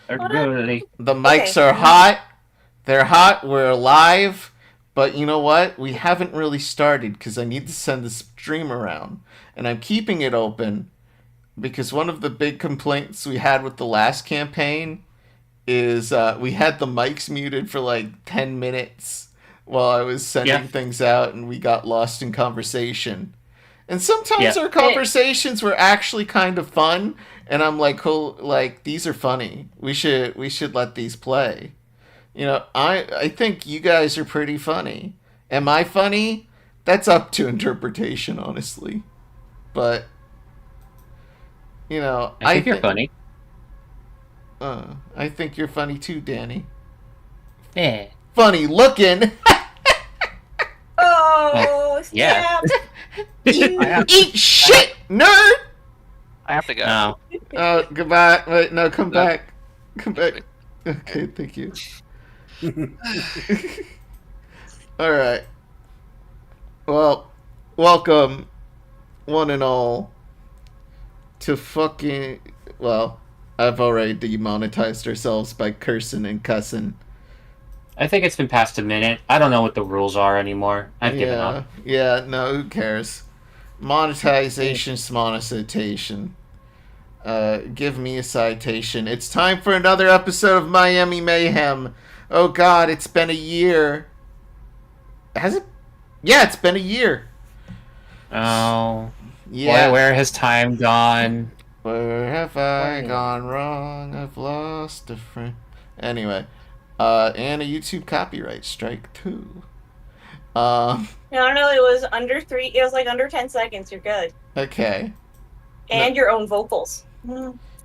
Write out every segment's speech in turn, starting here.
ARGOLI. The mics Okay. are hot. They're hot. We're live. But you know what? We haven't really started because I need to send the stream around. And I'm keeping it open because one of the big complaints we had with the last campaign is we had the mics muted for like 10 minutes while I was sending things out and we got lost in conversation. And sometimes our conversations were actually kind of fun, and I'm like, oh, like these are funny. We should let these play. You know, I think you guys are pretty funny. Am I funny? That's up to interpretation, honestly. But you know, I think you're funny. I think you're funny too, Danny. Yeah. Funny looking. Oh, yeah. Eat shit, nerd. I have to go. No. Oh, goodbye. Wait, no, come back. Come back. Okay, thank you. All right. Well, welcome, one and all, to fucking. Well, I've already demonetized ourselves by cursing and cussing. I think it's been past a minute. I don't know what the rules are anymore. I've given up. Yeah, no, who cares? Monetization, monetization. Give me a citation. It's time for another episode of Miami Mayhem. Oh god, it's been a year. Has it? Yeah, it's been a year. Oh. Yeah. Where has time gone? Where have I gone wrong? I've lost a friend. Anyway. And a YouTube copyright strike too. No, it was under 3. It was like under 10 seconds. You're good. Okay. And your own vocals.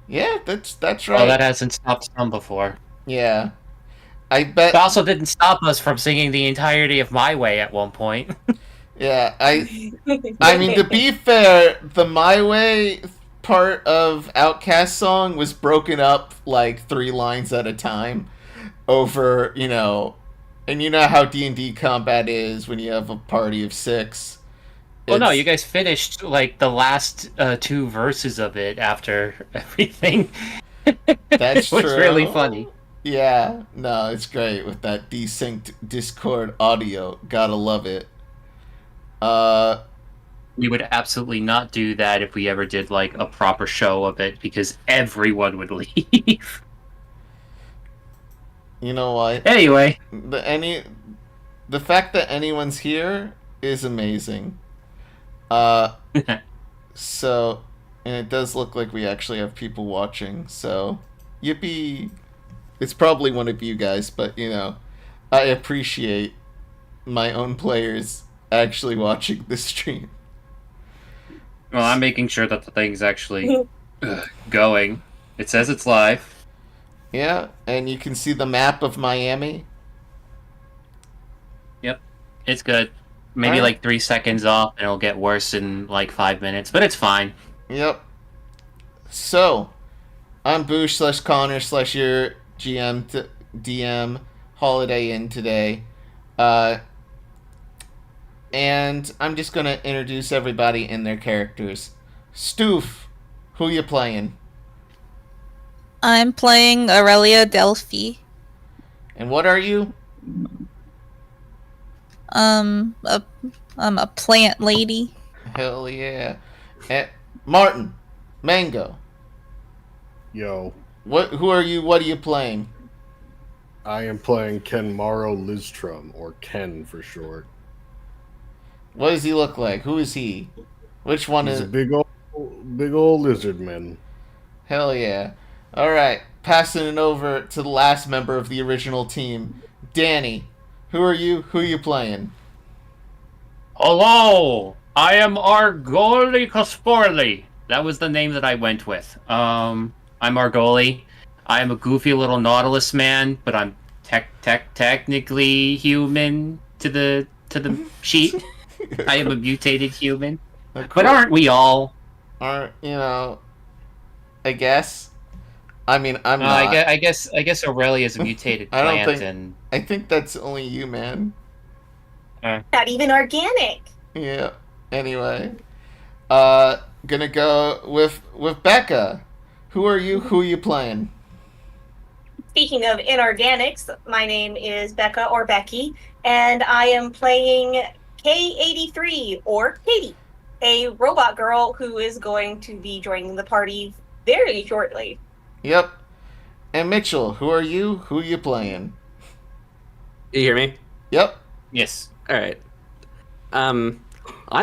Yeah, that's right. Well, that hasn't stopped some before. Yeah. I bet. It also didn't stop us from singing the entirety of My Way at one point. Yeah, I mean, to be fair, the My Way part of Outcast song was broken up like 3 lines at a time over, you know, and you know how D&D combat is when you have a party of 6. Well, no, you guys finished like the last 2 verses of it after everything. That's true. It was really funny. Yeah, no, it's great with that desynced Discord audio. Gotta love it. We would absolutely not do that if we ever did like a proper show of it because everyone would leave. You know what? Anyway, the fact that anyone's here is amazing. So, and it does look like we actually have people watching. So, yippee! It's probably one of you guys, but you know, I appreciate my own players actually watching the stream. well, I'm making sure that the thing's actually going. It says it's live. Yeah, and you can see the map of Miami. Yep, it's good. Maybe like 3 seconds off, and it'll get worse in like 5 minutes, but it's fine. Yep. So, I'm Boosh / Connar / your GM DM Holiday Inn today. And I'm just gonna introduce everybody in their characters. Stoof, who you playing? I'm playing Aurelia Delphi. And what are you? I'm a plant lady. Hell yeah. And Martin, Mango. Yo, Who are you? What are you playing? I am playing KENMARO Listrum, or Ken for short. What does he look like? Who is he? Which one He's is? a big old lizard man. Hell yeah. Alright, passing it over to the last member of the original team. Danny, who are you? Who are you playing? Hello! I am ARGOLI Cosporli. That was the name that I went with. I'm ARGOLI. I am a goofy little Nautilus man, but I'm technically human to the sheet. I am a mutated human. But aren't we all? Aren't, you know, I guess. I mean, I'm not. I guess Aurelia is a mutated I don't plant, think- and I think that's only you, man. Not even organic. Yeah. Anyway. Gonna go with Becca. Who are you? Who are you playing? Speaking of inorganics, my name is Becca or Becky, and I am playing K-83 or Katie, a robot girl who is going to be joining the party very shortly. Yep. And Mitchell, who are you? Who are you playing? You hear me? Yep. Yes. All right. I'm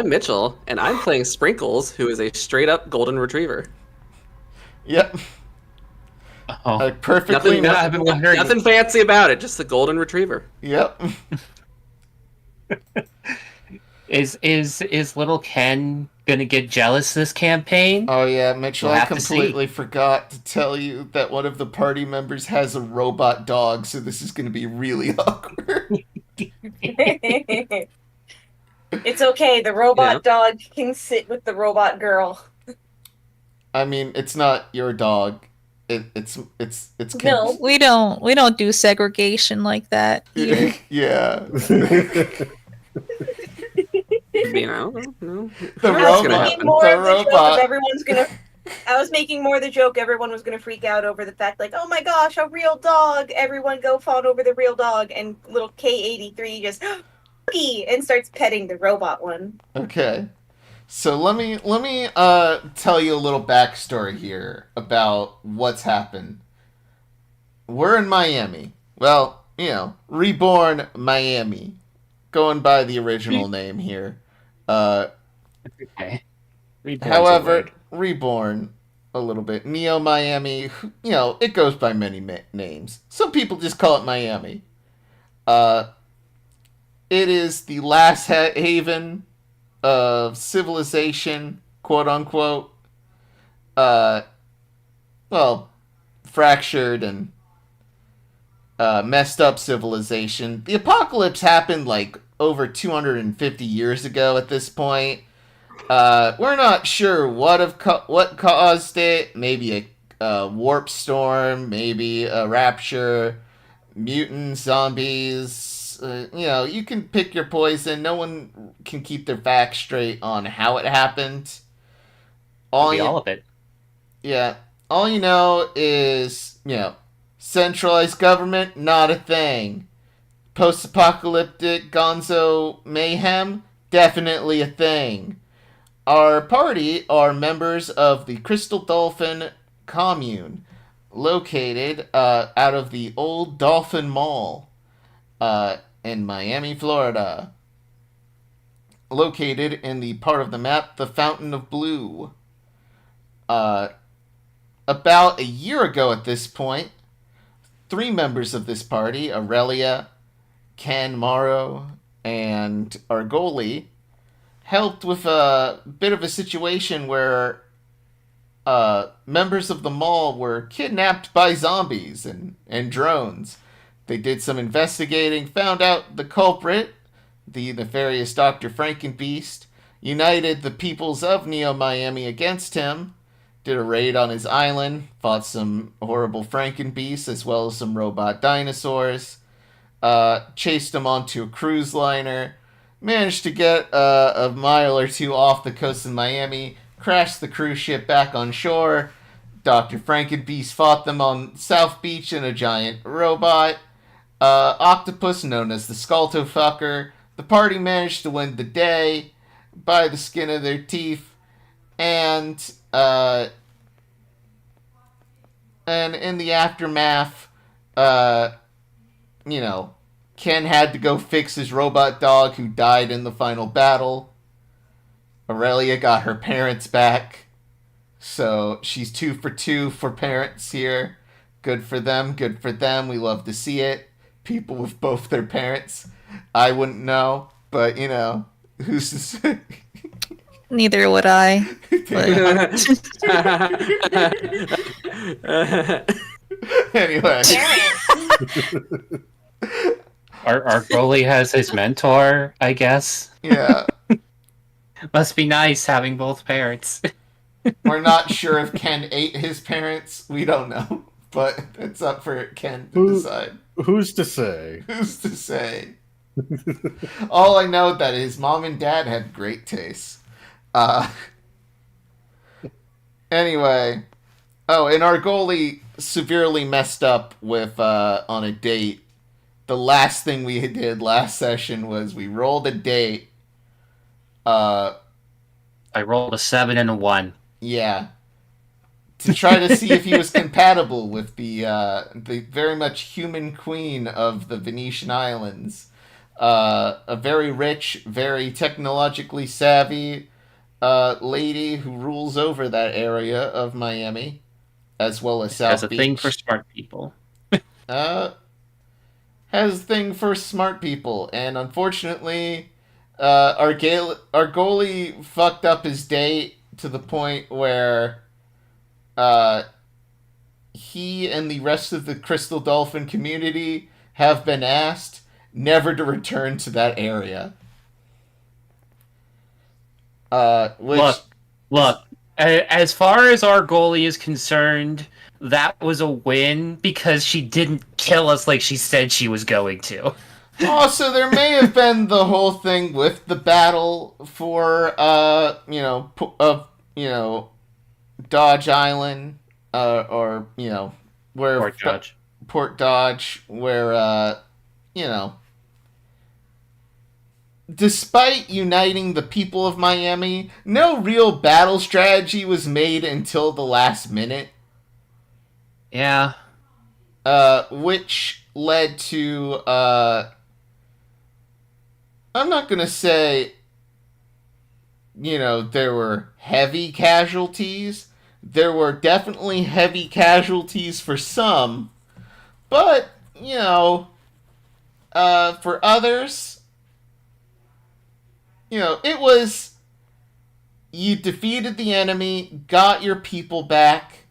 Mitchell, and I'm playing Sprinkles, who is a straight-up golden retriever. Yep. Oh. Perfectly. I've been wondering. Nothing fancy about it, just a golden retriever. Yep. Is little Ken gonna get jealous this campaign? Oh yeah, Mitchell, We'll I have to see. completely forgot to tell you that one of the party members has a robot dog, so this is going to be really awkward. It's okay. The robot dog can sit with the robot girl. I mean, it's not your dog. It's No. We don't do segregation like that here. Yeah. You know, no. The I was gonna making happen. more The of the joke robot. of everyone's gonna. I was making more of the joke. Everyone was gonna freak out over the fact, like, oh my gosh, a real dog! Everyone go fawn over the real dog, and little K-83 just and starts petting the robot one. Okay. So let me tell you a little backstory here about what's happened. We're in Miami. Well, you know, reborn Miami, going by the original name here. Okay. Reborn's a However, word. reborn a little bit. Neo Miami, you know, it goes by many names. Some people just call it Miami. It is the last haven of civilization, quote unquote. Well, fractured and messed up civilization. The apocalypse happened like over 250 years ago at this point. We're not sure what caused it. Maybe a warp storm, maybe a rapture, mutants, zombies. You know, you can pick your poison. No one can keep their facts straight on how it happened. All of it. Yeah. All you know is, you know, centralized government, not a thing. Post-apocalyptic gonzo mayhem, definitely a thing. Our party are members of the Crystal Dolphin Commune, located out of the Old Dolphin Mall in Miami, Florida. Located in the part of the map, the Fountain of Blue. About a year ago at this point, 3 members of this party, AURELIA, KENMARO, and ARGOLI, helped with a bit of a situation where members of the mall were kidnapped by zombies and drones. They did some investigating, found out the culprit, the nefarious Dr. Frankenbeast, united the peoples of Neo Miami against him, did a raid on his island, fought some horrible Frankenbeasts as well as some robot dinosaurs, chased him onto a cruise liner, managed to get a mile or two off the coast of Miami, crashed the cruise ship back on shore. Dr. Frankenbeast fought them on South Beach in a giant robot. Octopus, known as the Skulltofucker. The party managed to win the day by the skin of their teeth. And in the aftermath, you know, Ken had to go fix his robot dog who died in the final battle. AURELIA got her parents back. So she's 2 for 2 for parents here. Good for them, good for them. We love to see it. People with both their parents. I wouldn't know, but you know, who's to say? Neither would I. Anyway. Our goalie has his mentor, I guess. Yeah. Must be nice having both parents. We're not sure if Ken ate his parents. We don't know. But it's up for Ken to decide. Who's to say? Who's to say? All I know that his mom and dad had great taste. Anyway, Oh, and ARGOLI severely messed up with on a date. The last thing we did last session was we rolled a date. I rolled a 7 and a 1. Yeah. To try to see if he was compatible with the very much human queen of the Venetian islands. A very rich, very technologically savvy lady who rules over that area of Miami, as well as South Has a Beach. thing for smart people. Has a thing for smart people, and unfortunately, ARGOLI fucked up his date to the point where he and the rest of the Crystal Dolphin community have been asked never to return to that area. Look. As far as ARGOLI is concerned, that was a win because she didn't kill us like she said she was going to. Also, there may have been the whole thing with the battle for, Dodge Island, or where Port Dodge. Port Dodge, where despite uniting the people of Miami, no real battle strategy was made until the last minute. Yeah. Which led to, I'm not gonna say, there were heavy casualties. There were definitely heavy casualties for some, but, for others, it was, you defeated the enemy, got your people back,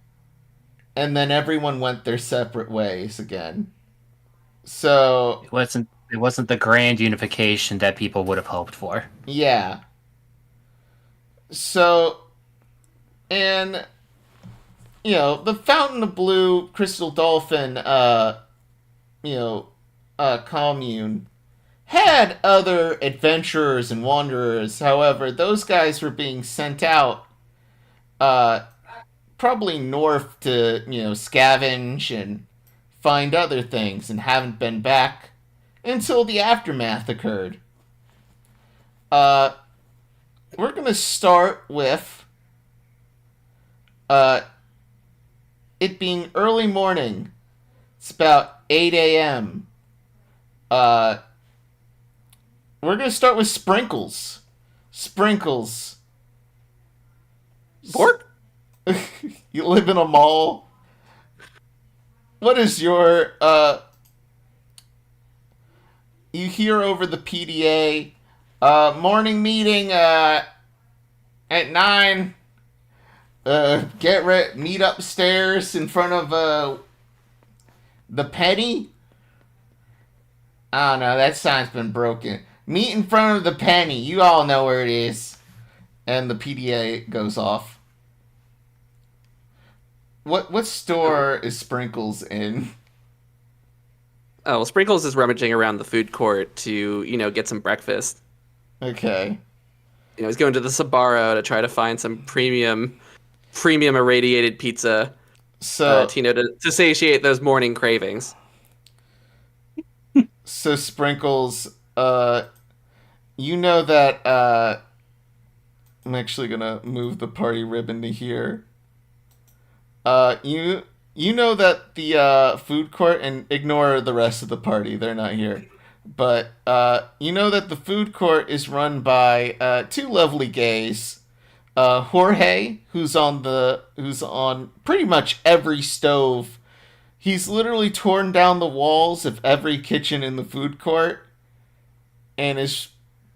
and then everyone went their separate ways again. So It wasn't the grand unification that people would have hoped for. yeah. So, and the Fountain of Blue Crystal Dolphin commune had other adventurers and wanderers. However, those guys were being sent out probably north to, scavenge and find other things, and haven't been back until the aftermath occurred. We're gonna start with it being early morning. It's about 8 a.m. We're gonna start with Sprinkles. Sprinkles. Bork? You live in a mall. What is your you hear over the PDA morning meeting at 9. Get ready, meet upstairs in front of the Penny. I don't know, that sign's been broken. Meet in front of the Penny. You all know where it is. And the PDA goes off. What store is Sprinkles in? Oh, well, Sprinkles is rummaging around the food court to, get some breakfast. Okay. He's going to the Sbarro to try to find some premium irradiated pizza. So to satiate those morning cravings. So Sprinkles, you know that I'm actually gonna move the party ribbon to here. You know that the food court, and ignore the rest of the party, they're not here. But you know that the food court is run by two lovely gays. Jorge, who's on pretty much every stove. He's literally torn down the walls of every kitchen in the food court and is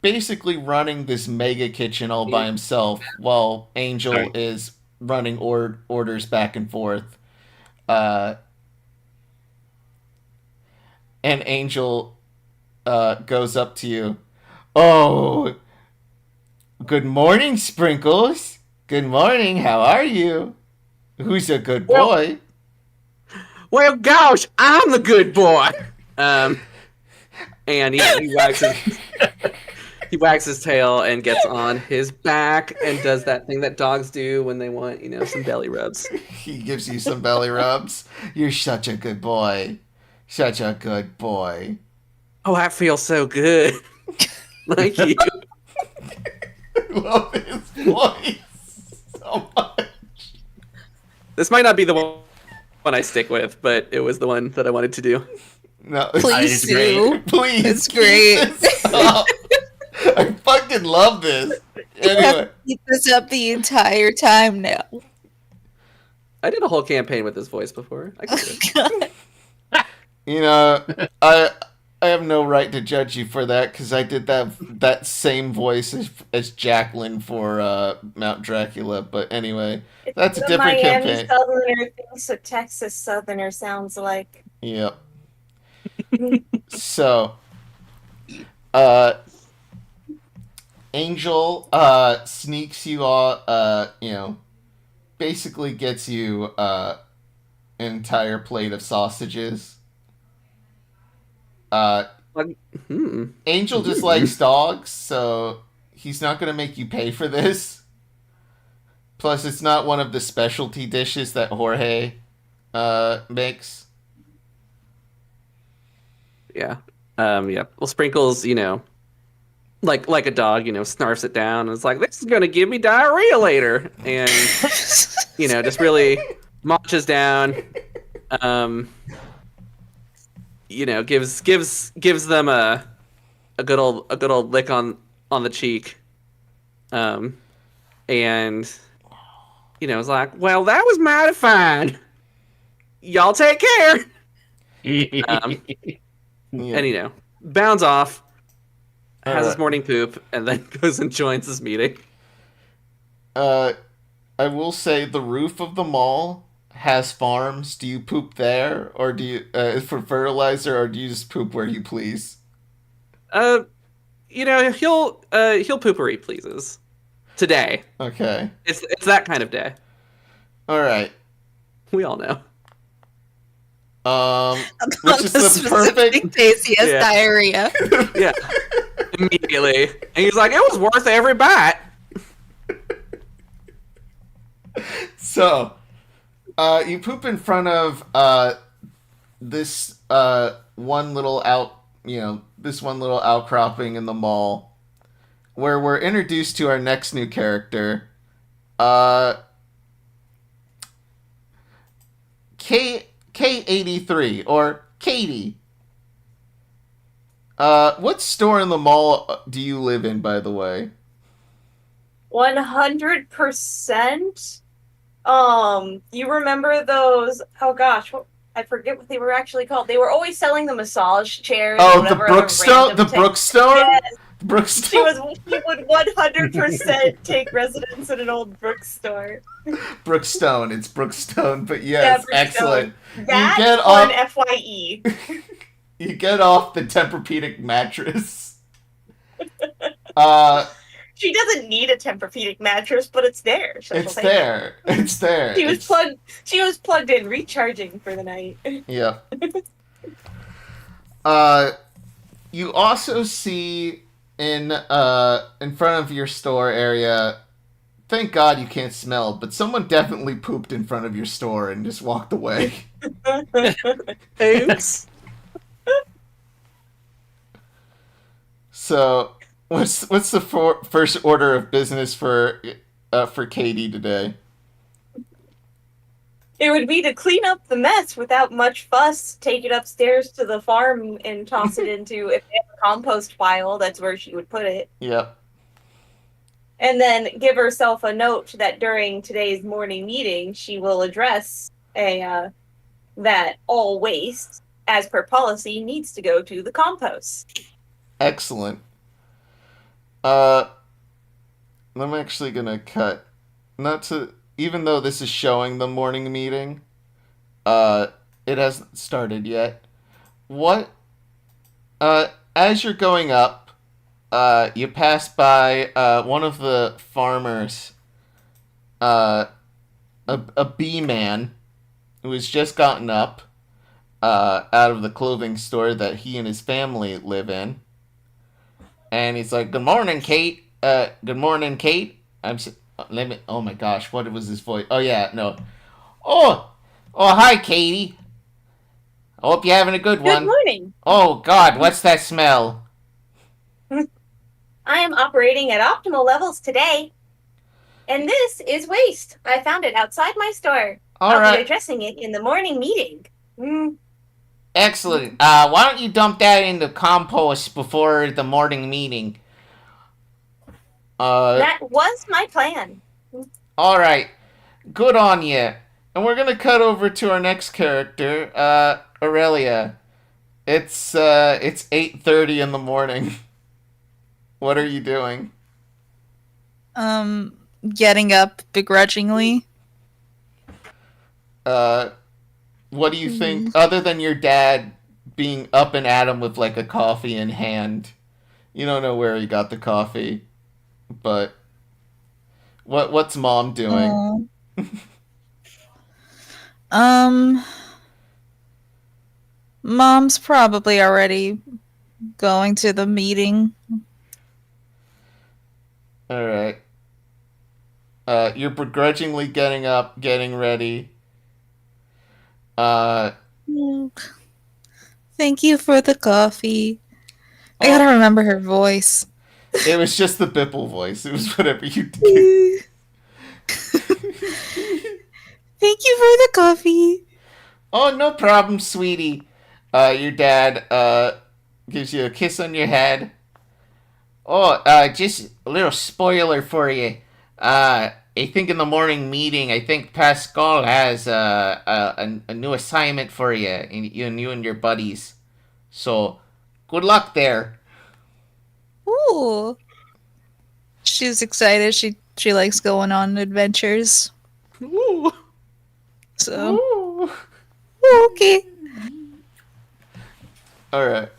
basically running this mega kitchen all by himself while Angel is running orders back and forth. And Angel goes up to you. Oh, good morning, Sprinkles. Good morning. How are you? Who's a good boy? Well, gosh, I'm the good boy. And he wags He wags his tail and gets on his back and does that thing that dogs do when they want, some belly rubs. He gives you some belly rubs. You're such a good boy. Such a good boy. Oh, that feels so good. Thank you. I love his voice so much. This might not be the one I stick with, but it was the one that I wanted to do. No, Please It's great. do. please. It's great. keep this up. I fucking love this. You have Anyway, to keep this up the entire time now. I did a whole campaign with this voice before. I can do it. you know, I have no right to judge you for that because I did that same voice as Jacqueline for Mount Dracula. But anyway, that's a The different Miami campaign. Southerner thinks a Texas Southerner sounds like. Yep. So, Angel sneaks you all, basically gets you an entire plate of sausages. Angel just likes dogs, so he's not going to make you pay for this. Plus, it's not one of the specialty dishes that Jorge makes. Yeah. Yeah. Well, Sprinkles, like a dog, snarfs it down and it's like, this is going to give me diarrhea later. And, just really munches down, gives them a good old lick on the cheek. And, it's like, well, that was mighty fine. Y'all take care. Yeah. And, bounds off, has his Alright. morning poop, and then goes and joins this meeting. I will say the roof of the mall has farms. Do you poop there, or do you for fertilizer, or do you just poop where you please? He'll poop where he pleases. Today. Okay. It's that kind of day. All right. We all know. Which is the perfect. days he has Yeah. diarrhea. Yeah. Immediately. And he's like, it was worth every bite. So, you poop in front of this one little outcropping in the mall, where we're introduced to our next new character, K-83, or Katie. What store in the mall do you live in, by the way? 100%. You remember those? Oh gosh, I forget what they were actually called. They were always selling the massage chairs. Oh, and the whatever other Brookstone? random The Brookstone? Yes, Brookstone? she would 100% take residence in an old bookstore. Brookstone. It's Brookstone, but yes, Brookstone. excellent. That get or off- an FYE. You get off the Tempur-Pedic mattress. She doesn't need a Tempur-Pedic mattress, but it's there. So It's she'll take it. there. It's there. She was It's- plugged. She was plugged in, recharging for the night. Yeah. You also see in front of your store area. Thank God you can't smell, but someone definitely pooped in front of your store and just walked away. Oops. So, what's the first order of business for Katie today? It would be to clean up the mess without much fuss, take it upstairs to the farm and toss it into, if they have a compost pile, that's where she would put it. Yep. And then give herself a note that during today's morning meeting, she will address that all waste, as per policy, needs to go to the compost. Excellent. I'm actually gonna cut, not to, even though this is showing the morning meeting, it hasn't started yet. As you're going up, you pass by one of the farmers, a bee man, who has just gotten up out of the clothing store that he and his family live in. And he's like, "Good morning, Kate. Good morning, Kate." Let me. Oh my gosh, what was his voice? Oh yeah, no. Hi, Katie. I hope you're having a good one. Good morning. Oh God, what's that smell? I am operating at optimal levels today. And this is waste. I found it outside my store. All I'll right. be addressing it in the morning meeting. Excellent. Why don't you dump that in the compost before the morning meeting? That was my plan. All right. Good on you. And we're gonna cut over to our next character, Aurelia. It's 8:30 in the morning. What are you doing? Getting up begrudgingly. What do you think, other than your dad being up and at him with like a coffee in hand? You don't know where he got the coffee, but what's mom doing? Mom's probably already going to the meeting. All right. You're begrudgingly getting up, getting ready. Thank you for the coffee. I gotta remember her voice. It was just the Bipple voice. It was whatever you did. Thank you for the coffee. Oh, no problem, sweetie. Your dad gives you a kiss on your head. Oh, just a little spoiler for you. I think in the morning meeting, I think Pascal has a new assignment for you, and you and your buddies. So, good luck there. Ooh. She's excited. She likes going on adventures. Ooh. So, Ooh. okay. All right.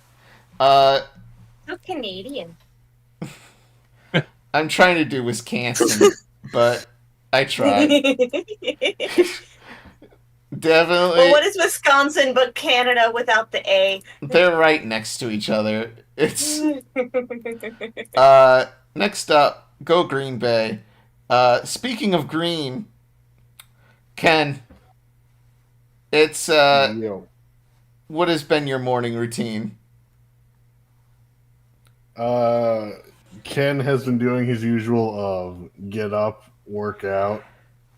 So Canadian. I'm trying to do Wisconsin, but I tried. Definitely. Well, what is Wisconsin but Canada without the A? They're right next to each other. It's next up, go Green Bay. Speaking of green, Ken, it's Yo. what has been your morning routine? Ken has been doing his usual of get up, work out,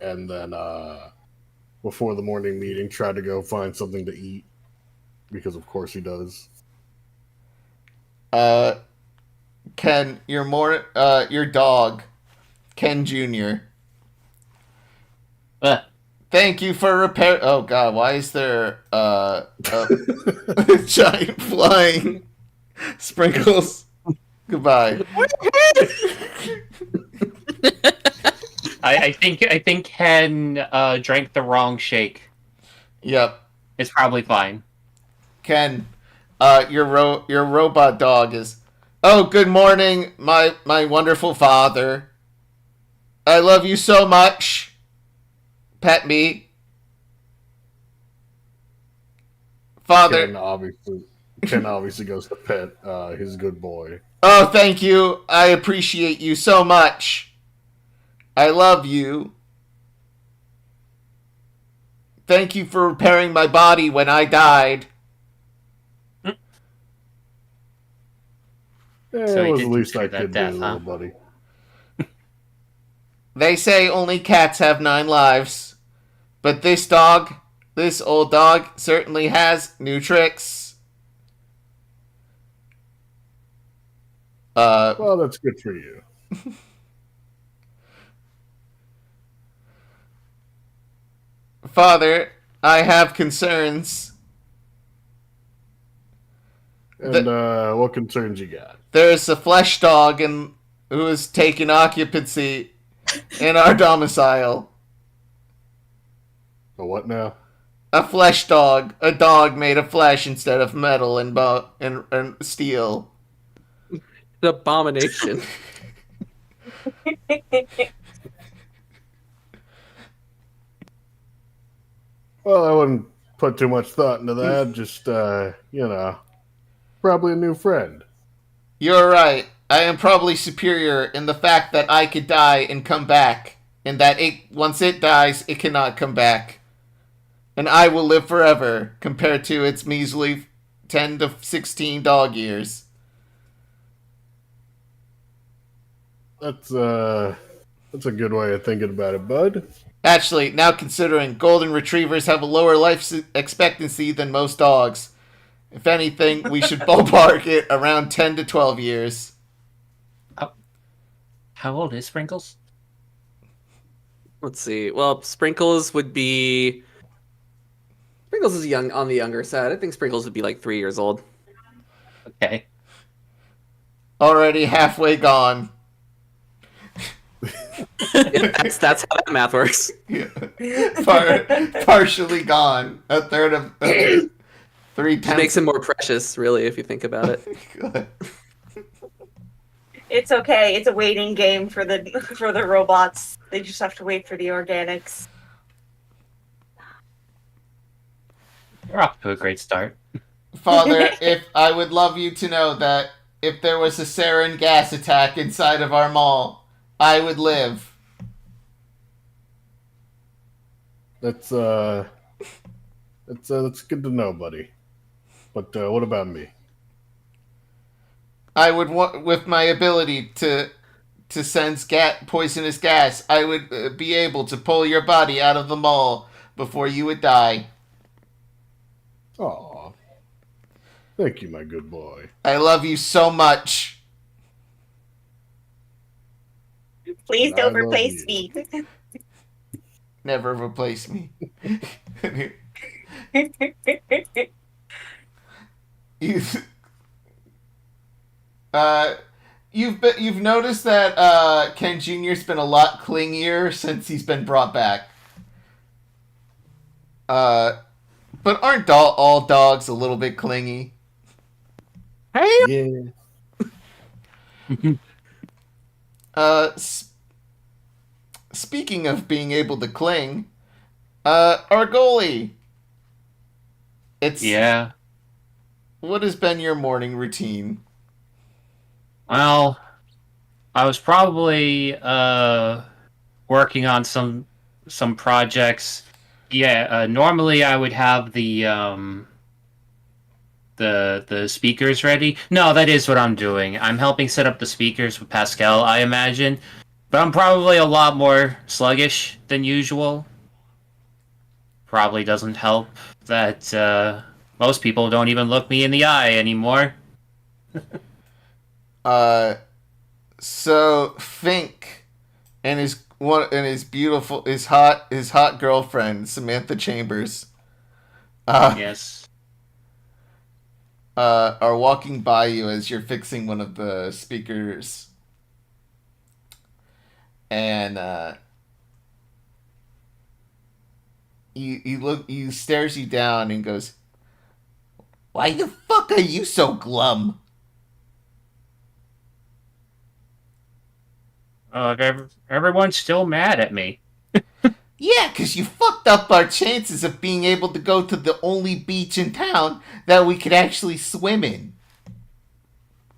and then before the morning meeting, try to go find something to eat. Because of course he does. Ken, your dog, Ken Jr. Thank you for repair. Oh God, why is there a giant flying sprinkles? Goodbye. I think Ken drank the wrong shake. Yep. It's probably fine. Ken, your robot dog is. Oh, good morning, my wonderful father. I love you so much. Pet me, father. Ken obviously goes to pet his good boy. Oh, thank you. I appreciate you so much. I love you. Thank you for repairing my body when I died. So he It was did the least take I that could death, do, huh? little buddy. They say only cats have 9 lives. But this old dog, certainly has new tricks. Well, that's good for you. Father, I have concerns. And what concerns you got? There's a flesh dog who has taken occupancy in our domicile. A what now? A flesh dog. A dog made of flesh instead of metal and steel. The abomination. Well, I wouldn't put too much thought into that. Just, probably a new friend. You're right. I am probably superior in the fact that I could die and come back, and that once it dies, it cannot come back. And I will live forever, compared to its measly 10 to 16 dog years. That's a good way of thinking about it, bud. Actually, now considering golden retrievers have a lower life expectancy than most dogs. If anything, we should ballpark it around 10 to 12 years. How old is Sprinkles? Let's see. Well, Sprinkles is young on the younger side. I think Sprinkles would be like 3 years old. Okay. Already halfway gone. Yeah, that's how that math works. Yeah. Partially gone. A third of 3 It times. makes him more precious, really, if you think about it. It's okay. It's a waiting game for the robots. They just have to wait for the organics. We're off to a great start. Father, if I would love you to know that if there was a sarin gas attack inside of our mall, I would live. That's good to know, buddy. But what about me? I would with my ability to sense poisonous gas, I would be able to pull your body out of the mall before you would die. Aw. Thank you, my good boy. I love you so much. Please I don't love replace you. me. Never replace me. You've noticed that Ken Jr.'s been a lot clingier since he's been brought back. But aren't all dogs a little bit clingy? Yeah. Speaking of being able to cling, ARGOLI. Yeah. What has been your morning routine? Well, I was probably working on some projects. Yeah, normally I would have the speakers ready. No, that is what I'm doing. I'm helping set up the speakers with Pascal, I imagine. But I'm probably a lot more sluggish than usual. Probably doesn't help that most people don't even look me in the eye anymore. So Fink and his hot girlfriend Samantha Chambers, Yes. are walking by you as you're fixing one of the speakers, and he stares you down and goes, "Why the fuck are you so glum?" Everyone's still mad at me. Yeah, 'cause you fucked up our chances of being able to go to the only beach in town that we could actually swim in.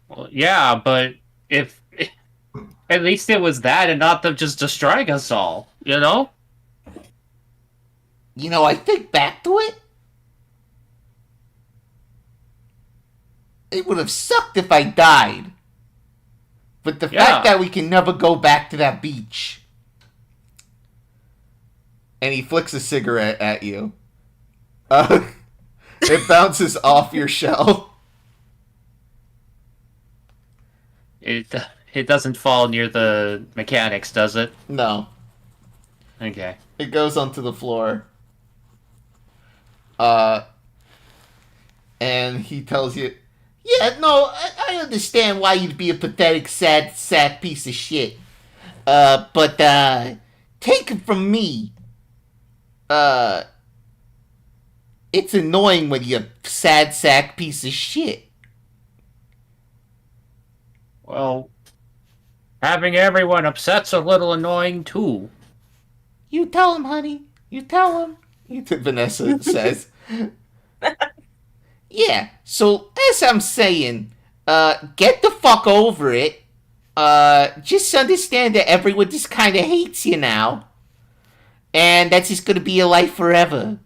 Well, yeah, but if at least it was that and not them just destroying us all, you know? You know, I think back to it. It would have sucked if I died. But the fact that we can never go back to that beach. And he flicks a cigarette at you. It bounces off your shell. It doesn't fall near the mechanics, does it? No. Okay. It goes onto the floor. And he tells you, "Yeah, no, I understand why you'd be a pathetic, sad sack piece of shit. But take it from me. It's annoying when you're a sad sack piece of shit." Well, having everyone upset's a little annoying too. "You tell him, honey. You tell him," Vanessa says. "Yeah, so as I'm saying, get the fuck over it. Just understand that everyone just kind of hates you now. And that's just gonna be your life forever.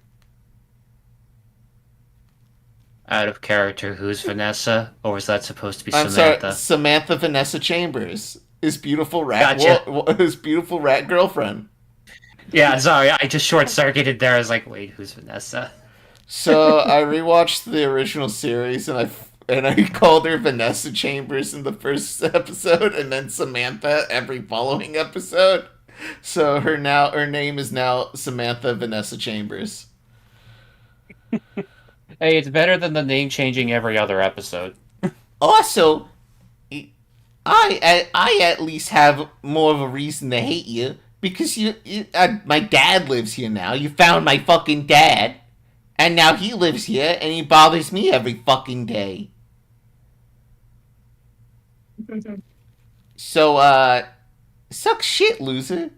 Out of character, who's Vanessa? Or was that supposed to be I'm Samantha? sorry, Samantha Vanessa Chambers. His beautiful rat, Gotcha. his beautiful rat girlfriend. Yeah, sorry, I just short-circuited there. I was like, wait, who's Vanessa? So I rewatched the original series, and I called her Vanessa Chambers in the first episode, and then Samantha every following episode. So her name is now Samantha Vanessa Chambers. Hey, it's better than the name changing every other episode. Also, I at least have more of a reason to hate you because my dad lives here now. You found my fucking dad, and now he lives here and he bothers me every fucking day. So suck shit, loser.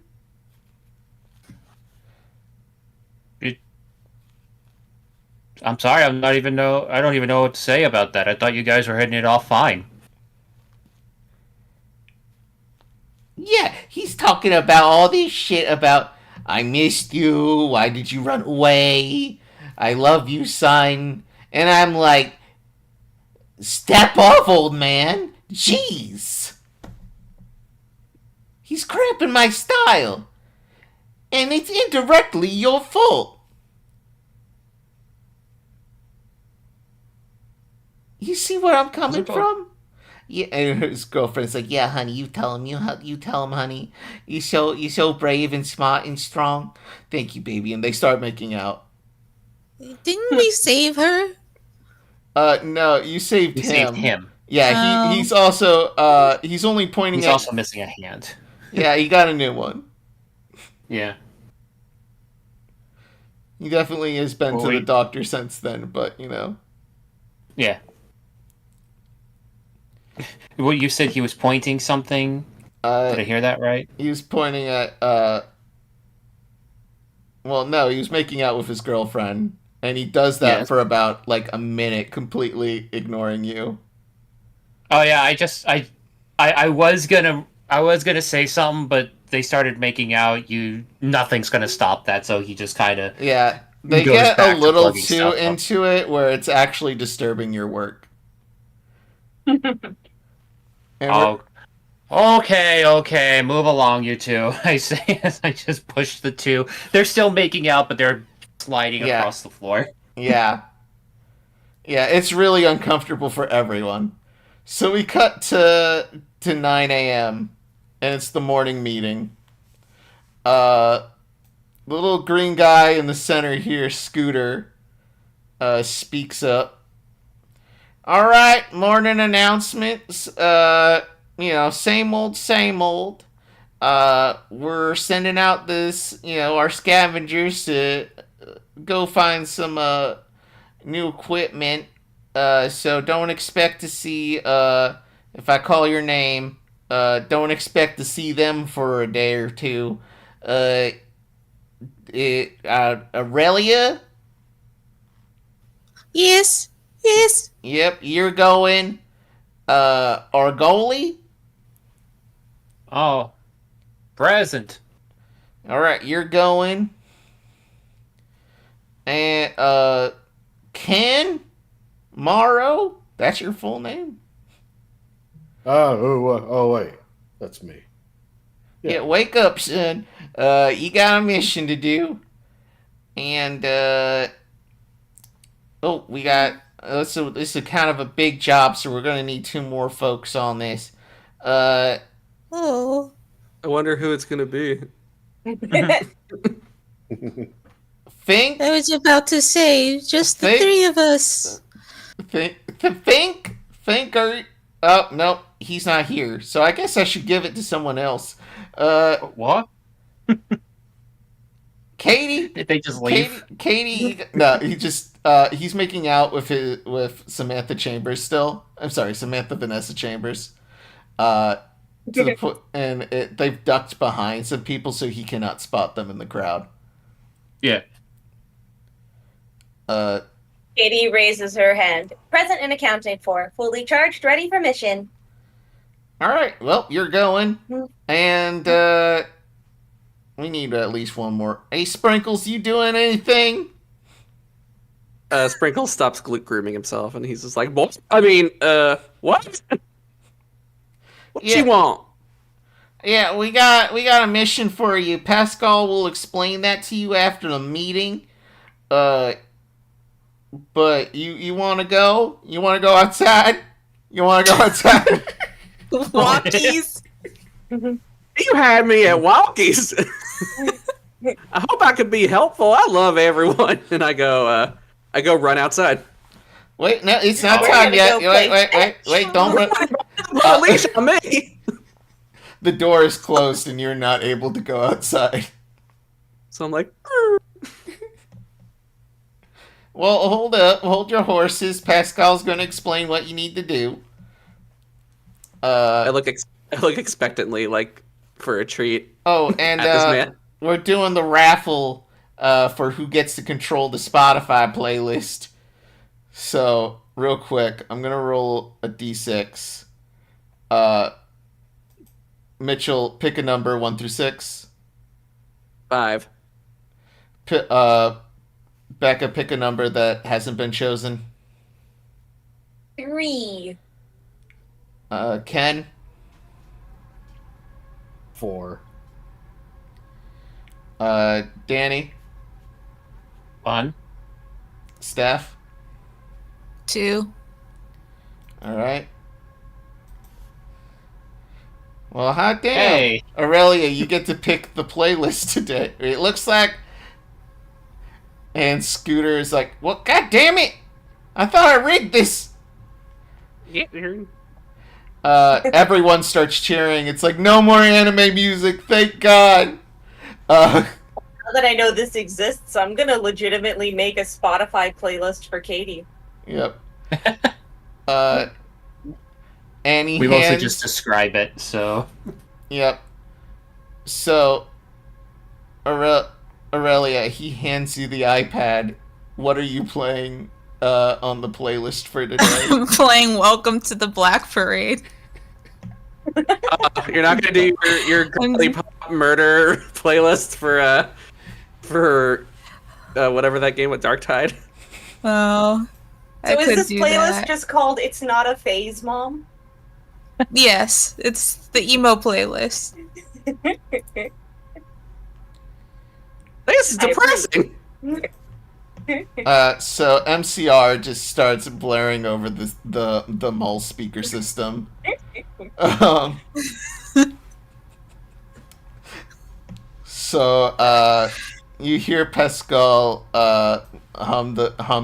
I'm sorry, I don't even know what to say about that. I thought you guys were hitting it off fine. Yeah, he's talking about all this shit about, I missed you, why did you run away, I love you, son. And I'm like, step off, old man. Jeez. He's cramping my style. And it's indirectly your fault. You see where I'm coming from? Yeah, and his girlfriend's like, "Yeah, honey, you tell him. You tell him, honey. You're so brave and smart and strong. Thank you, baby." And they start making out. Didn't we save her? No, you saved him. Saved him. Yeah, Oh. he's also he's only pointing He's at. also missing a hand. Yeah, he got a new one. Yeah. He definitely has been Well, to the doctor since then, but you know. Yeah. Well, you said he was pointing something. Did I hear that right? He was pointing at well, no, he was making out with his girlfriend, and he does that Yes. for about like a minute, completely ignoring you. Oh yeah, I was gonna say something, but they started making out. Nothing's gonna stop that. So he just kind of Yeah, they goes get a back to little plugging too stuff up. into it, where it's actually disturbing your work. And Oh, okay, move along, you two. I say as I just push the two. They're still making out, but they're sliding Yeah. across the floor. yeah, it's really uncomfortable for everyone. So we cut to 9 a.m. and it's the morning meeting. The little green guy in the center here, Scooter, speaks up. All right, morning announcements. Same old. We're sending out this, our scavengers to go find some new equipment. So don't expect to see, if I call your name, don't expect to see them for a day or two. Aurelia? Yes. Yep, you're going. Argoli? Oh, present. Alright, you're going. And, KENMARO? That's your full name? Oh, wait. That's me. Yeah, wake up, son. You got a mission to do. And, we got... this is kind of a big job, so we're going to need 2 more folks on this. Oh. I wonder who it's gonna be. Think? I was about to say, just the Think- 3 of us. Think? Oh, no, he's not here. So I guess I should give it to someone else. What? Katie? Did they just leave? Katie, no, he's making out with Samantha Chambers still. I'm sorry, Samantha Vanessa Chambers. They've ducked behind some people so he cannot spot them in the crowd. Yeah. Katie raises her hand. Present and accounted for. Fully charged, ready for mission. All right. Well, you're going, and we need at least one more. Hey, Sprinkles, you doing anything? Sprinkle stops grooming himself, and he's just like, "What? I mean, what? What Yeah. you want?" Yeah, we got a mission for you. Pascal will explain that to you after the meeting. But you want to go? You want to go outside? You want to go outside? Walkies. You had me at walkies. I hope I could be helpful. I love everyone, and I go run outside. Wait, no, it's not We're time gonna yet. go play Wait, don't run. Put a leash on me. The door is closed and you're not able to go outside. So I'm like, Well, hold up. Hold your horses. Pascal's going to explain what you need to do. I look expectantly, like for a treat. Oh, and At this man. we're doing the raffle for who gets to control the Spotify playlist. So, real quick, I'm going to roll a d6. Mitchell, pick a number 1 through 6. 5. Becca, pick a number that hasn't been chosen. 3. Ken, 4. Danny, 1. Steph. 2. All right. Well, hot damn. Hey. Aurelia, you get to pick the playlist today. It looks like... And Scooter is like, well, god damn it! I thought I rigged this! Everyone starts cheering. It's like, no more anime music, thank God! Now that I know this exists, I'm gonna legitimately make a Spotify playlist for Katie. Yep. Annie We hands... mostly just describe it, so... Yep. So, Aurelia, he hands you the iPad. What are you playing on the playlist for today? I'm playing Welcome to the Black Parade. You're not gonna do your girly pop murder playlist for whatever that game with Dark Tide. Oh, I So is could this do playlist that. just called It's Not a Phase, Mom? Yes, it's the emo playlist. This is depressing. So MCR just starts blaring over the mall speaker system. So you hear Pascal hum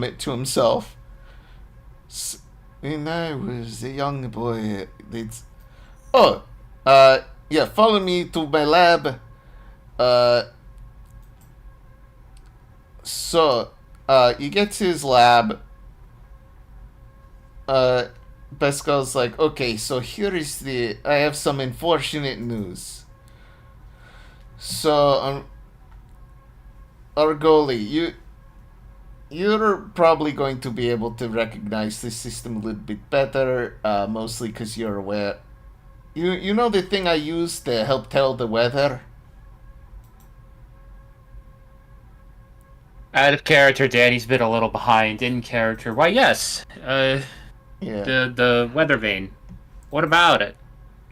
it to himself. When I was a young boy, yeah, follow me to my lab. So, you get to his lab. Pascal's like, okay, so here is I have some unfortunate news. So, Argoli, you're probably going to be able to recognize this system a little bit better, mostly because you're aware. You know the thing I use to help tell the weather? Out of character, Danny's been a little behind. In character, why yes. Yeah. The weather vane. What about it?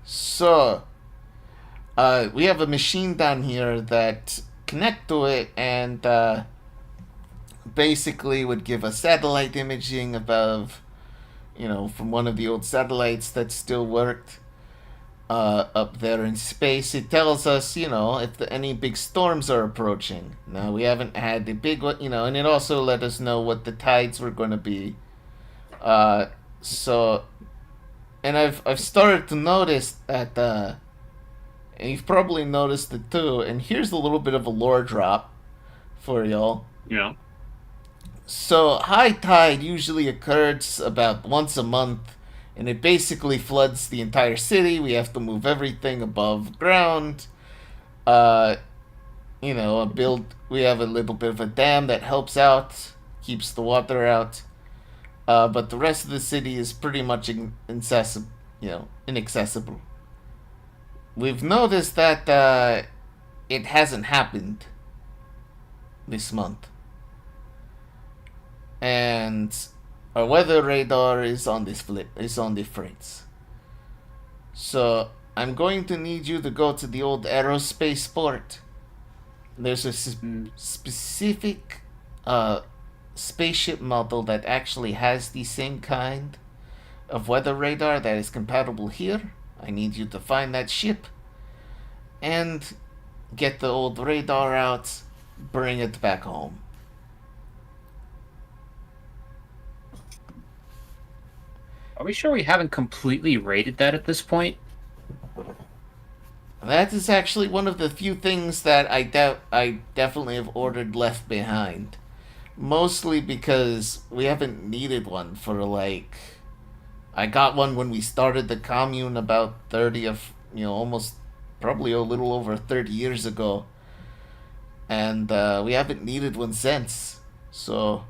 So, we have a machine down here that connect to it and basically would give us satellite imaging above, from one of the old satellites that still worked up there in space. It tells us, if any big storms are approaching. Now, we haven't had the big one, and it also let us know what the tides were going to be. And I've started to notice that, and you've probably noticed it too, and here's a little bit of a lore drop for y'all. Yeah. So, high tide usually occurs about once a month, and it basically floods the entire city. We have to move everything above ground. We have a little bit of a dam that helps out keeps the water out. But the rest of the city is pretty much inaccessible. We've noticed that it hasn't happened this month. And our weather radar is on the fritz. So I'm going to need you to go to the old aerospace port. There's a specific spaceship model that actually has the same kind of weather radar that is compatible here. I need you to find that ship and get the old radar out, bring it back home. Are we sure we haven't completely raided that at this point? That is actually one of the few things that I definitely have ordered left behind. Mostly because we haven't needed one for I got one when we started the commune about almost probably a little over 30 years ago. And we haven't needed one since. So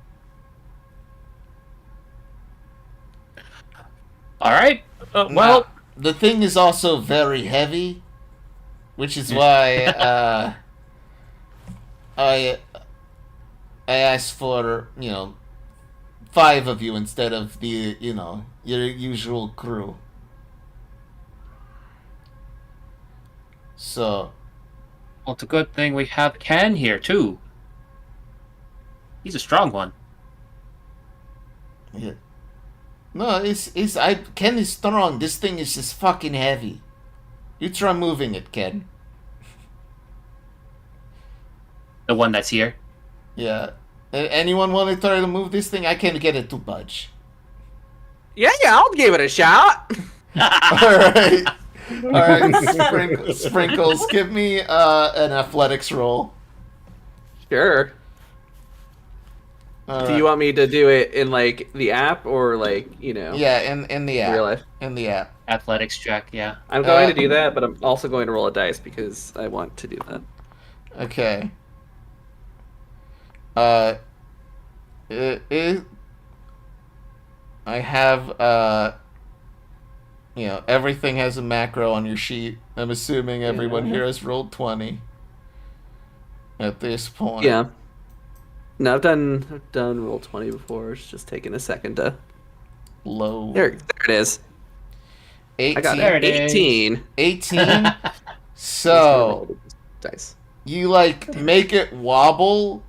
Alright. Well, now, the thing is also very heavy, which is why I asked for, 5 of you instead of the, your usual crew. So, well, it's a good thing we have Ken here, too. He's a strong one. yeah. No, Ken is strong. This thing is just fucking heavy. You try moving it, Ken. The one that's here? Yeah. Anyone want to try to move this thing? I can't get it to budge. Yeah, I'll give it a shot. Alright. Alright, Sprinkles, give me an athletics roll. Sure. Do you want me to do it in the app or Yeah, in the app. real life? In the app. Athletics check, yeah. I'm going to do that, but I'm also going to roll a dice because I want to do that. Okay. I have everything has a macro on your sheet. I'm assuming everyone here has rolled 20 at this point. Yeah. No, I've done roll 20 before. It's just taking a second to. Low. There it is. 18. I got There it is. 18. 18. So Dice. you make it wobble,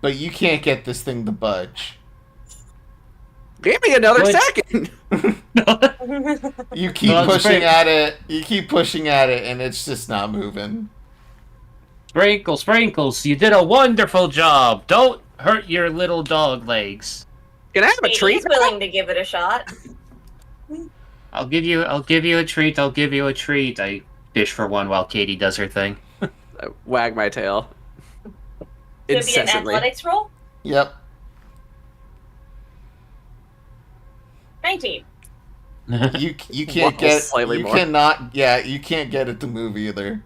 but you can't get this thing to budge. Give me another What? second. You keep No, it's pushing great. at it. You keep pushing at it, and it's just not moving. Sprinkles, you did a wonderful job. Don't hurt your little dog legs. Can I have a treat? He's willing to give it a shot. I'll give you a treat. I fish for one while Katie does her thing. I wag my tail. Could be an Incessantly. athletics roll. Yep. 19. You can't Well, get slightly you more. cannot you can't get it to move either.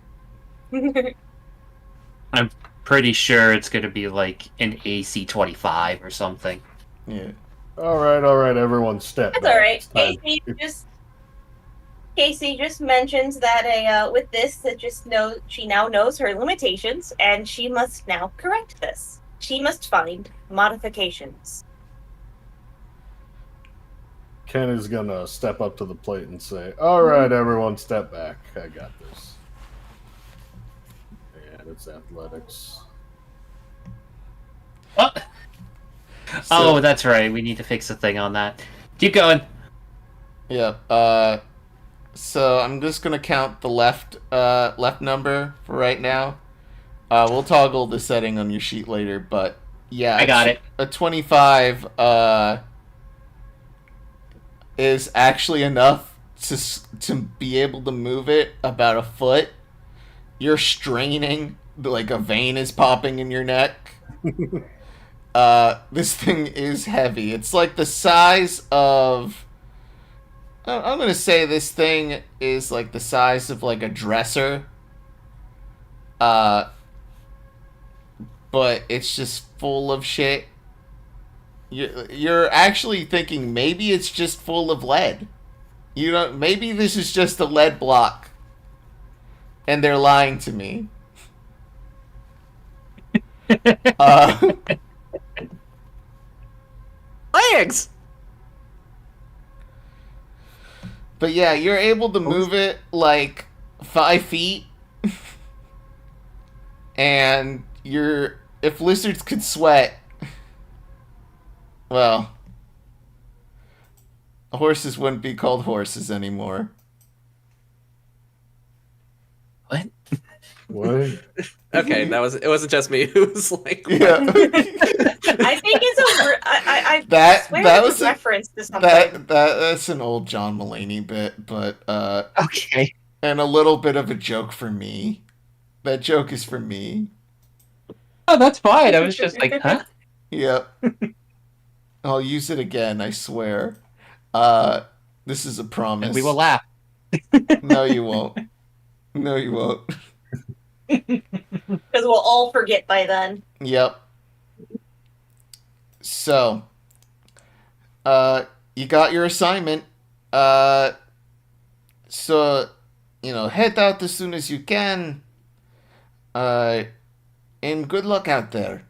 I'm pretty sure it's gonna be an AC 25 or something. Yeah. Alright, everyone step That's back. all right. It's time. Casey just mentions that with this, that she now knows her limitations, and she must now correct this. She must find modifications. Ken is gonna step up to the plate and say, "Alright, everyone step back. I got this." And it's athletics. Oh, So- that's right. We need to fix the thing on that. Keep going. Yeah. So I'm just gonna count the left number for right now. We'll toggle the setting on your sheet later, but yeah, I got it. A 25 is actually enough to be able to move it about a foot. You're straining, like a vein is popping in your neck. This thing is heavy. It's like the size of... I'm gonna say this thing is like the size of like a dresser. But it's just full of shit. you're actually thinking maybe it's just full of lead. You know, maybe this is just a lead block, and they're lying to me. Legs. But yeah, you're able to move it like 5 feet, and if lizards could sweat, well, horses wouldn't be called horses anymore. What? What? Okay, it wasn't just me who was like, Yeah. I think it's a. I That- swear that it's was a a- reference to something. That's an old John Mulaney bit, but Okay. and a little bit of a joke for me. That joke is for me. Oh, that's fine. I was just like, huh? Yep. I'll use it again, I swear. This is a promise. And we will laugh. No, you won't. No, you won't. Because we'll all forget by then. Yep. So, you got your assignment. So, head out as soon as you can. And good luck out there.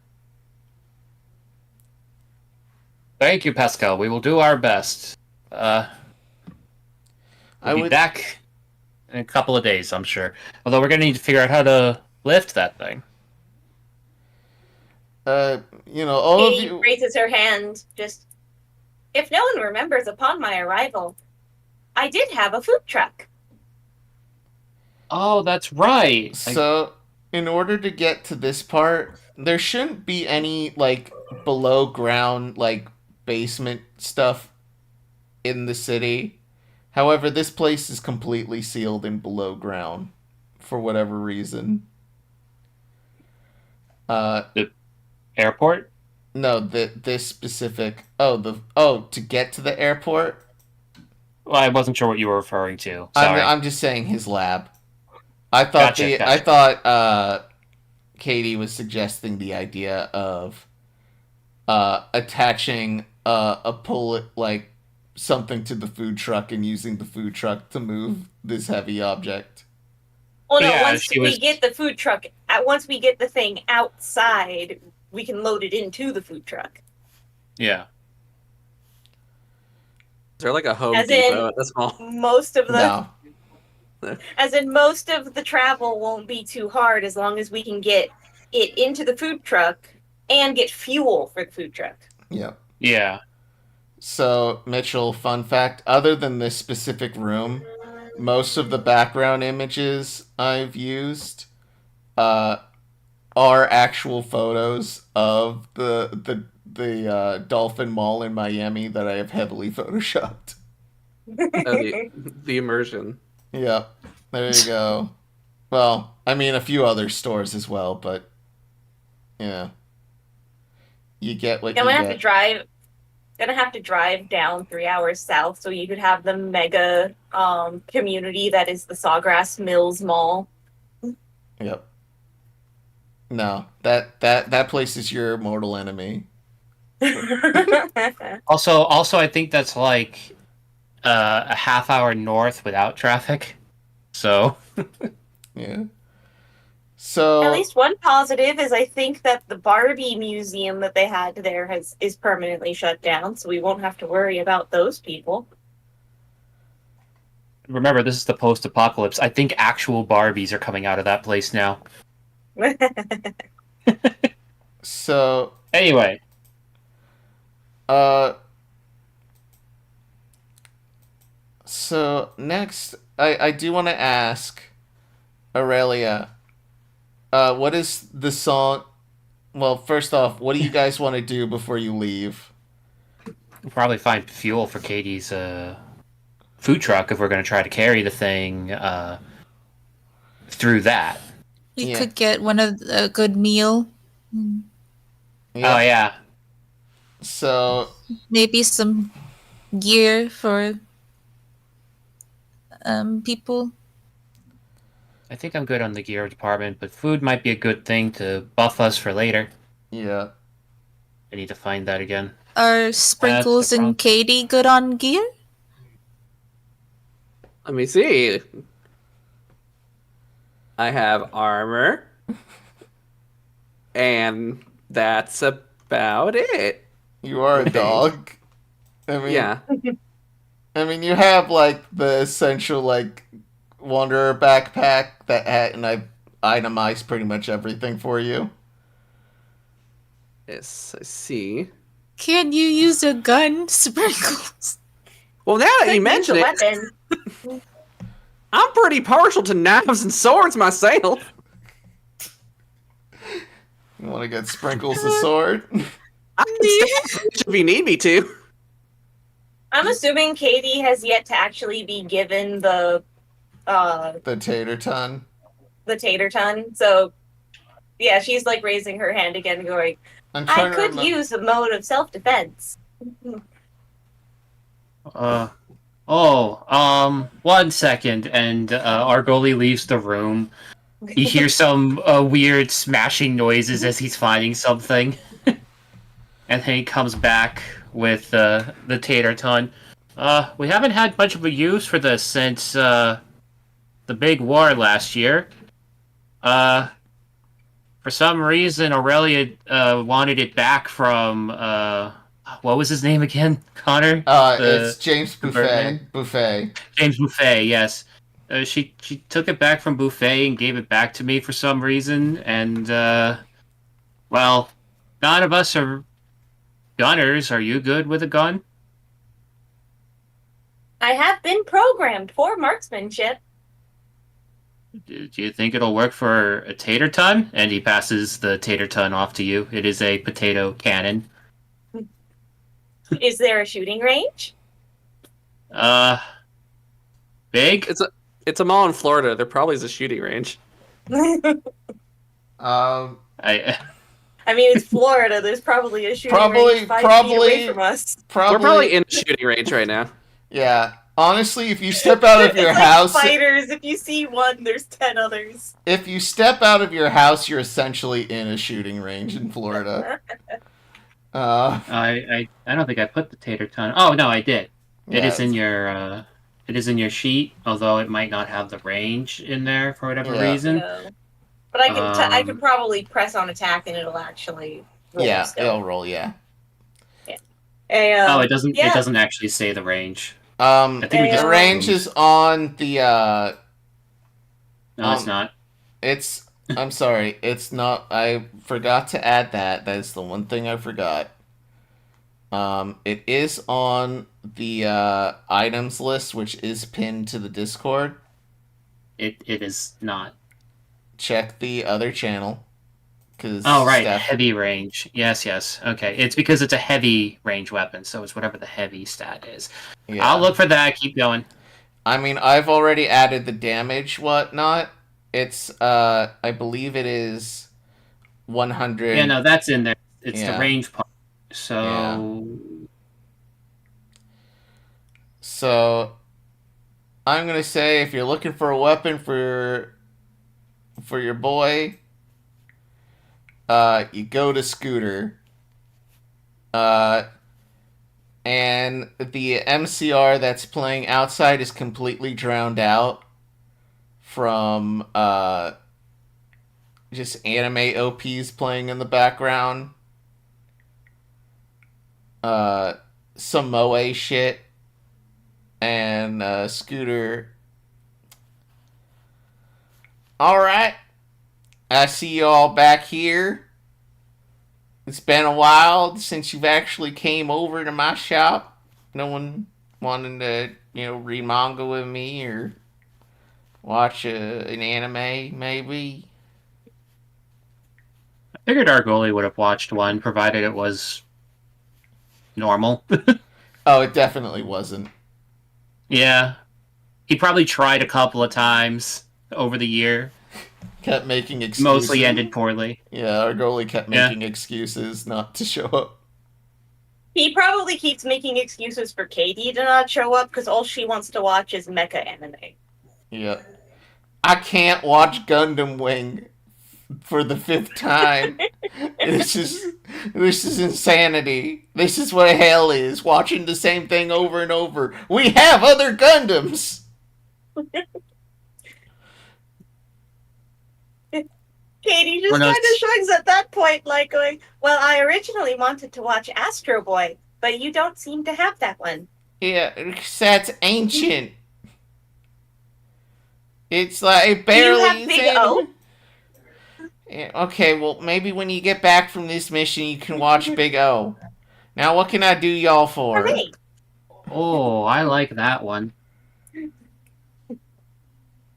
Thank you, Pascal. We will do our best. We'll be back in a couple of days, I'm sure. Although we're gonna need to figure out how to lift that thing. All of Katie you. raises her hand. Just, if no one remembers, upon my arrival, I did have a food truck. Oh, that's right. So, in order to get to this part, there shouldn't be any, below ground, basement stuff in the city. However, this place is completely sealed in below ground for whatever reason. The airport? No, this specific. To get to the airport. Well, I wasn't sure what you were referring to. Sorry. I'm just saying his lab. I thought Gotcha. I thought Katie was suggesting the idea of attaching a pullet, something to the food truck and using the food truck to move this heavy object. Well, no, Yeah, once we get the food truck, once we get the thing outside, we can load it into the food truck. Yeah. is there like a Home As Depot in- at this mall? Most of the, No. as in most of the travel won't be too hard as long as we can get it into the food truck and get fuel for the food truck. Yep. Yeah. So, Mitchell, fun fact, other than this specific room, most of the background images I've used are actual photos of the Dolphin Mall in Miami that I have heavily photoshopped. The immersion. Yep. There you go. Well, I mean a few other stores as well, but yeah. You get what I'm you gonna have get. to drive. Gonna have to drive down 3 hours south so you could have the mega community that is the Sawgrass Mills Mall. Yep. No, that place is your mortal enemy. Also, I think that's like a half hour north without traffic. So Yeah. So At least one positive is I think that the Barbie museum that they had there is permanently shut down, so we won't have to worry about those people. remember, this is the post-apocalypse. I think actual Barbies are coming out of that place now. so Anyway, so next I do want to ask Aurelia, what is the song? Well, first off, what do you guys want to do before you leave? we'll probably find fuel for Katie's food truck if we're going to try to carry the thing through that. We Yeah. could get a good meal. Yeah. Oh, yeah. So Maybe some gear for people. I think I'm good on the gear department, but food might be a good thing to buff us for later. yeah. I need to find that again. Are Sprinkles problem. and Katie good on gear? Let me see. I have armor. And that's about it. You are a Right. dog. I mean, Yeah. I mean, you have like the essential like wanderer backpack that had, and I itemized pretty much everything for you. Yes, I see. Can you use a gun, Sprinkles? Well, now that you Could use mention a it, weapon. I'm pretty partial to knives and swords myself. You want to get Sprinkles the sword? I can stay if you need me to. I'm assuming Katie has yet to actually be given the The tater ton. tater ton. So yeah, she's like raising her hand again, going, I'm I trying to could remember. use a mode of self-defense. One second, and Argoli leaves the room. You hear some weird smashing noises as he's finding something. And then he comes back with the tater ton. We haven't had much of a use for this since the big war last year. For some reason, Aurelia wanted it back from what was his name again? Connar? It's James the Buffet. Birdman? Buffet. James Buffet, yes. She took it back from Buffet and gave it back to me for some reason, and well, none of us are gunners. Are you good with a gun? I have been programmed for marksmanship. Do you think it'll work for a tater ton? And he passes the tater ton off to you. It is a potato cannon. Is there a shooting range? Big? It's a mall in Florida. There probably is a shooting range. Um, I mean, it's Florida. There's probably a shooting range 5 feet away from us. We're probably in a shooting range right now. Yeah. Honestly, if you step out of your It's like house, spiders. If you see one, there's 10 others. if you step out of your house, you're essentially in a shooting range in Florida. I don't think I put the tater ton. Oh no, I did. It Yeah, is in your sheet, although it might not have the range in there for whatever reason. No. But I could probably press on attack and it'll actually roll yeah, still. it'll roll. Yeah. It doesn't. yeah. It doesn't actually say the range. I think we the just- range is on the. No, it's not. It's. I'm sorry. It's not. I forgot to add that. That is the one thing I forgot. It is on the items list, which is pinned to the Discord. It is not. Check the other channel. Oh right, Steph, heavy range. Yes. Okay, it's because it's a heavy range weapon, so it's whatever the heavy stat is. yeah. I'll look for that. Keep going. I mean, I've already added the damage whatnot. It's I believe it is 100. Yeah, no, that's in there. It's Yeah. the range part. So So I'm gonna say if you're looking for a weapon for your boy, you go to Scooter. And the MCR that's playing outside is completely drowned out from just anime OPs playing in the background. Some Moe shit. And Scooter. Alright. I see you all back here. It's been a while since you've actually came over to my shop. No one wanting to, read manga with me or watch an anime, maybe. I figured Argoli would have watched one, provided it was normal. Oh, it definitely wasn't. Yeah, he probably tried a couple of times over the year. Kept making excuses. Mostly ended poorly. Yeah, our goalie kept making excuses not to show up. He probably keeps making excuses for Katie to not show up because all she wants to watch is mecha anime. Yeah. I can't watch Gundam Wing for the 5th time. This is insanity. This is what hell is. Watching the same thing over and over. We have other Gundams. Katie just Well, no, kind of shrugs at that point, like going, "Well, I originally wanted to watch Astro Boy, but you don't seem to have that one." Yeah, that's ancient. It's like barely. Do you have Big O? Yeah, okay, well, maybe when you get back from this mission, you can watch Big O. Now, what can I do y'all for? For me. Oh, I like that one.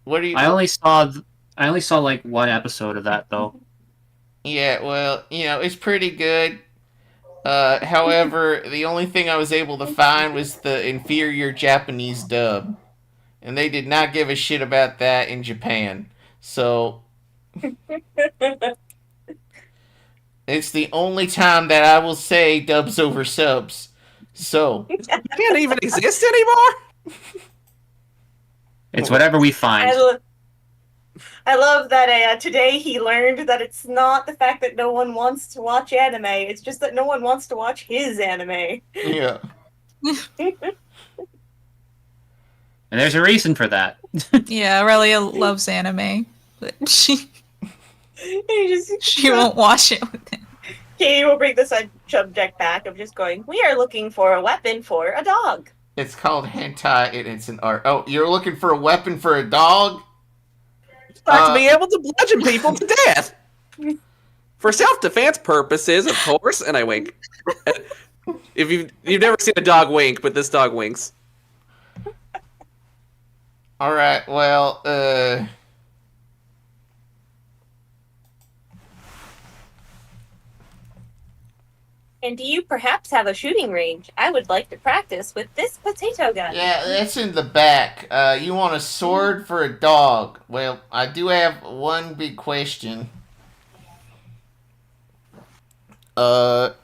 What are you? I only saw like one episode of that though. Yeah, well, it's pretty good. However, the only thing I was able to find was the inferior Japanese dub. And they did not give a shit about that in Japan. So, it's the only time that I will say dubs over subs. So, Can't even exist anymore. It's whatever we find. I love that today he learned that it's not the fact that no one wants to watch anime, it's just that no one wants to watch his anime. yeah. And there's a reason for that. Yeah, Aurelia loves anime, but she won't watch it with him. Katie will bring the subject back of just going, "We are looking for a weapon for a dog." It's called hentai and it's an art. Oh, you're looking for a weapon for a dog? To be able to bludgeon people to death. For self-defense purposes, of course, and I wink. If you've never seen a dog wink, but this dog winks. Alright, well, And do you perhaps have a shooting range? I would like to practice with this potato gun. yeah, that's in the back. You want a sword for a dog? Well, I do have one big question. How?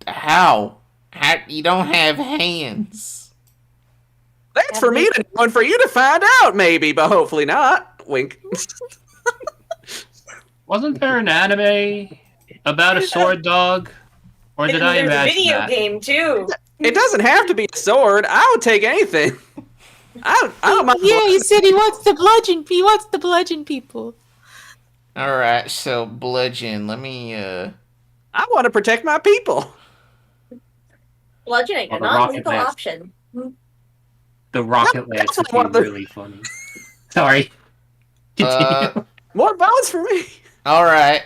How you don't have hands? That's for me to know and for you to find out, maybe, but hopefully not. Wink. Wasn't there an anime about a sword dog? Or did I There's a imagine video that? game too. It doesn't have to be a sword. I would take anything. I don't mind. Yeah, he said he wants to bludgeon. He wants to bludgeon people. Alright, so bludgeon. Let me, I want to protect my people. Bludgeoning, Oh, a the rocket non-lethal lance. option. The rocket lance That's would what be the- really funny. Sorry. Continue. More bones for me. alright.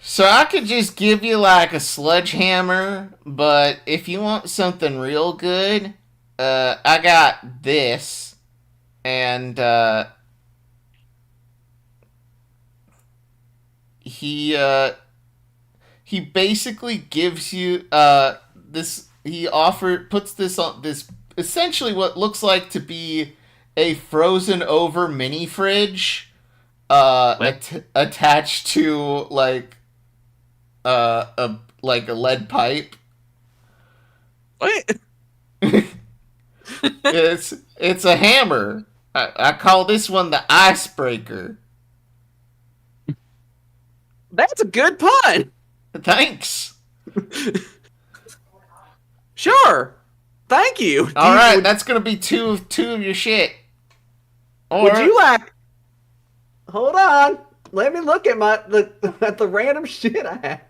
So I could just give you like a sledgehammer, but if you want something real good, I got this, and he basically gives you this. He puts this on this essentially what looks like to be a frozen over mini fridge, attached to like a lead pipe. Wait. It's a hammer. I call this one the icebreaker. That's a good pun. Thanks. Sure. Thank you. All right, that's gonna be two of your shit. Or Would you like? Hold on. Let me look at at the random shit I have.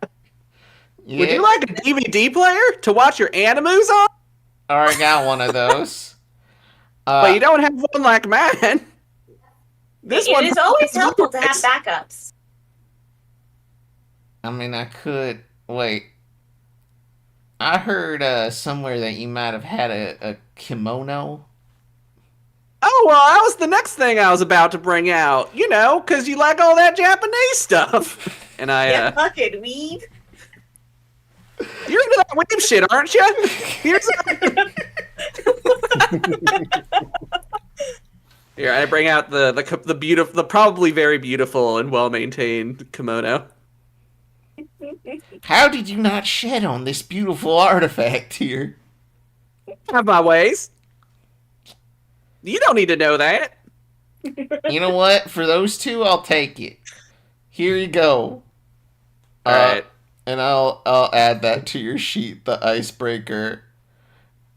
Yeah. Would you like a DVD player to watch your animus on? Already got one of those. But you don't have one like mine. This one It is always helpful to have backups. I mean, I could wait. I heard somewhere that you might have had a kimono. Oh, well, that was the next thing I was about to bring out. You know, because you like all that Japanese stuff. And Yeah, fucking weed. You're into that weeb shit, aren't you? Here's Here, I bring out the beautiful, the probably very beautiful and well-maintained kimono. How did you not shed on this beautiful artifact here? I have my ways. You don't need to know that. You know what? For those two, I'll take it. Here you go. All right. And I'll add that to your sheet, the icebreaker.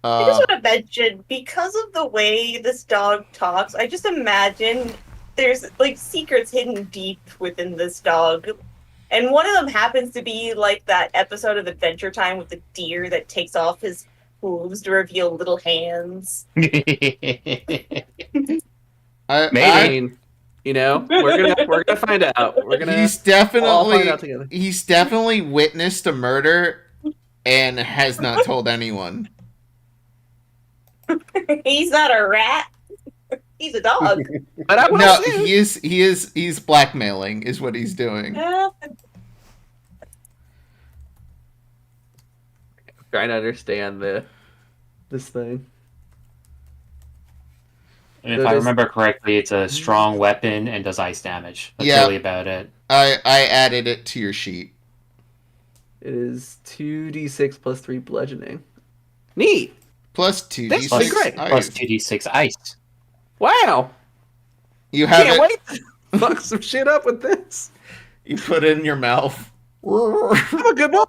I just want to mention, because of the way this dog talks, I just imagine there's like secrets hidden deep within this dog. And one of them happens to be like that episode of Adventure Time with the deer that takes off his hooves to reveal little hands. Maybe. I mean, you know, we're gonna find out. We're gonna all find out together. He's definitely witnessed a murder and has not told anyone. He's not a rat. He's a dog. But I will No, say, he's blackmailing is what he's doing. trying to understand this thing. And if I remember correctly, it's a strong weapon and does ice damage. That's Yeah. really about it. I added it to your sheet. It is 2d6 plus 3 bludgeoning. Neat. Plus 2d6 This is great. ice. Plus 2d6 ice. Wow. You have Can't it. wait to fuck some shit up with this. You put it in your mouth. I'm a good boy.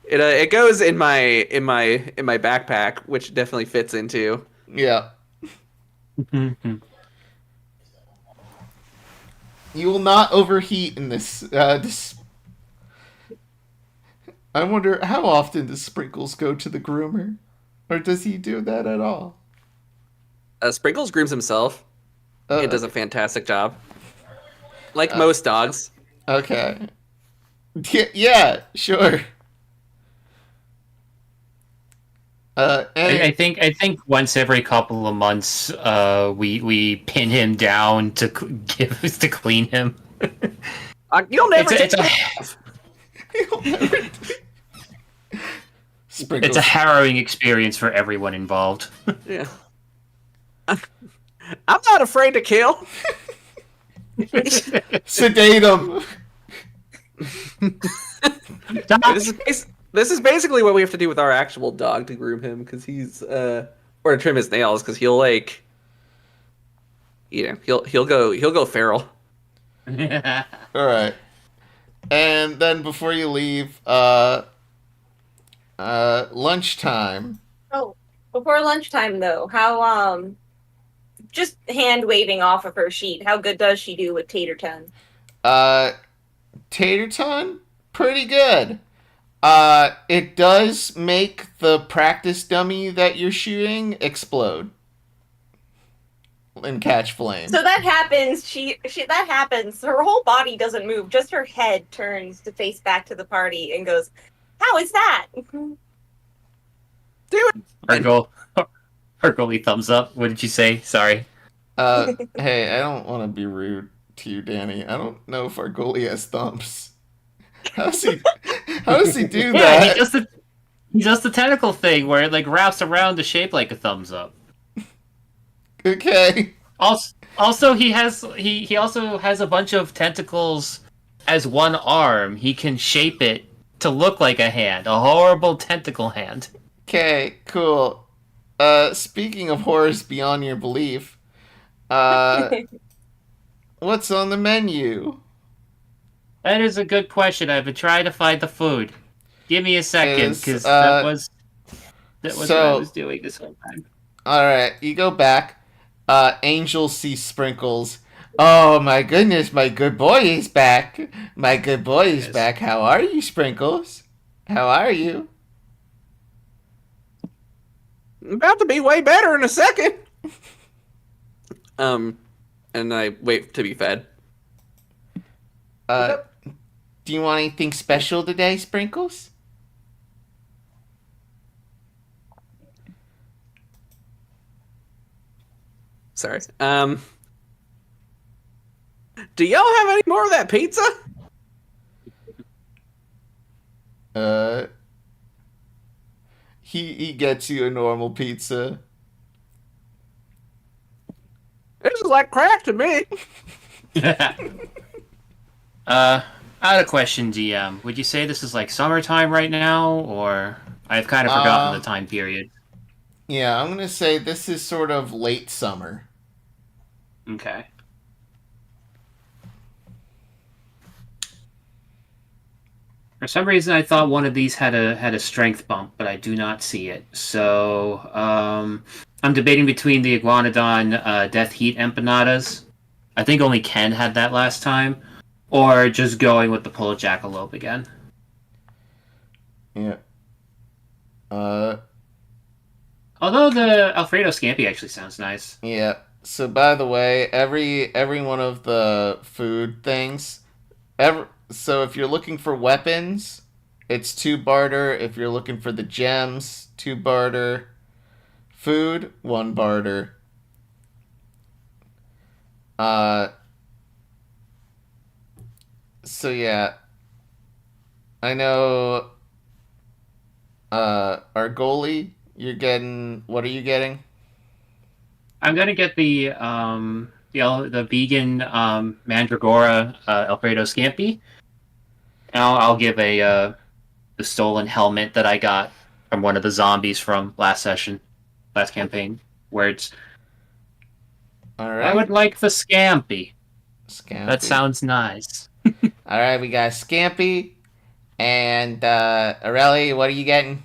It goes in my backpack, which definitely fits into. Yeah. You will not overheat in this. I wonder how often does Sprinkles go to the groomer, or does he do that at all? Sprinkles grooms himself. It does a fantastic job, like most dogs. Okay. Yeah, sure. I think once every couple of months, we pin him down to clean him. You'll never. It's a harrowing experience for everyone involved. Yeah. I'm not afraid to kill. Sedate him. This is basically what we have to do with our actual dog to groom him, because he's or to trim his nails, because he'll like, he'll go feral. All right. And then before you leave, lunchtime. Oh, before lunchtime though, how just hand waving off of her sheet, how good does she do with Taterton? Taterton? Pretty good. It does make the practice dummy that you're shooting explode and catch flame. So that happens. That happens. Her whole body doesn't move. Just her head turns to face back to the party and goes, "How is that?" Do it. Argoli thumbs up. What did you say? Sorry. Hey, I don't want to be rude to you, Danny. I don't know if Argoli has thumbs. How does he do that? Yeah, he does the tentacle thing where it like wraps around the shape like a thumbs up. Okay. Also, he also has a bunch of tentacles as one arm. He can shape it to look like a hand, a horrible tentacle hand. Okay, cool. Speaking of horrors beyond your belief, what's on the menu? That is a good question. I've been trying to find the food. Give me a second, because that was what I was doing this whole time. All right, you go back. Angel sees Sprinkles. Oh my goodness, my good boy is back. My good boy is back. How are you, Sprinkles? How are you? I'm about to be way better in a second. And I wait to be fed. Do you want anything special today, Sprinkles? Sorry. Do y'all have any more of that pizza? He gets you a normal pizza. This is like crack to me. I had a question, DM. Would you say this is like summertime right now, or I've kind of forgotten the time period? Yeah, I'm gonna say this is sort of late summer. Okay. For some reason, I thought one of these had a strength bump, but I do not see it. So I'm debating between the Iguanodon Death Heat empanadas. I think only Ken had that last time, or just going with the Polo Jackalope again. Yeah. Although the Alfredo Scampi actually sounds nice. Yeah. So by the way, every one of the food things, so if you're looking for weapons, it's 2 barter. If you're looking for the gems, 2 barter. Food, 1 barter. So yeah. I know Argoli, you're getting, what are you getting? I'm gonna get the vegan Mandragora Alfredo Scampi. And I'll give the stolen helmet that I got from one of the zombies from last campaign, where it's All I right. would like the Scampi. Scampy. That sounds nice. All right, we got Scampy and Aurelia, what are you getting?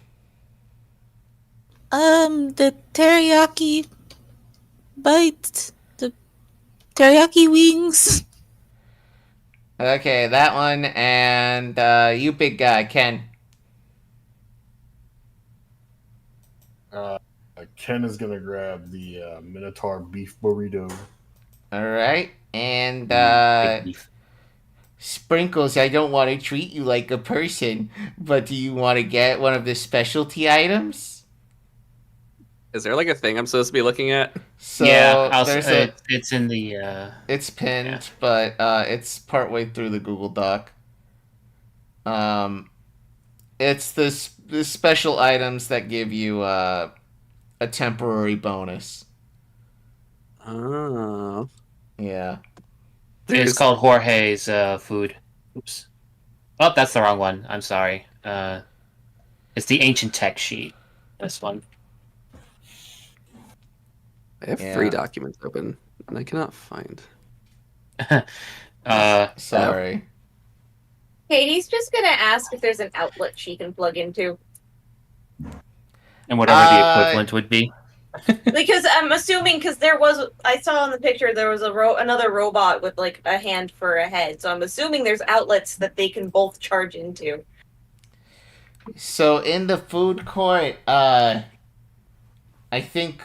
The teriyaki bites, the teriyaki wings. Okay, that one, and you big guy, Ken. Ken is gonna grab the Minotaur beef burrito. All right, and Big beef. Sprinkles, I don't want to treat you like a person, but do you want to get one of the specialty items? Is there like a thing I'm supposed to be looking at? So Yeah, there's it's in the it's pinned, yeah. but it's partway through the Google Doc. It's this special items that give you a temporary bonus. Oh. Yeah. It's called Jorge's food. Oops. Oh, that's the wrong one. I'm sorry. It's the ancient tech sheet. This one. I have 3 documents open, and I cannot find. Sorry. Katie's just gonna ask if there's an outlet she can plug into. And whatever the equivalent would be. Because I'm assuming, because I saw in the picture there was another robot with like a hand for a head, so I'm assuming there's outlets that they can both charge into. So in the food court, I think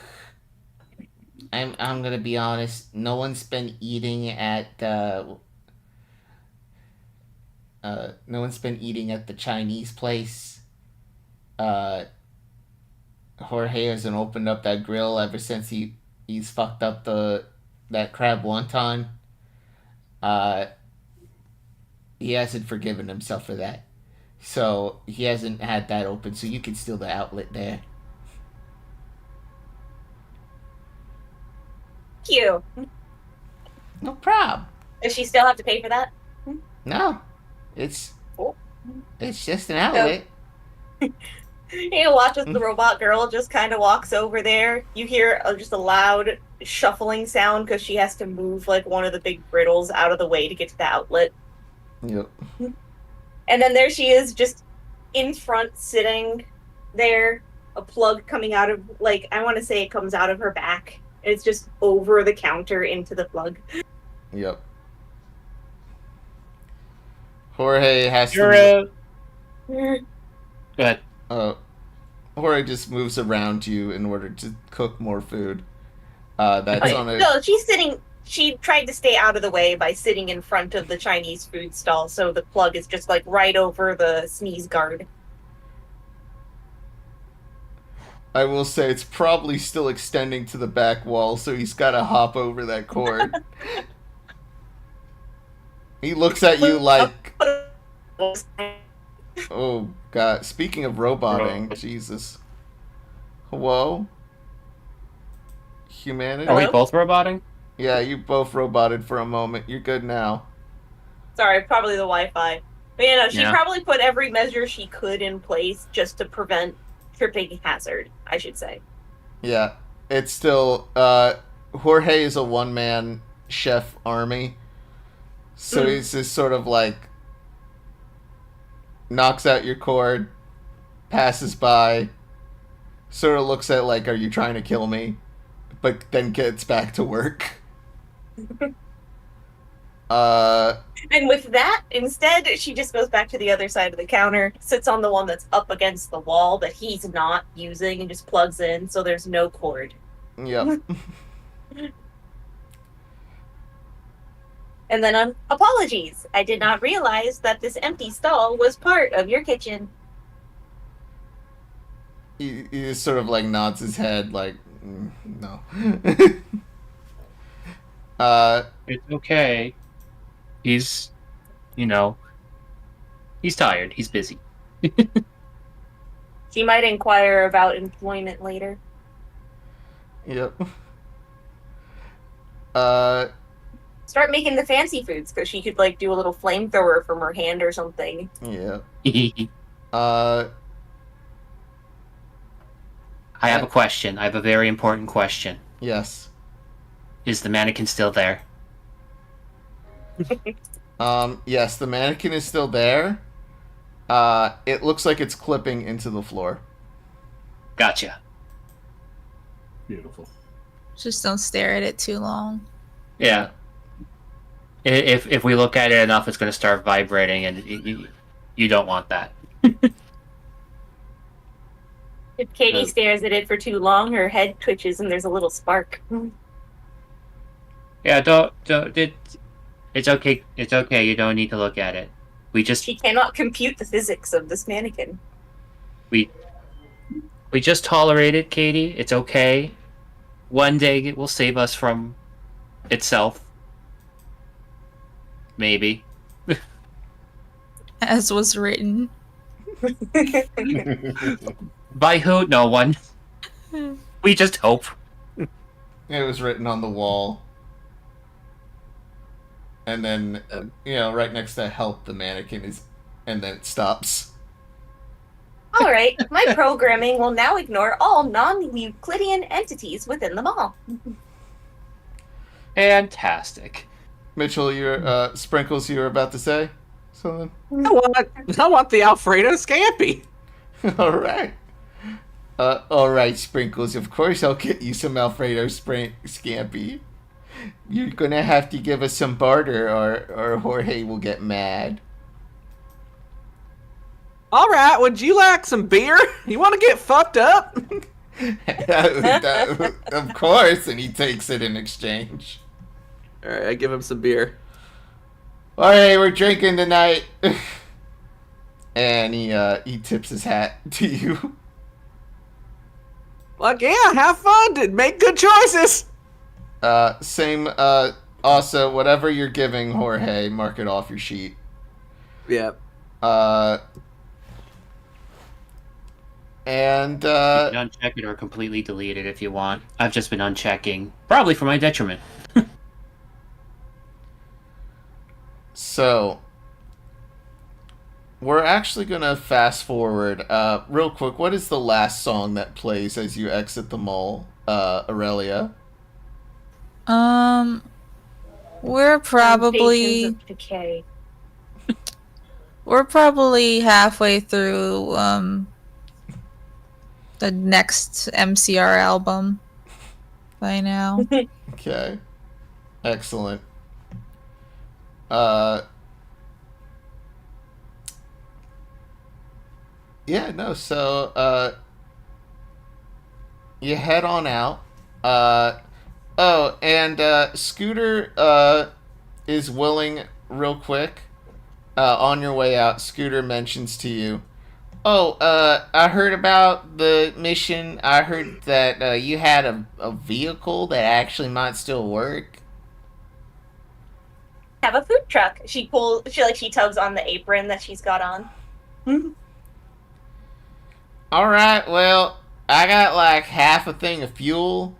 I'm gonna be honest. No one's been eating at the Chinese place. Jorge hasn't opened up that grill ever since he's fucked up that crab wonton. He hasn't forgiven himself for that. So he hasn't had that open, so you can steal the outlet there. Thank you. No problem. Does she still have to pay for that? No. It's Cool. it's just an outlet. You watch as the robot girl just kind of walks over there. You hear just a loud shuffling sound because she has to move like one of the big griddles out of the way to get to the outlet. Yep. And then there she is, just in front, sitting there, a plug coming out of, like, I want to say it comes out of her back. It's just over the counter into the plug. Yep. Jorge has Go ahead. Jorge just moves around you in order to cook more food. That's on a... No, she tried to stay out of the way by sitting in front of the Chinese food stall, so the plug is just, like, right over the sneeze guard. I will say it's probably still extending to the back wall, so he's got to hop over that cord. He looks at you like... Oh, God. Speaking of roboting, Jesus. Hello? Humanity? Are we both roboting? Yeah, you both roboted for a moment. You're good now. Sorry, probably the Wi-Fi. But yeah, no, she Yeah. probably put every measure she could in place just to prevent tripping hazard, I should say. Yeah. It's still, Jorge is a one-man chef army. So he's just sort of like knocks out your cord, passes by, sort of looks at like, are you trying to kill me? But then gets back to work. And with that, instead, she just goes back to the other side of the counter, sits on the one that's up against the wall that he's not using, and just plugs in, so there's no cord. Yep. And then, apologies. I did not realize that this empty stall was part of your kitchen. He just sort of like nods his head like, no. It's okay. He's, he's tired. He's busy. She might inquire about employment later. Yep. Start making the fancy foods, because she could, like, do a little flamethrower from her hand or something. Yeah. I have a question. I have a very important question. Yes. Is the mannequin still there? Yes, the mannequin is still there. It looks like it's clipping into the floor. Gotcha. Beautiful. Just don't stare at it too long. Yeah. If we look at it enough, it's going to start vibrating, and you don't want that. If Katie stares at it for too long, her head twitches and there's a little spark. Yeah, don't. It's okay. It's okay. You don't need to look at it. She cannot compute the physics of this mannequin. We just tolerate it, Katie. It's okay. One day it will save us from itself. Maybe. As was written. By who? No one. We just hope. It was written on the wall. And then, right next to help the mannequin is, and then it stops. Alright, my programming will now ignore all non-Euclidean entities within the mall. Fantastic. Mitchell, Sprinkles, you were about to say something? I want the Alfredo scampi. Alright. Alright, Sprinkles, of course I'll get you some Alfredo scampi. You're gonna have to give us some barter or Jorge will get mad. Alright, would you like some beer? You want to get fucked up? Of course, and he takes it in exchange. Alright, I give him some beer. Alright, we're drinking tonight. And he tips his hat to you. Like, yeah, have fun, dude. Make good choices. Same, also, whatever you're giving Jorge, mark it off your sheet. Yep. And, You can uncheck it or completely delete it if you want. I've just been unchecking. Probably for my detriment. So, we're actually gonna fast forward, real quick. What is the last song that plays as you exit the mall, Aurelia? We're probably Foundations of Decay. we're probably halfway through the next MCR album by now. Okay. Excellent. Yeah, no, so, you head on out. Oh, and, Scooter, is willing, real quick, on your way out, Scooter mentions to you, oh, I heard about the mission. I heard that, you had a vehicle that actually might still work. Have a food truck. She tugs on the apron that she's got on. Alright, well, I got like half a thing of fuel.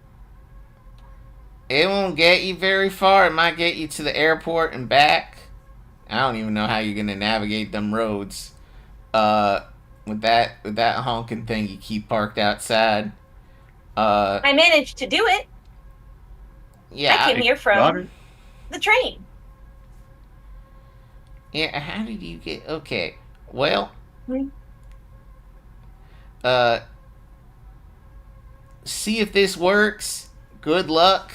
It won't get you very far. It might get you to the airport and back. I don't even know how you're gonna navigate them roads. With that honking thing you keep parked outside. I managed to do it. Yeah. I came here Got from it. the train. Yeah, how did you get... Okay. Well, Hmm. see if this works. Good luck.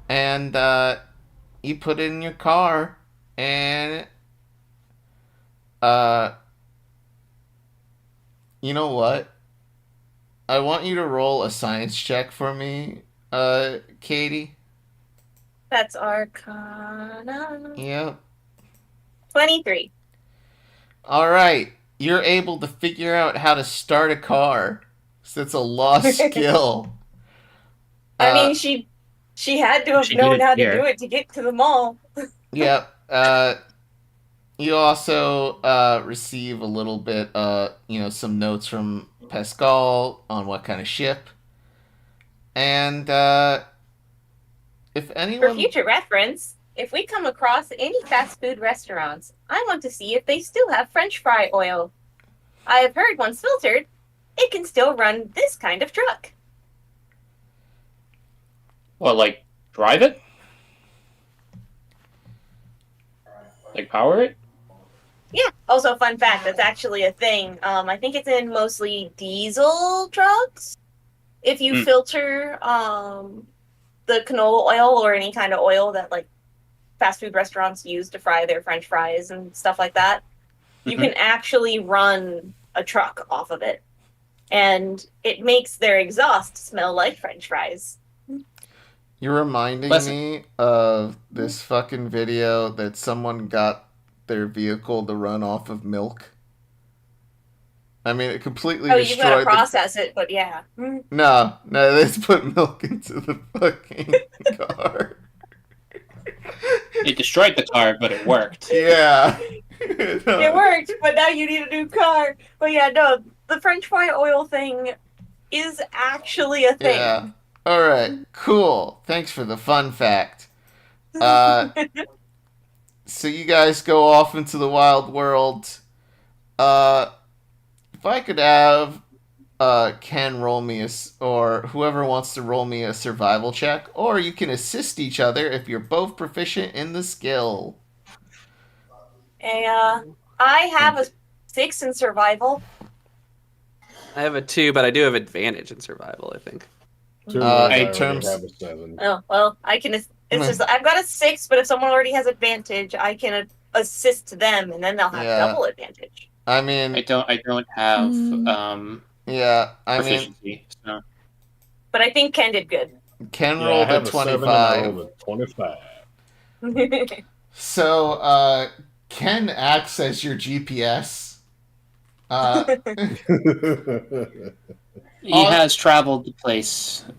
And, you put it in your car, and, you know what? I want you to roll a science check for me, Katie. That's Arcana. Yep. 23. All right. You're able to figure out how to start a car. So it's a lost skill. I mean, she had to have She did known it how to here. do it to get to the mall. Yep. You also receive a little bit, some notes from Pascal on what kind of ship. And if For anyone... future reference, if we come across any fast food restaurants, I want to see if they still have French fry oil. I have heard once filtered, it can still run this kind of truck. Well, like, drive it? Like, power it? Yeah. Also, fun fact, that's actually a thing. I think it's in mostly diesel trucks. If you filter the canola oil or any kind of oil that like fast food restaurants use to fry their French fries and stuff like that, you can actually run a truck off of it. And it makes their exhaust smell like French fries. You're reminding me of this fucking video that someone got their vehicle to run off of milk. I mean, it completely Oh, you gotta destroyed process it, but yeah. No, they just put milk into the fucking car. It destroyed the car, but it worked. Yeah. It worked, but now you need a new car. But yeah, no, the French fry oil thing is actually a thing. Yeah. All right. Cool. Thanks for the fun fact. So you guys go off into the wild world. If I could have Ken roll me or whoever wants to roll me a survival check, or you can assist each other if you're both proficient in the skill. I have a 6 in survival. I have a 2, but I do have advantage in survival, I think. Two, I in already terms- have a 7. Oh, well, I can. It's just I've got a 6, but if someone already has advantage, I can assist them, and then they'll have double advantage. I mean, I don't have yeah, I mean, proficiency. So. But I think Ken did good. Ken Yeah, I rolled a have a 7 and I 25. rolled a 25. So, Ken acts as your GPS. He has traveled to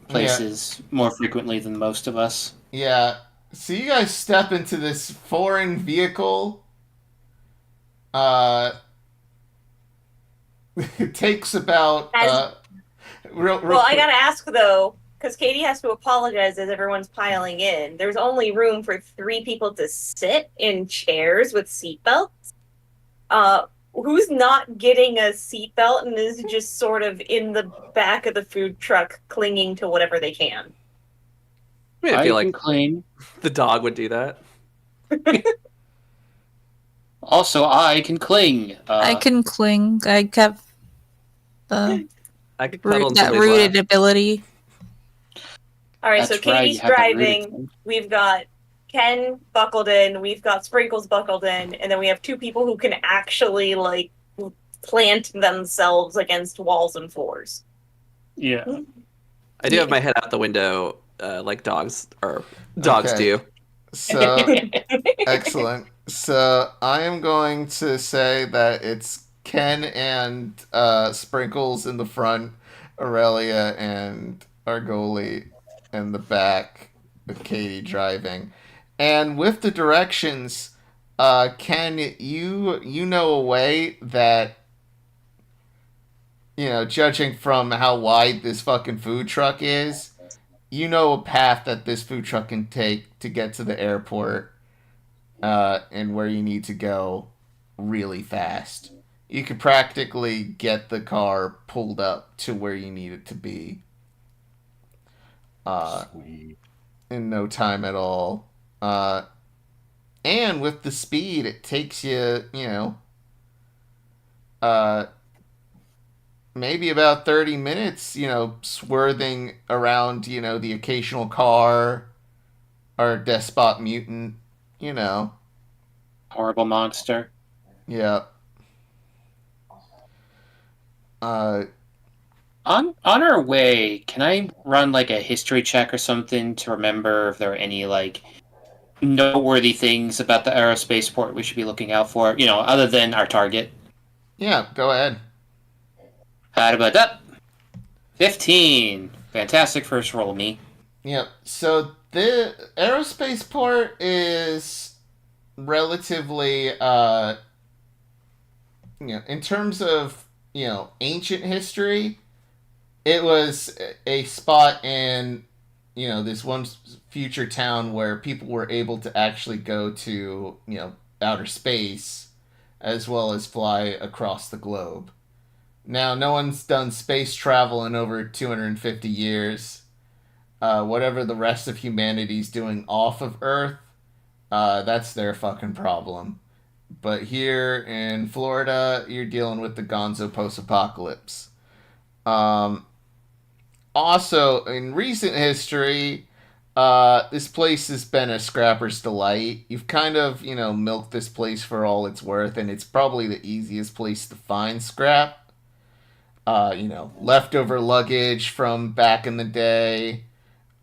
places more frequently than most of us. Yeah. So you guys step into this foreign vehicle. It takes about well, I gotta ask though, because Katie has to apologize as everyone's piling in. There's only room for 3 people to sit in chairs with seatbelts. Who's not getting a seatbelt and is just sort of in the back of the food truck clinging to whatever they can? I mean, I feel can like cling. the dog would do that. Also, I can cling. I can cling. I kept I could cuddle in that somebody's rooted lap. ability. All right, so That's right, Katie's you have that rooted driving. thing. We've got Ken buckled in. We've got Sprinkles buckled in, and then we have 2 people who can actually like plant themselves against walls and floors. Yeah. I do have my head out the window, like dogs Okay. do. So, excellent. So, I am going to say that it's Ken and Sprinkles in the front, Aurelia and Argoli in the back, with Katie driving. And with the directions, Ken, you know a way that, judging from how wide this fucking food truck is, you know a path that this food truck can take to get to the airport and where you need to go really fast. You could practically get the car pulled up to where you need it to be. Sweet. in no time at all. And with the speed, it takes you, uh, maybe about 30 minutes, swerving around, the occasional car or despot mutant, you know. Horrible monster. Yeah. On our way, can I run like a history check or something to remember if there are any like noteworthy things about the aerospace port we should be looking out for? Other than our target. Yeah, go ahead. How about that? 15. Fantastic first roll, me. Yep. So the aerospace port is relatively, in terms of, ancient history, it was a spot in, this one future town where people were able to actually go to, outer space as well as fly across the globe. Now, no one's done space travel in over 250 years. Whatever the rest of humanity's doing off of Earth, that's their fucking problem. But here in Florida, you're dealing with the gonzo post-apocalypse. Also, in recent history, this place has been a scrapper's delight. You've kind of, milked this place for all it's worth, and it's probably the easiest place to find scrap. Leftover luggage from back in the day,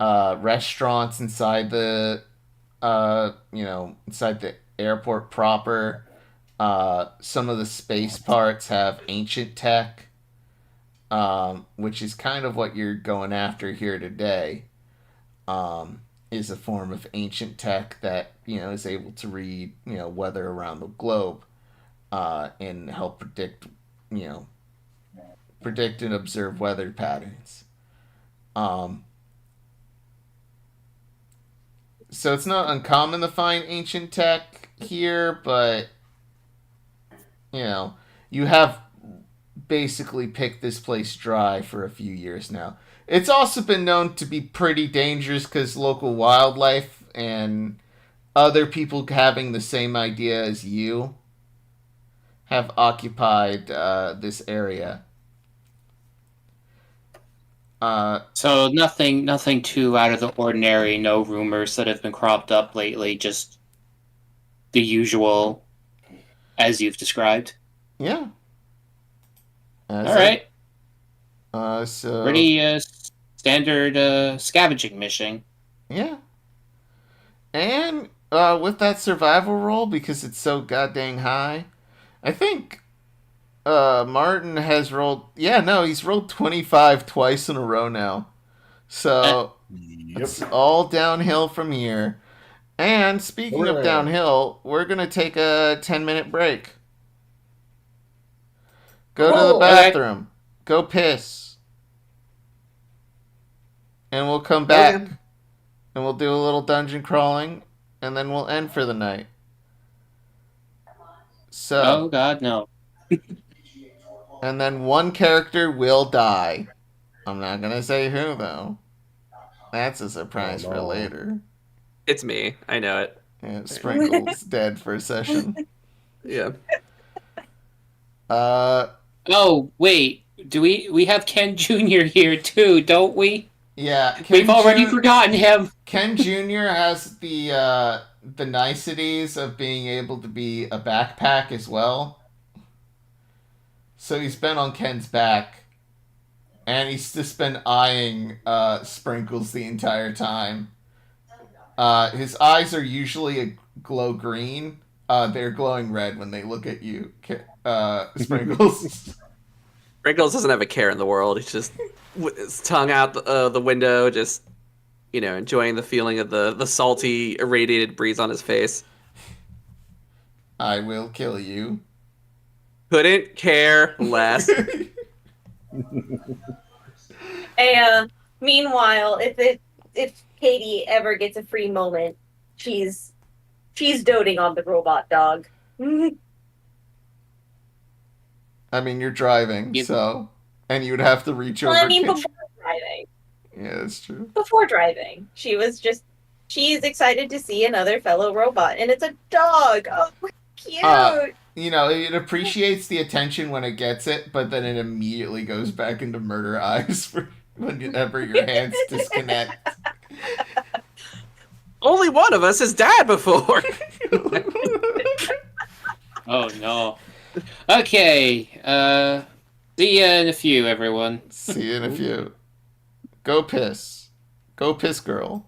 restaurants inside the, inside the airport proper. Some of the space parts have ancient tech, which is kind of what you're going after here today. Is a form of ancient tech that, is able to read, weather around the globe, and help predict and observe weather patterns. So it's not uncommon to find ancient tech here, but you have basically picked this place dry for a few years now. It's also been known to be pretty dangerous because local wildlife and other people having the same idea as you have occupied this area. So nothing too out of the ordinary. No rumors that have been cropped up lately. Just the usual, as you've described. Yeah. All right. So Pretty standard scavenging mission. yeah. And with that survival roll, because it's so goddamn high, I think Martin has rolled. Yeah, no, he's rolled 25 twice in a row now. So Yep. it's all downhill from here. And speaking of Hooray. downhill, we're going to take a 10-minute break. Go to the Whoa. bathroom. Go piss. And we'll come back. Okay. And we'll do a little dungeon crawling. And then we'll end for the night. So, Oh God, no. and then one character will die. I'm not going to say who, though. That's a surprise Oh, for no. later. It's me. I know it. Yeah, Sprinkle's dead for a session. Yeah. Oh wait, do we have Ken Jr. here too? Don't we? Yeah, We've already Jr. forgotten him. Ken Jr. has the niceties of being able to be a backpack as well. So he's been on Ken's back, and he's just been eyeing Sprinkles the entire time. His eyes are usually a glow green. They're glowing red when they look at you, Sprinkles. Sprinkles doesn't have a care in the world. He's just with his tongue out the window, just enjoying the feeling of the salty, irradiated breeze on his face. I will kill you. Couldn't care less. Meanwhile, if Katie ever gets a free moment, she's doting on the robot dog. I mean, you're driving, You- so... And you would have to reach over... Well, I mean, Ken- before driving. Yeah, that's true. before driving. She's excited to see another fellow robot, and it's a dog. Oh, cute. You know, it appreciates the attention when it gets it, but then it immediately goes back into murder eyes for whenever your hands disconnect. Only one of us has died before. Oh no. Okay. See ya in a few, everyone. See you in a few. Go piss. Go piss, girl.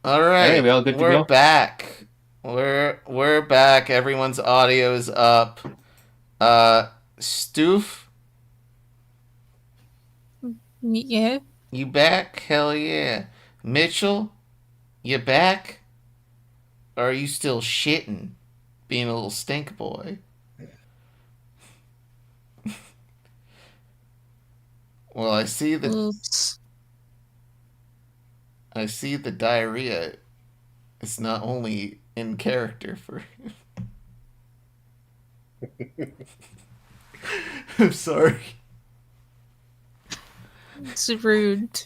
All right, Hey, we all good to we're go? back. We're back. Everyone's audio is up. Stoof, Yeah. you back? Hell yeah. Mitchell, you back? Or are you still shitting, being a little stink boy? Well, I see Oops. the diarrhea. It's not only in character for. I'm sorry. It's rude.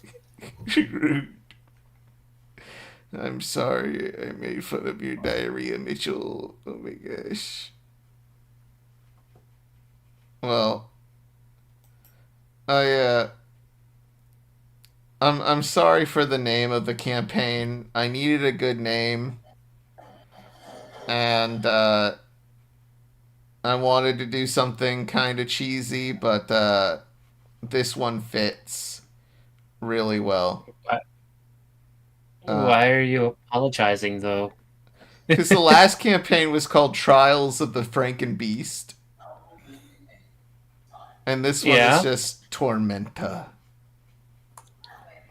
I'm sorry I made fun of your diarrhea, Mitchell. Oh my gosh. Well, I'm sorry for the name of the campaign. I needed a good name, and I wanted to do something kind of cheesy, but this one fits really well. Why are you apologizing, though? Because the last campaign was called Trials of the Franken Beast. And this one Yeah? is just Tormenta.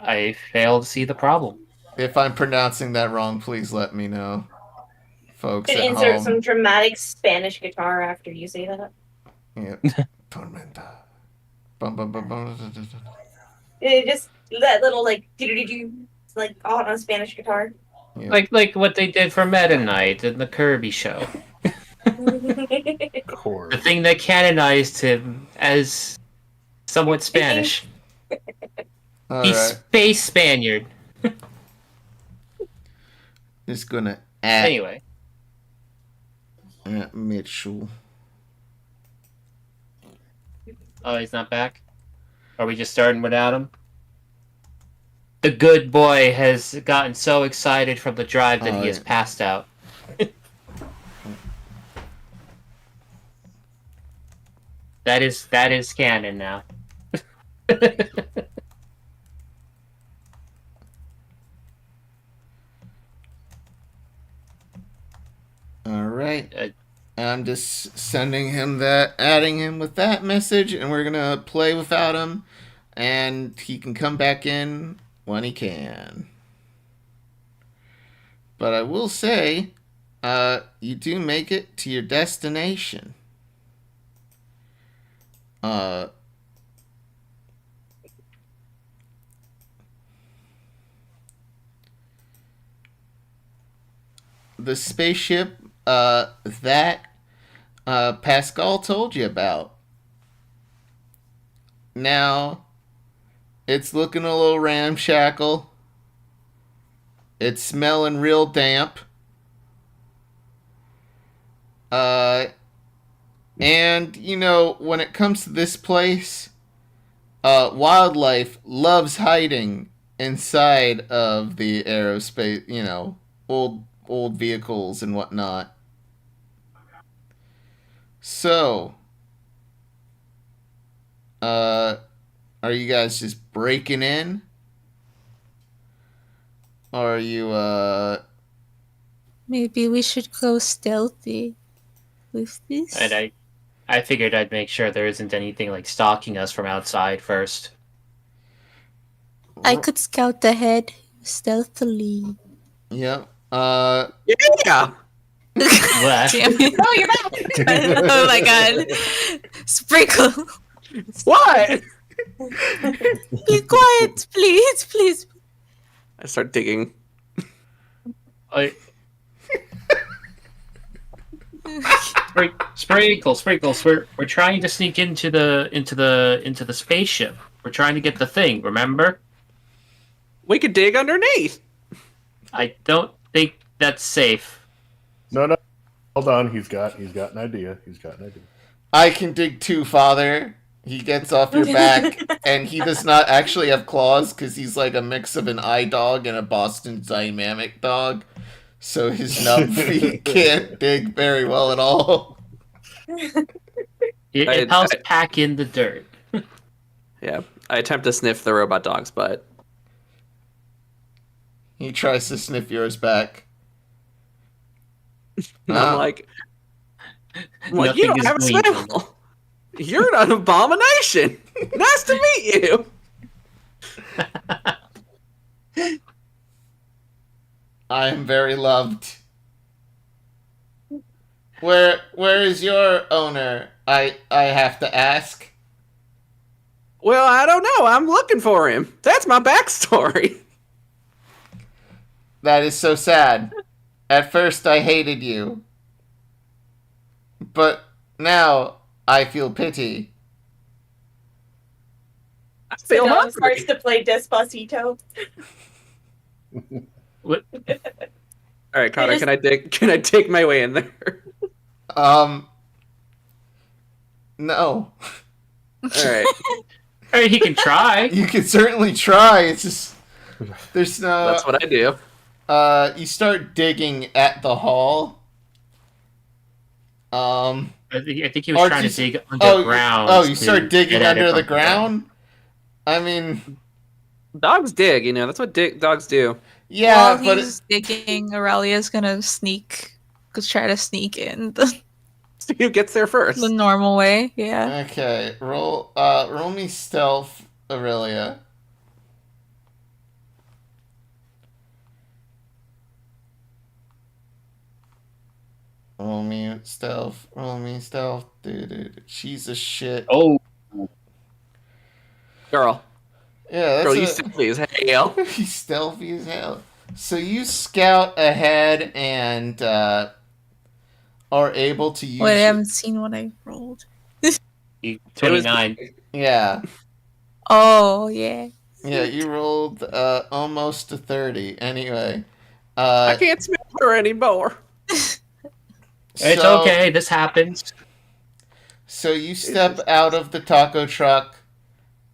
I fail to see the problem. If I'm pronouncing that wrong, please let me know. Folks Could at insert home. some dramatic Spanish guitar after you say that. Yeah. Tormenta. Bum, bum, bum, bum, da, da, da. Just that little like do like on a Spanish guitar. Yeah. Like what they did for Meta Knight in the Kirby show. Of course. The thing that canonized him as somewhat Spanish. All He's right. Space Spaniard. Just gonna at Anyway. Mitchell. Oh, he's not back? Are we just starting without him? The good boy has gotten so excited from the drive that he has passed out. That is canon now. All right. I'm just sending him that, adding him with that message, and we're gonna play without him, and he can come back in when he can. But I will say, you do make it to your destination. The spaceship that Pascal told you about. Now, it's looking a little ramshackle. It's smelling real damp. And, you know, when it comes to this place, wildlife loves hiding inside of the aerospace, you know, old vehicles and whatnot. So, are you guys just breaking in? Or are you, Maybe we should go stealthy with this. And I figured I'd make sure there isn't anything like stalking us from outside first. I could scout ahead stealthily. Yep. Yeah. What? Damn it. Oh, you're back! Oh my god. Sprinkle. What? Be quiet, please, please. I start digging. Sprinkles. We're trying to sneak into the spaceship. We're trying to get the thing. Remember? We could dig underneath. I don't think that's safe. No. Hold on. He's got an idea. I can dig too, Father. He gets off your back, and he does not actually have claws because he's like a mix of an eye dog and a Boston Dynamic dog. So his nub feet can't dig very well at all. It helps pack in the dirt. Yeah. I attempt to sniff the robot dog's butt. He tries to sniff yours back. And Ah. I'm like, you Nothing don't is have a bleeding. smell. You're an abomination. Nice to meet you. I am very loved. Where is your owner? I have to ask. Well, I don't know. I'm looking for him. That's my backstory. That is so sad. At first I hated you. But now I feel pity. I feel Sedona hungry. starts to play Despacito. What? All right, Connor, just- can I take my way in there? No. All right. Hey, he can try. You can certainly try. It's just there's no. That's what I do. You start digging at the hall. I think he was Or trying to just- dig underground. Oh, you to start digging get at it under the from ground? I mean, Dogs dig, that's what dogs do. yeah, While but he's digging, Aurelia's gonna try to sneak in See who gets there first. the normal way. Yeah. okay. Roll me stealth, Aurelia. Roll me stealth. Dude. She's a shit. Oh, Girl. Yeah, Girl, you that's simply as hell. He's stealthy as hell. So you scout ahead and are able to use. Wait, I haven't seen what I rolled. 29. Yeah, Oh yeah. yeah. You rolled almost a 30. Anyway, I can't smell her anymore. It's so- okay. This happens. So you step out of the taco truck.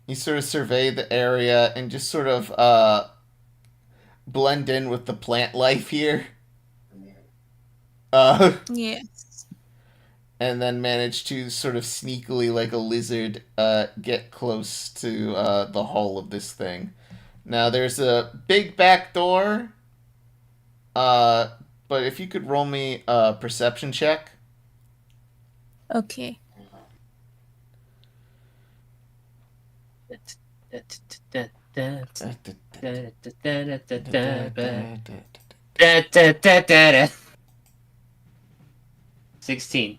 You sort of survey the area and just sort of blend in with the plant life here. Yes. And then manage to sort of sneakily, like a lizard, get close to the hull of this thing. Now, there's a big back door, but if you could roll me a perception check. Okay. Da. 16.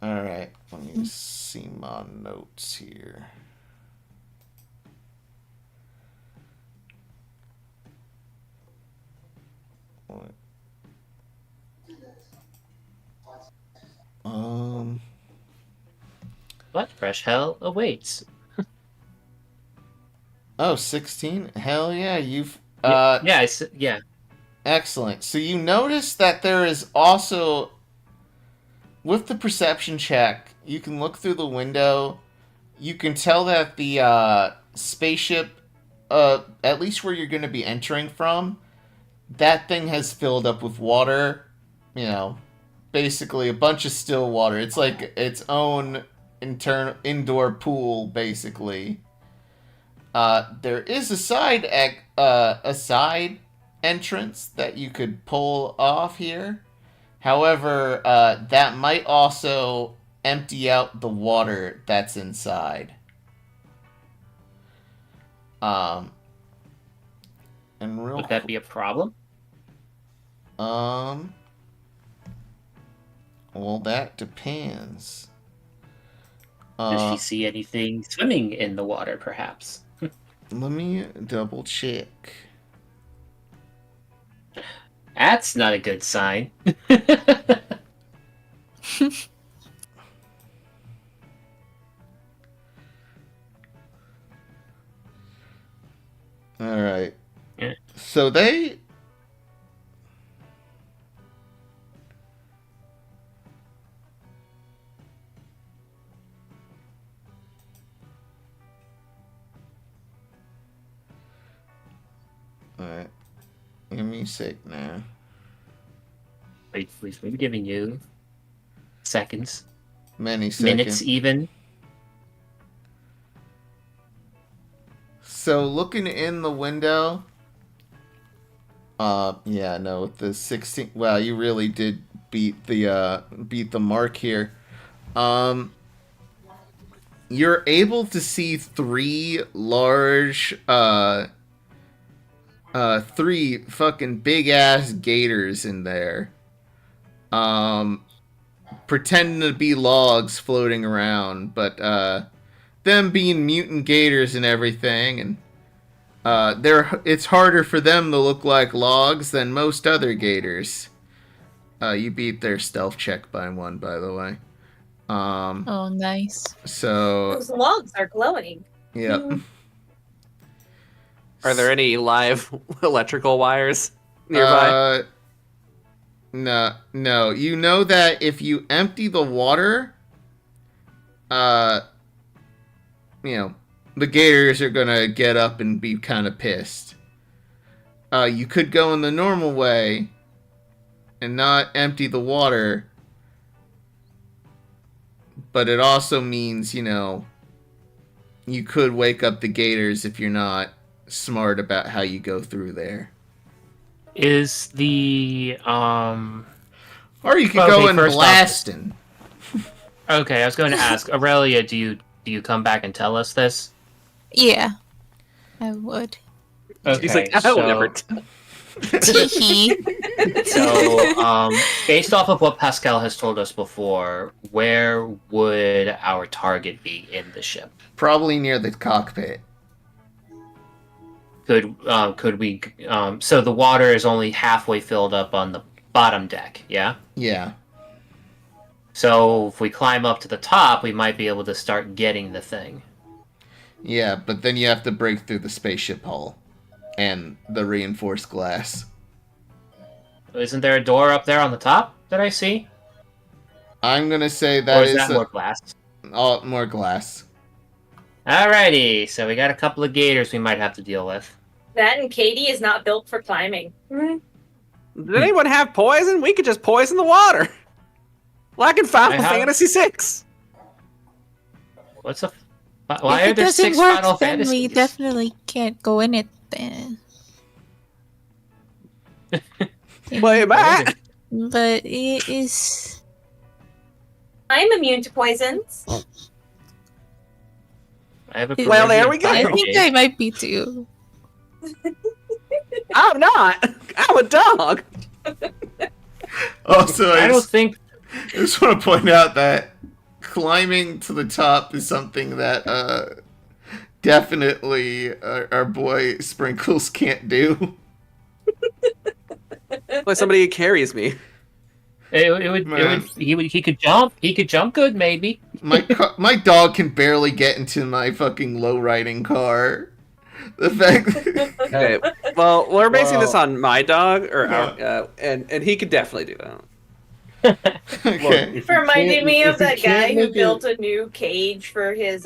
Alright, let me see my notes here. What? What fresh hell awaits? Oh, 16? Hell yeah, you've... yeah. Excellent. So you notice that there is also... With the perception check, you can look through the window. You can tell that the spaceship, at least where you're going to be entering from, that thing has filled up with water. You know, basically a bunch of still water. It's like its own indoor pool, basically. There is a side entrance that you could pull off here. However, that might also empty out the water that's inside. And Would that be a problem? well, that depends. Does she see anything swimming in the water, perhaps? Let me double check. That's not a good sign. All right. Yeah. So they. All right. Give me a sec now. Wait, we've given you seconds, Many seconds. minutes, even. So looking in the window, Yeah, no, with the 16. Wow, you really did beat the mark here. You're able to see three large, three fucking big ass gators in there. Pretending to be logs floating around, but them being mutant gators and everything, and it's harder for them to look like logs than most other gators. You beat their stealth check by 1, by the way. Oh, nice. So Those logs are glowing. yep. Are there any live electrical wires nearby? No. You know that if you empty the water, the gators are gonna get up and be kind of pissed. You could go in the normal way and not empty the water, but it also means, you could wake up the gators if you're not smart about how you go through there. Is the Or you could Okay, go in first off- blasting. Okay, I was going to ask Aurelia, do you come back and tell us this? Yeah, I would. Okay, He's like, I will never tell. Teehee. So, based off of what Pascal has told us before, where would our target be in the ship? Probably near the cockpit. Could we? So the water is only halfway filled up on the bottom deck. Yeah. Yeah. So if we climb up to the top, we might be able to start getting the thing. Yeah, but then you have to break through the spaceship hull and the reinforced glass. Isn't there a door up there on the top that I see? I'm gonna say Or that is is that more glass? more glass. Alrighty, so we got a couple of gators we might have to deal with. That and Katie is not built for climbing. Did anyone have poison? We could just poison the water. Like in Final I have- Fantasy VI. What's a? Why If are it there doesn't 6 work, Final then we Fantasies? definitely can't go in it then. Way back. But it is. I'm immune to poisons. I have a Well, there Peruvian we go. I fire think gate. I might be too. I'm not. I'm a dog. Also, I don't think. I just want to point out that climbing to the top is something that definitely our boy Sprinkles can't do. Like somebody carries me. He could jump. He could jump good, maybe. My dog can barely get into my fucking low riding car. The fact. Okay. Well, we're basing this Wow. on my dog, or Yeah. our, and he could definitely do that. Okay. If you Reminded can't- me if of you that can't guy who make it- built a new cage for his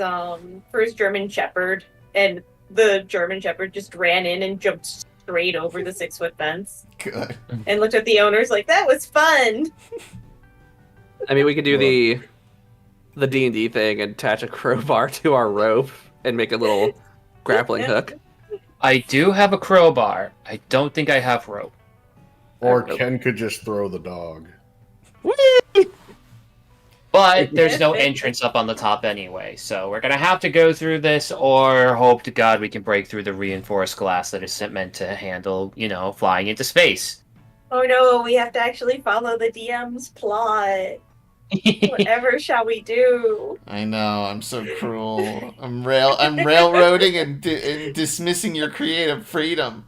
German Shepherd, and the German Shepherd just ran in and jumped straight over the 6-foot fence Good. and looked at the owners like, that was fun. I mean, we could do the D&D thing and attach a crowbar to our rope and make a little grappling hook. I do have a crowbar. I don't think I have rope. Or Ken could just throw the dog. But there's no entrance up on the top anyway, so we're gonna have to go through this, or hope to God we can break through the reinforced glass that is meant to handle, flying into space. Oh no, we have to actually follow the DM's plot. Whatever shall we do? I know. I'm so cruel. I'm railroading and dismissing your creative freedom.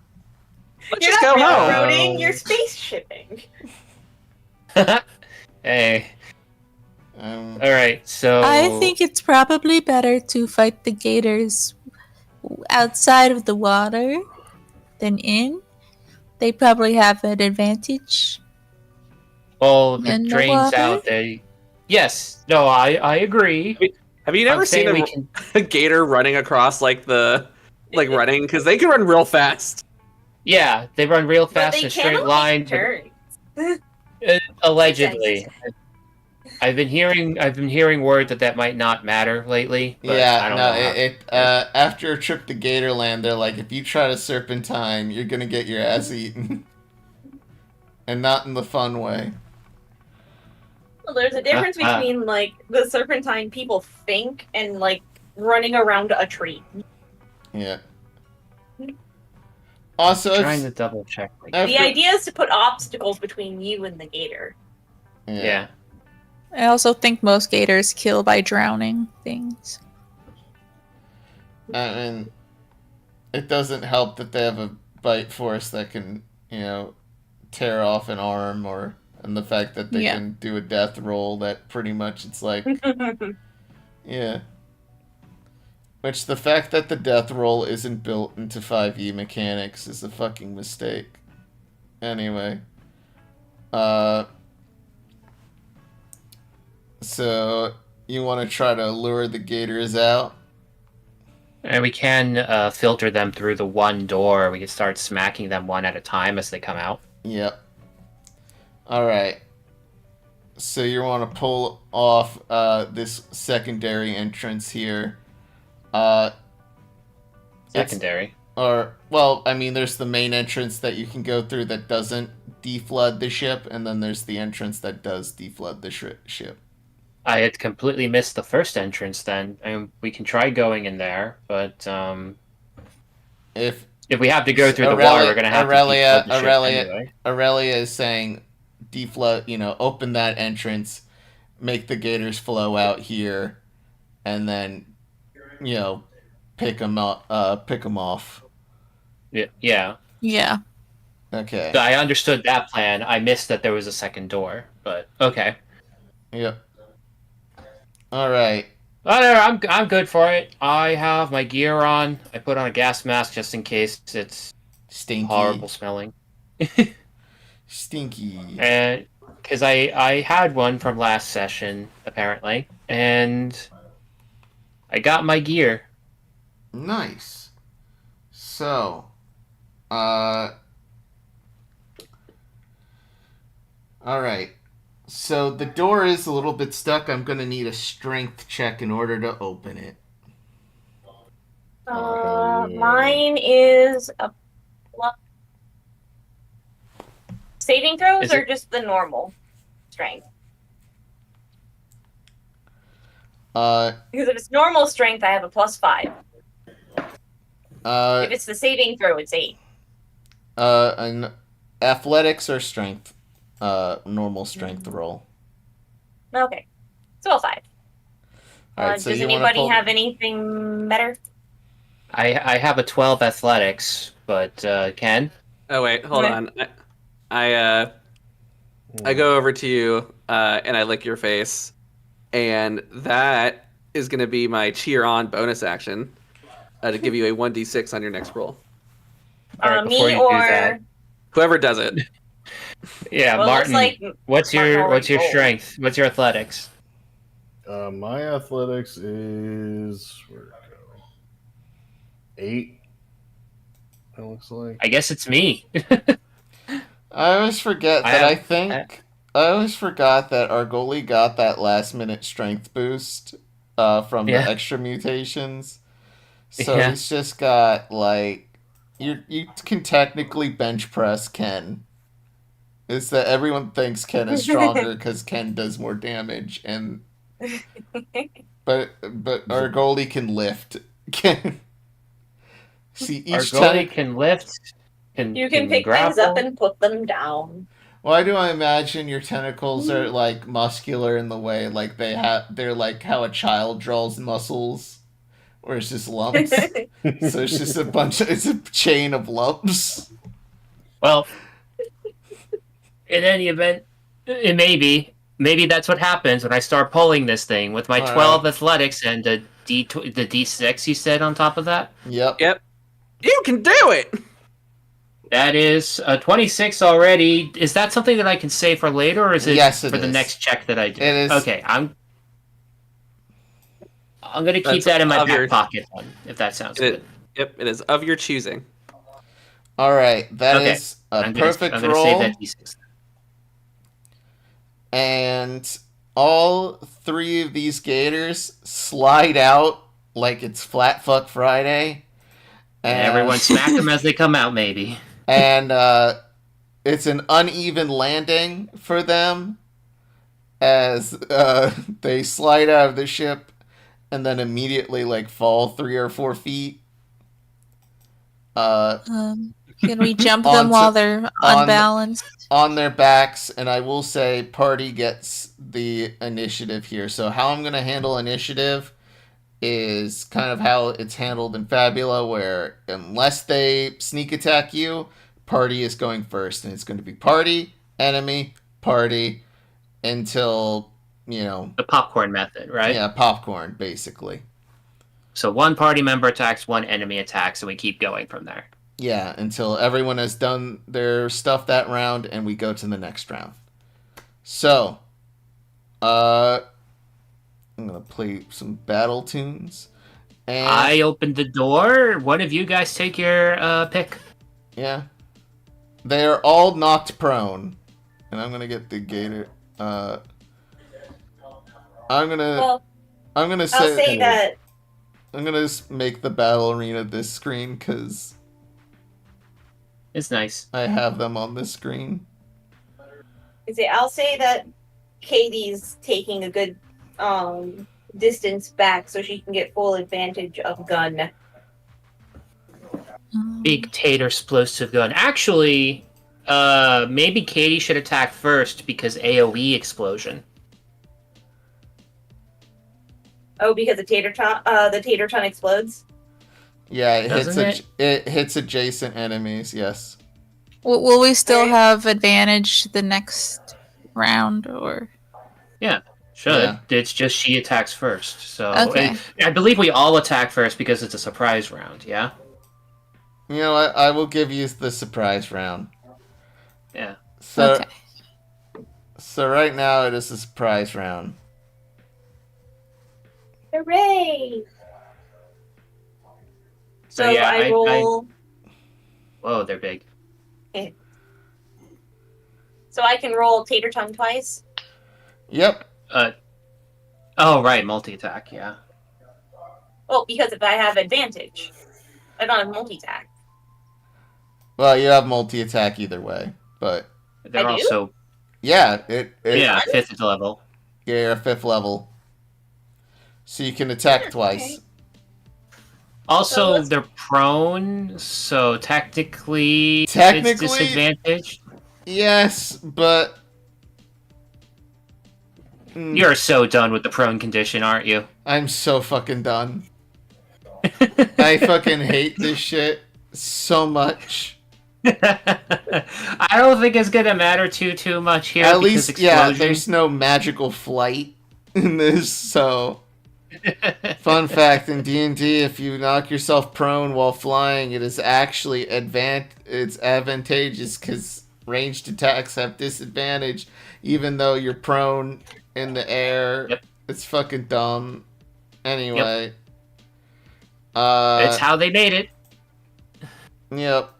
Let's You're just not go home. railroading, you're space shipping. Hey, Um, all right. So I think it's probably better to fight the gators outside of the water than in. They probably have an advantage. well, if in it the drains water? out. Yes. No, I agree. Have you never I'm seen saying a, we can. a gator running across running? Because they can run real fast. Yeah, they run real But fast they in a can straight only line. turn. Allegedly. I've been hearing word that might not matter lately. But I don't know. After a trip to Gatorland, they're like, if you try to serpentine, you're gonna get your ass eaten. and not in the fun way. Well, there's a difference between like the serpentine people think and like running around a tree. Yeah. Also, Trying to double check. The idea is to put obstacles between you and the gator. Yeah. I also think most gators kill by drowning things. And it doesn't help that they have a bite force that can, tear off an arm, and the fact that they can do a death roll that pretty much it's like, yeah. Which the fact that the death roll isn't built into 5e mechanics is a fucking mistake. Anyway. So, you want to try to lure the gators out? And we can filter them through the one door. We can start smacking them one at a time as they come out. Yep. Alright. So you want to pull off this secondary entrance here. Secondary. There's the main entrance that you can go through that doesn't deflood the ship, and then there's the entrance that does deflood the ship. I had completely missed the first entrance then, and we can try going in there, but if we have to go through the water, we're going to have to defload the ship anyway. Aurelia is saying deflood, open that entrance, make the gators flow out here, and then, pick them off. Yeah. Yeah. Okay. So I understood that plan. I missed that there was a second door, but okay. Yep. All right. I'm good for it. I have my gear on. I put on a gas mask just in case it's stinky, horrible smelling. Stinky. And because I had one from last session apparently, and I got my gear. Nice. So, all right. So the door is a little bit stuck. I'm going to need a strength check in order to open it. Mine is a saving throws or just the normal strength? Because if it's normal strength, I have a +5. If it's the saving throw, it's 8. An athletics or strength. Normal strength roll. Okay. So 5. All right, so does anybody have anything better? I have a 12 athletics, but Ken? Oh wait, hold on. I go over to you and I lick your face, and that is going to be my cheer on bonus action to give you a 1d6 on your next roll. Right, me or whoever does it. Yeah, well, Martin. What's your strength? What's your athletics? My athletics is 8. It looks like. I guess it's me. I always forget that I always forgot that ARGOLI got that last minute strength boost from the extra mutations. So he's just got you can technically bench press Ken. Is that everyone thinks Ken is stronger because Ken does more damage, and but ARGOLI can lift. See, each ARGOLI can lift. You can pick things up and put them down. Why do I imagine your tentacles are muscular in the way they're like how a child draws muscles, where it's just lumps? So it's just it's a chain of lumps. Well, in any event, it maybe that's what happens when I start pulling this thing with my 12 athletics and the D6 you said on top of that. Yep. You can do it. That is a 26 already. Is that something that I can save for later, or is it for the next check that I do? It is. Okay, I'm going to keep that in my back pocket, then, if that sounds good. Yep, it is of your choosing. All right, that is a perfect roll. I'm going to save that D6. And all 3 of these gators slide out like it's Flat Fuck Friday. And everyone smack them as they come out, maybe. And it's an uneven landing for them as they slide out of the ship and then immediately like fall 3 or 4 feet. Can we jump them Onto- while they're on- unbalanced? On their backs, and I will say party gets the initiative here. So how I'm going to handle initiative is kind of how it's handled in Fabula, where unless they sneak attack you, party is going first, and it's going to be party, enemy, party, until, The popcorn method, right? yeah, popcorn, basically. So one party member attacks, one enemy attacks, and we keep going from there. Yeah, until everyone has done their stuff that round, and we go to the next round. So, I'm gonna play some battle tunes. And I opened the door. One of you guys take your pick. yeah, they are all knocked prone, and I'm gonna get the gator. I'm gonna Well, I'm gonna I'll say that I'm gonna make the battle arena this screen because It's nice. I have them on this screen. I'll say that Katie's taking a good distance back so she can get full advantage of gun. Big tater explosive gun. Actually, maybe Katie should attack first because AoE explosion. Oh, because the tater ton explodes. Yeah, Doesn't it hits adjacent enemies. Yes. Will we still Alright. have advantage the next round, or? Should. Yeah. It's just she attacks first. So Okay. I believe we all attack first because it's a surprise round, yeah? You know what? I will give you the surprise round. Yeah. So, Okay. so right now it is a surprise round. Hooray! So, So yeah, I roll. Whoa, they're big. So I can roll tater tongue twice. Yep. Oh, right, multi-attack, yeah. Well, because if I have advantage, I don't have multi-attack. Well, you have multi-attack either way, but They're I do? also, yeah, yeah, 5th level. you're 5th level, so you can attack twice. okay. Also, let's- they're prone, so technically, Technically- it's disadvantage. Yes, but You're so done with the prone condition, aren't you? I'm so fucking done. I fucking hate this shit so much. I don't think it's gonna matter too much here. At because least, yeah, explosion- there's no magical flight in this, so... Fun fact, in D&D, if you knock yourself prone while flying, it is actually it's advantageous because ranged attacks have disadvantage even though you're prone in the air. Yep. It's fucking dumb. Anyway. It's how they made it. Yep.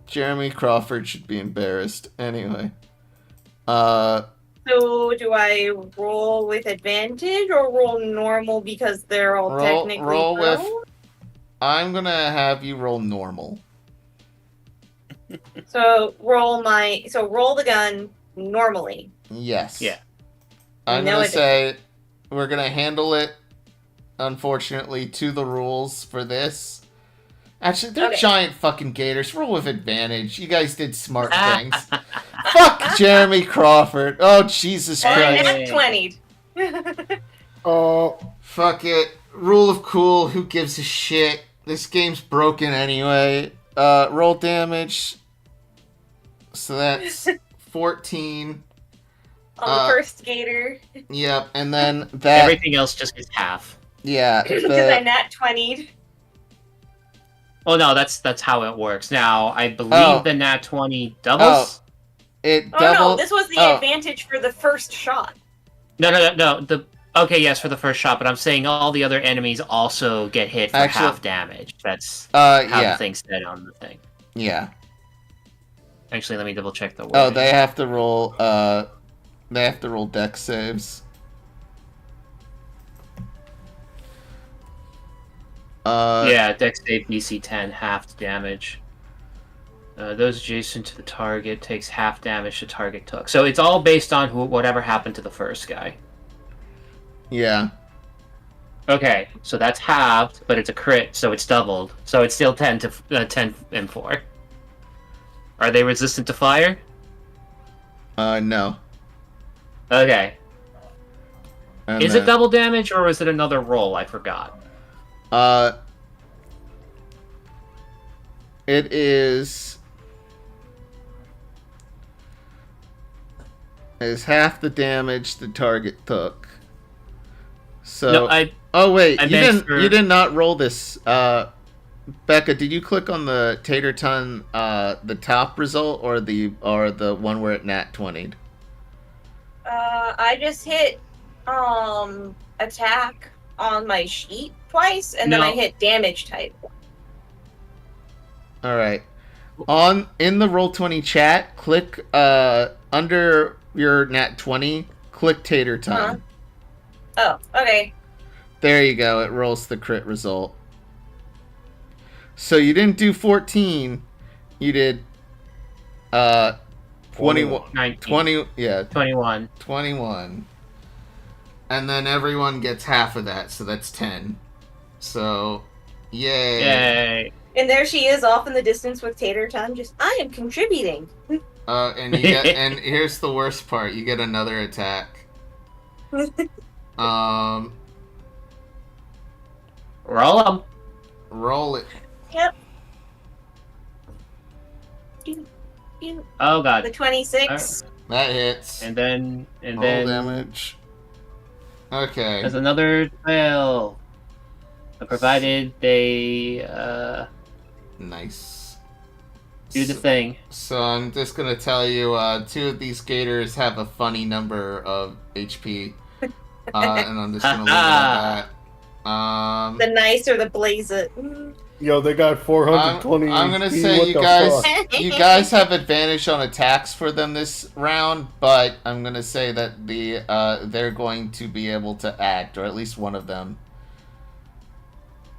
Jeremy Crawford should be embarrassed. Anyway. So do I roll with advantage or roll normal because they're all technically roll with- prone? I'm gonna have you roll normal. So roll the gun normally. Yes. Yeah. I'm No gonna advantage. say we're gonna handle it, unfortunately, to the rules for this. Actually, they're Okay. giant fucking gators. Roll with advantage. You guys did smart things. Fuck Jeremy Crawford. Oh, Jesus And Christ. nat 20'd. Oh, Fuck it. Rule of cool. Who gives a shit? This game's broken anyway. Roll damage. So that's 14. On the first gator. Yep. And then that. Everything else just gets half. Yeah. Because I The, nat 20'd. Oh no, that's how it works. Now I believe Oh. the nat 20 doubles. it Oh double. no, this was the oh. advantage for the first shot. No. Okay, yes, for the first shot, but I'm saying all the other enemies also get hit for Actually- half damage. That's Uh, how yeah. the thing said on the thing. Yeah. Actually, let me double check the word. Oh, they have to roll. They have to roll dex saves. Yeah, Dex save DC 10, half damage. Those adjacent to the target takes half damage the target took. So it's all based on whatever happened to the first guy. Yeah. Okay, so that's halved, but it's a crit, so it's doubled. So it's still 10 and 4. Are they resistant to fire? No. Okay. And Is then, it double damage, or is it another roll? I forgot. It is half the damage the target took. So No, oh wait, I you meant didn't for- you did not roll this. Becca, did you click on the Tater Ton the top result or the one where it nat 20'd? I just hit attack on my sheet twice, and then No. I hit damage type. All right. In the Roll20 chat, click under your nat 20, click Tater Ton. Oh, okay. There you go. It rolls the crit result. So you didn't do 14. You did 21. 19. 20, yeah, 21. 21. And then everyone gets half of that, so that's 10. So, yay. Yay. And there she is off in the distance with Tater Ton, just, I am contributing. And you get, and here's the worst part. You get another attack. Roll 'em. Roll it. Yep. Oh god. The 26. That hits. And then Roll damage. Okay. there's another fail. Provided they Nice. do the thing. So I'm just gonna tell you, 2 of these gators have a funny number of HP, and I'm just gonna leave it at that. The nice or the blaze it. Yo, they got 420. I'm gonna HP, say what you the guys, fuck? you guys have advantage on attacks for them this round, but I'm gonna say that they're going to be able to act, or at least one of them.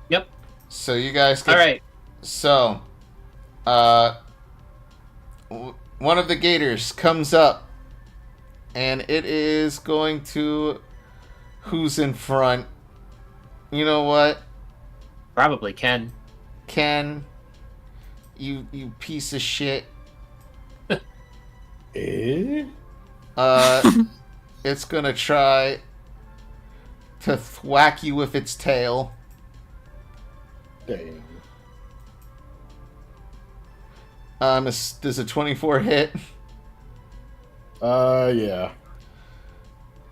Yep. So you guys get. All right. So, one of the gators comes up, and it is going to. Who's in front? You know what? Probably Ken. Ken, you piece of shit. Eh? It's gonna try to thwack you with its tail. Damn. Does a 24 hit? Yeah.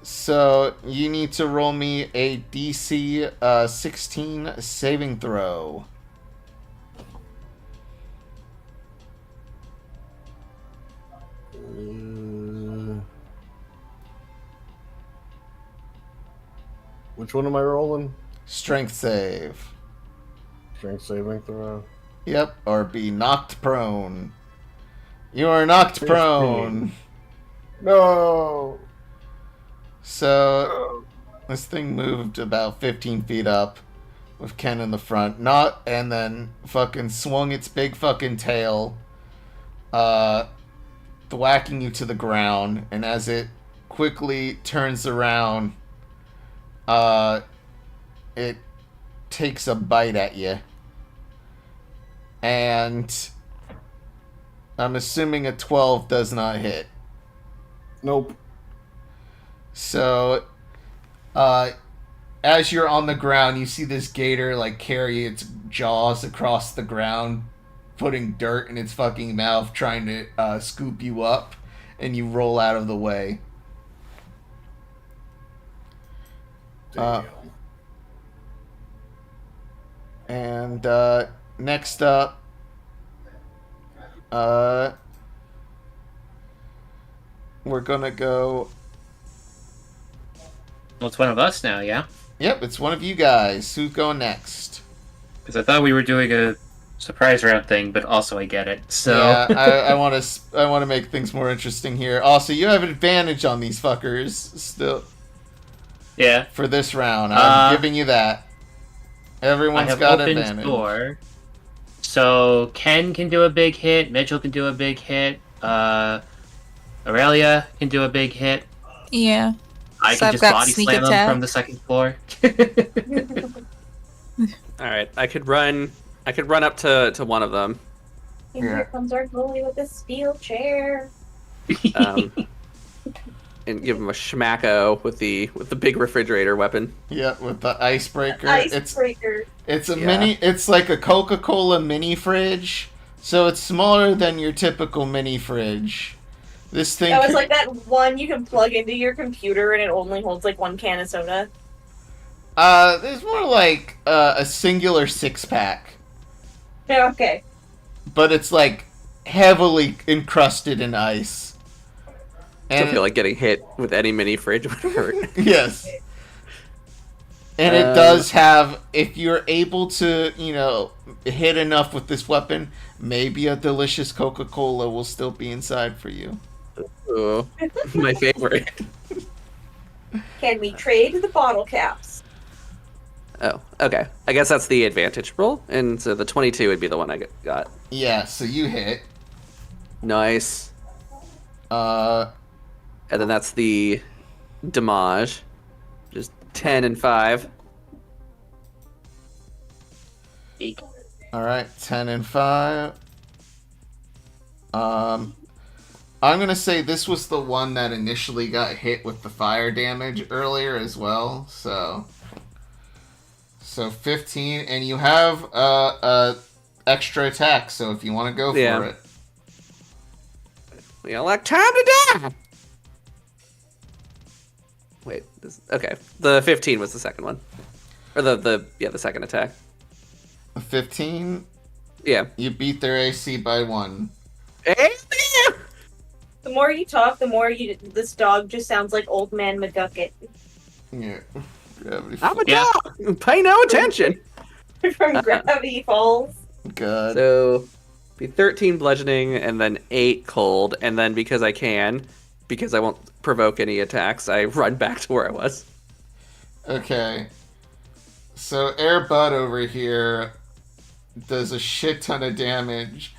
So you need to roll me a DC 16 saving throw. Which one am I rolling? Strength save. Strength saving throw. Yep, or be knocked prone. You are knocked 15. prone. No. So this thing moved about 15 feet up with Ken in the front, and then fucking swung its big fucking tail, thwacking you to the ground. And as it quickly turns around, it takes a bite at you. And I'm assuming a 12 does not hit. Nope. So, as you're on the ground, you see this gator like carry its jaws across the ground, putting dirt in its fucking mouth, trying to scoop you up, and you roll out of the way. Damn. And next up, we're gonna go. Well, it's one of us now, yeah? Yep, it's one of you guys. Who's going next? Because I thought we were doing a surprise round thing, but also I get it. So Yeah, I want to make things more interesting here. Also, you have advantage on these fuckers still yeah, for this round. I'm giving you that. I Everyone's have got opened advantage. door. So Ken can do a big hit. Mitchell can do a big hit. Aurelia can do a big hit. Yeah. I So can I've just got body sneak slam them attack. from the second floor. All right, I could run up to one of them. And here comes our goalie with the steel chair. And give him a schmacko with the big refrigerator weapon. Yeah, with the icebreaker. Icebreaker. It's a mini. It's like a Coca-Cola mini fridge, so it's smaller than your typical mini fridge. This thing. Oh, it's like that one you can plug into your computer and it only holds like one can of soda. There's more like a singular 6-pack, Yeah, okay. but it's like heavily encrusted in ice. I feel like getting hit with any mini fridge would hurt. Yes. And it does have, if you're able to, hit enough with this weapon, maybe a delicious Coca-Cola will still be inside for you. Ooh, my favorite. Can we trade the bottle caps? Oh, okay. I guess that's the advantage roll, and so the 22 would be the one I got. Yeah, so you hit. Nice. And then that's the damage. Just 10 and 5. Alright, 10 and 5. I'm gonna say this was the one that initially got hit with the fire damage earlier as well, so 15, and you have a extra attack, so if you want to go for it. We got like time to die! Wait, okay. The 15 was the second one. Or the second attack. 15? Yeah. You beat their AC by 1. The more you talk, the more this dog just sounds like Old Man McGucket. Yeah. Gravity I'm Falls. a dog! Pay no attention! From Gravity Falls. God. So, be 13 bludgeoning, and then 8 cold, and then because I won't provoke any attacks, I run back to where I was. Okay. So Air Bud over here does a shit ton of damage.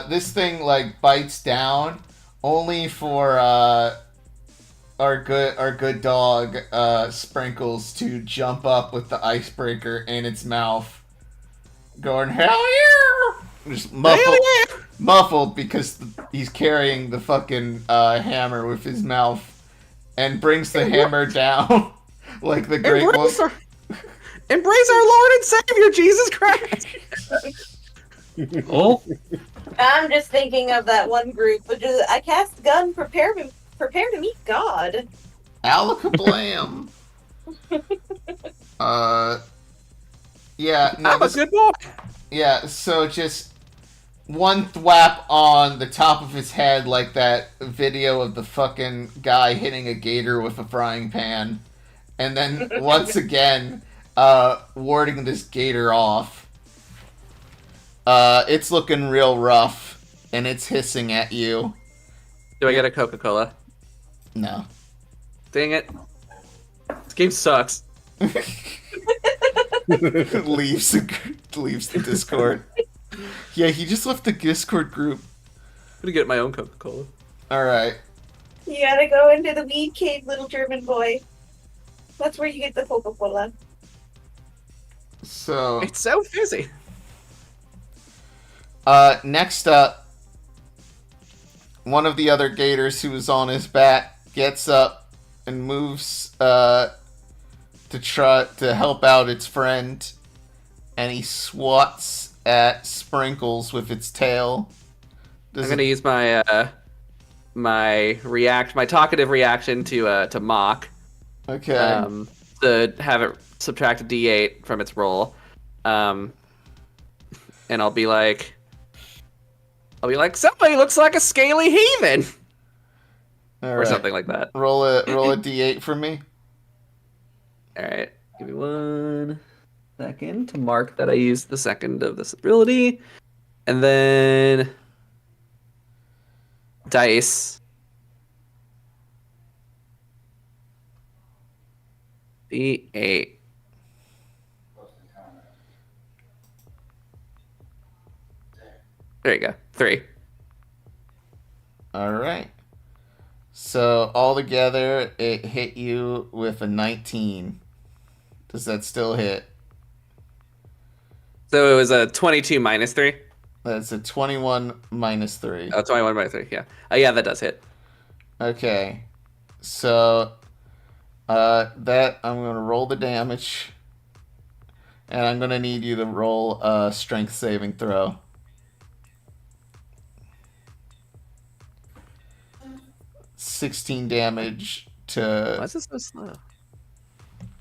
This thing like bites down only for our good dog Sprinkles to jump up with the icebreaker in its mouth, going hell yeah! Just muffled because he's carrying the fucking hammer with his mouth, and brings the hammer down like the great one. Embrace our Lord and Savior, Jesus Christ! Oh, I'm just thinking of that one group, which is I cast gun, prepare to meet God. Alakablam. Yeah, no, I'm a good boy. Yeah, so just one thwap on the top of his head, like that video of the fucking guy hitting a gator with a frying pan, and then once again warding this gator off. It's looking real rough, and it's hissing at you. Do I get a Coca-Cola? No. Dang it. This game sucks. leaves the Discord. Yeah, he just left the Discord group. I'm gonna get my own Coca-Cola. Alright. You gotta go into the weed cave, little German boy. That's where you get the Coca-Cola. So It's so fizzy. next up, one of the other gators who was on his back gets up and moves to try to help out its friend, and he swats at Sprinkles with its tail. I'm gonna use my my talkative reaction to mock. Okay. To have it subtract a D8 from its roll. And I'll be like, somebody looks like a scaly heathen, or something like that. Roll a D8 for me. All right, give me 1 second to mark that I used the second of this ability, and then dice. D8. There you go. 3. All right. So all together, it hit you with a 19. Does that still hit? So it was a 22 minus 3. That's a 21 minus 3. Oh, 21 minus 3. Yeah. Oh, yeah, that does hit. Okay. So that I'm going to roll the damage. And I'm going to need you to roll a strength saving throw. 16 damage to... Why is this so slow?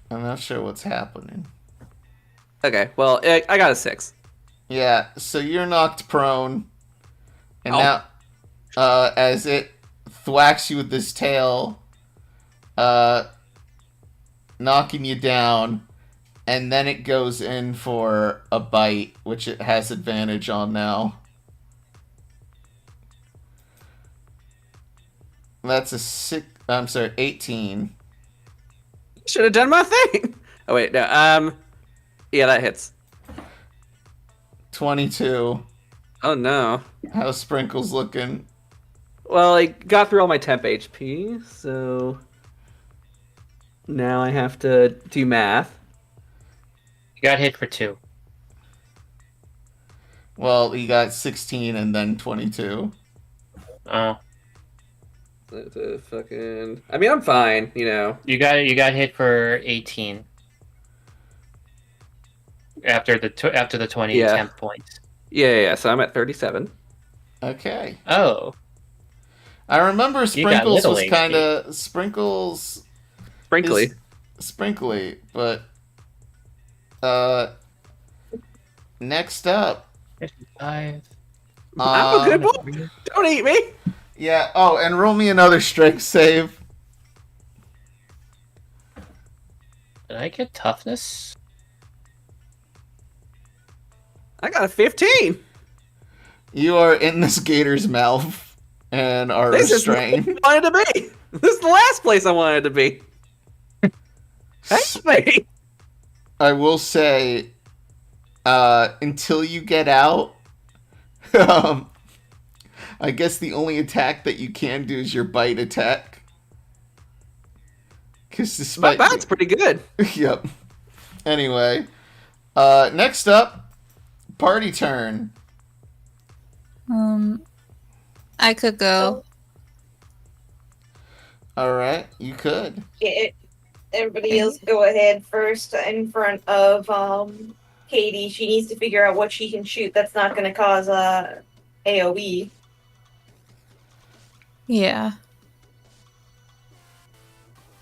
I'm not sure what's happening. Okay, well, I got a 6. Yeah, so you're knocked prone. And Oh. now, as it thwacks you with this tail, knocking you down, and then it goes in for a bite, which it has advantage on now. That's a 18. Should have done my thing. Oh wait, no. Yeah, that hits. 22. Oh no. How's Sprinkles looking? Well, I got through all my temp HP, so now I have to do math. You got hit for 2. Well, you got 16 and then 22. Oh, I mean, I'm fine, you know. you got hit for 18 after the 20 Yeah. temp points. Yeah. So I'm at 37. Okay. Oh, I remember You got Sprinkles little was HP. kind of... Sprinkles... Sprinkly. is sprinkly, but... Next up... 55. I'm a good boy. Don't eat me. Yeah, oh, and roll me another strength save. Did I get toughness? I got a 15. You are in this gator's mouth and are This is where restrained. I wanted to be. This is the last place I wanted to be. Help me. I will say, until you get out, I guess the only attack that you can do is your bite attack. Because My despite... bite's pretty good. Yep. Anyway, next up, party turn. I could go. All right, you could. Everybody else go ahead first in front of Katie. She needs to figure out what she can shoot that's not going to cause AoE. Yeah.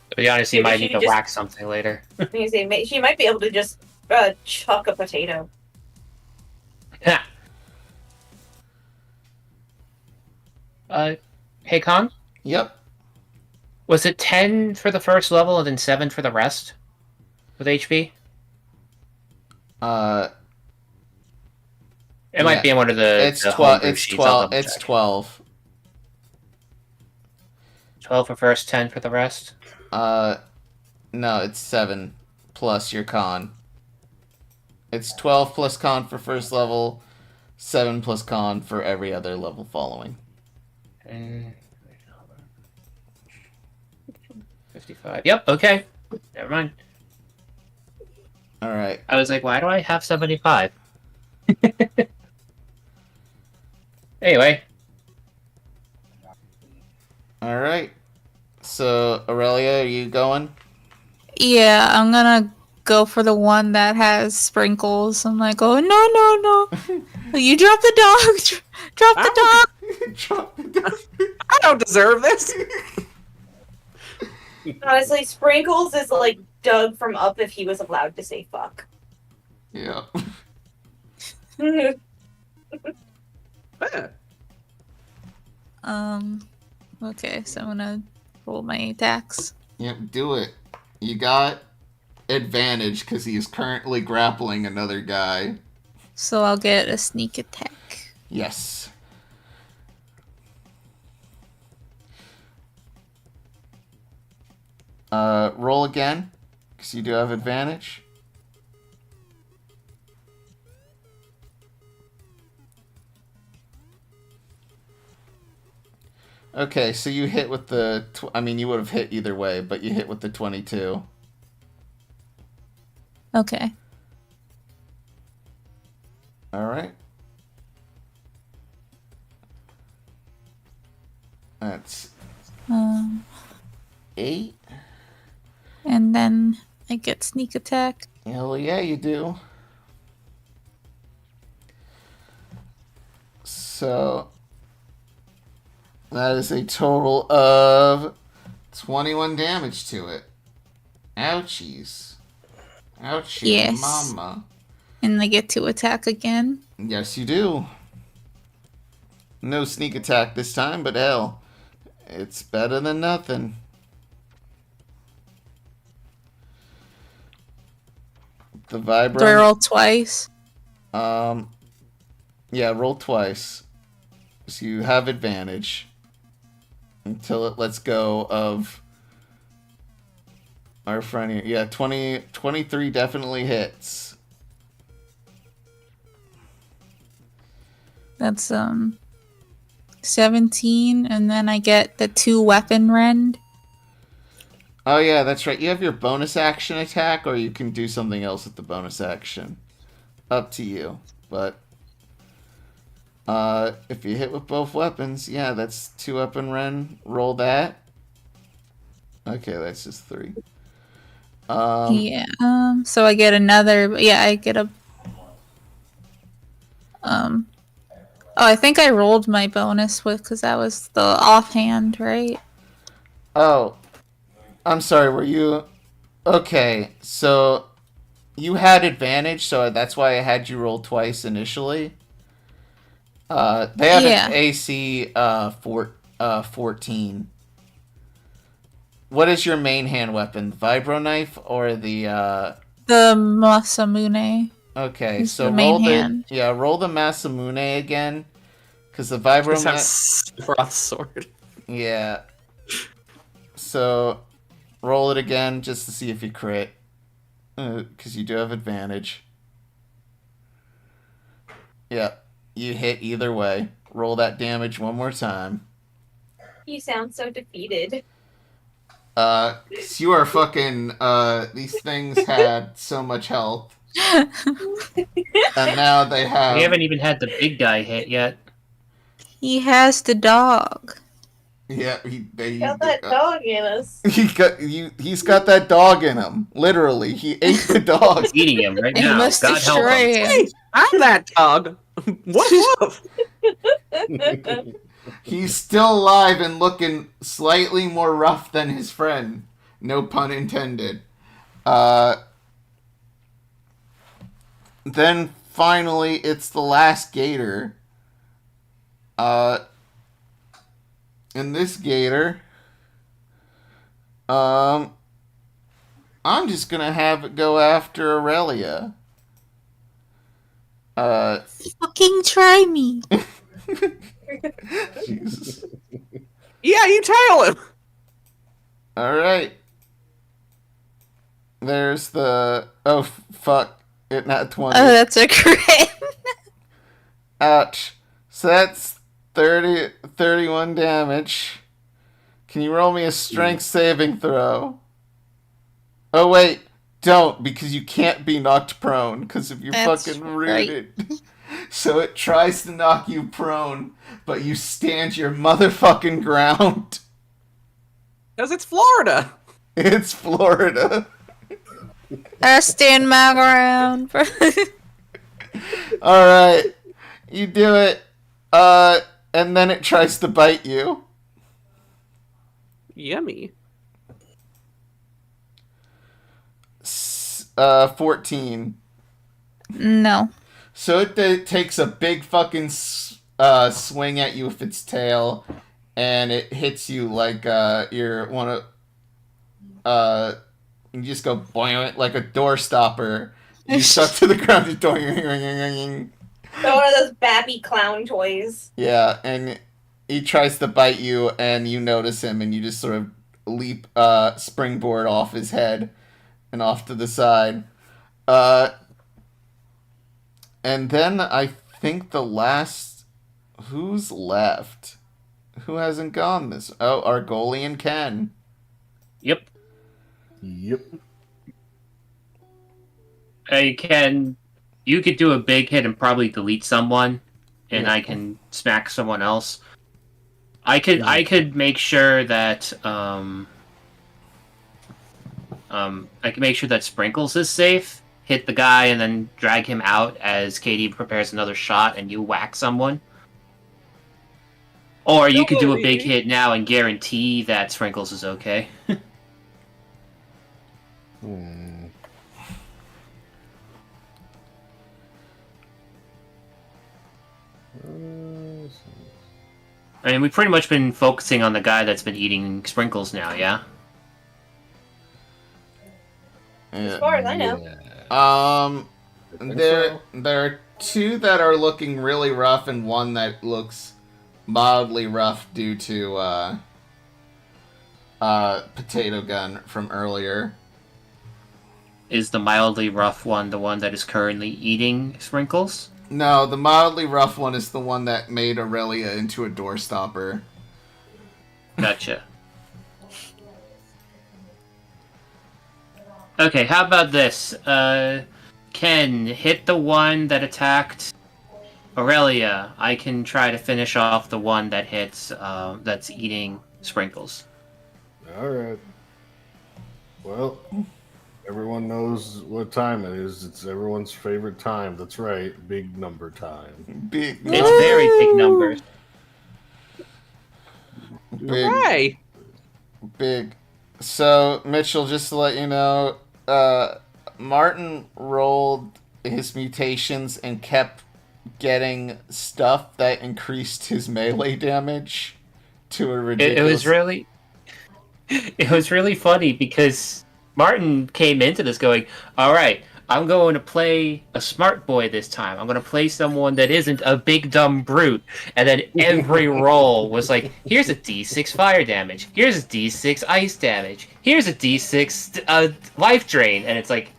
To be honest, you Maybe might she need to just- whack something later. I was gonna say, she might be able to just chuck a potato. Hey, Con? Yep. Was it 10 for the first level and then 7 for the rest? With HP? It might be in one of the. It's the 12. homebrew It's sheets. I'll 12. double It's check. 12. 12 for first, 10 for the rest. No, it's 7 plus your con. It's 12 plus con for first level, 7 plus con for every other level following. 55. Yep, okay. Never mind. All right. I was like, why do I have 75? Anyway. All right. So, Aurelia, are you going? Yeah, I'm gonna go for the one that has sprinkles. I'm like, oh, no. You drop the dog. Drop the dog. Drop it down. I don't deserve this. Honestly, Sprinkles is like Doug from Up if he was allowed to say fuck. Yeah. Yeah. Okay, so I'm gonna roll my attacks. Yep, do it. You got advantage because he is currently grappling another guy. So I'll get a sneak attack. Yes. Roll again, because you do have advantage. Okay, so you hit with the... I mean, you would have hit either way, but you hit with the 22. Okay. Alright. That's Um, 8. and then I get sneak attack. Hell yeah, you do. So that is a total of 21 damage to it. Ouchies. Ouchie Yes. mama. And I get to attack again. Yes, you do. No sneak attack this time, but hell, it's better than nothing. The Do I Vibram. roll twice? Yeah, roll twice. So you have advantage until it lets go of our friend here. Yeah, 23 definitely hits. That's 17, and then I get the 2 weapon rend. Oh yeah, that's right. You have your bonus action attack, or you can do something else with the bonus action. Up to you. But if you hit with both weapons, yeah, that's 2 weapon rend. Roll that. Okay, that's just 3. Yeah. So I get another. Yeah, I get a. Oh, I think I rolled my bonus with because that was the offhand, right? Oh, I'm sorry. Were you okay? So you had advantage, so that's why I had you roll twice initially. They have Yeah. an AC 14. What is your main hand weapon? The vibro knife or the The Masamune. Okay, It's so the main roll hand. roll the Masamune again, because the vibro Just have Sephiroth's sword. yeah. So roll it again just to see if you crit, because you do have advantage. Yeah, you hit either way. Roll that damage one more time. You sound so defeated. 'Cause you are fucking. These things had so much health, and now they have. We haven't even had the big guy hit yet. He has the dog. Yeah, Got that dog in us. He's got that dog in him. Literally, he ate the dog. He's eating him right He now. must God help destroy him. him. Hey, I'm that dog. Woof woof. He's still alive and looking slightly more rough than his friend. No pun intended. Then finally, it's the last gator. And this gator, I'm just gonna have it go after Aurelia. Fucking try me. Jesus. Yeah, you tail him. Alright. There's the... Oh, fuck. It not 20. Oh, that's a crit. Ouch. So that's 31 damage. Can you roll me a strength saving throw? Oh, wait. Don't, because you can't be knocked prone, because of your That's fucking right. rooted. So it tries to knock you prone, but you stand your motherfucking ground. Because it's Florida. It's Florida. I stand my ground. Alright. You do it. And then it tries to bite you. Yummy. 14. No. So it takes a big fucking swing at you with its tail, and it hits you like you're one of you just go boing like a door stopper. You stuck to the ground. Just doing. So one of those Babby clown toys. Yeah, and he tries to bite you, and you notice him, and you just sort of leap springboard off his head and off to the side. And then I think the last... Who's left? Who hasn't gone this? Oh, Argoli and Ken. Yep. Yep. Hey, Ken, you could do a big hit and probably delete someone, and Yeah. I can smack someone else. I could make sure that I can make sure that Sprinkles is safe. Hit the guy and then drag him out as Katie prepares another shot, and you whack someone. Or you could do a big hit now and guarantee that Sprinkles is okay. Hmm. I mean, we've pretty much been focusing on the guy that's been eating Sprinkles now, yeah? As far as I know. I think There so. are two that are looking really rough, and one that looks mildly rough due to potato gun from earlier. Is the mildly rough one the one that is currently eating Sprinkles? No, the mildly rough one is the one that made Aurelia into a door stopper. Gotcha. Okay, how about this? Ken, hit the one that attacked Aurelia. I can try to finish off the one that hits, that's eating Sprinkles. Alright. Well, everyone knows what time it is. It's everyone's favorite time. That's right. Big number time. Big, It's very big numbers. big, Hey. big. So, Mitchell, just to let you know, Martin rolled his mutations and kept getting stuff that increased his melee damage to a ridiculous... It was really funny because Martin came into this going, all right, I'm going to play a smart boy this time. I'm going to play someone that isn't a big dumb brute. And then every roll was like, here's a d6 fire damage. Here's a d6 ice damage. Here's a d6 life drain. And it's like,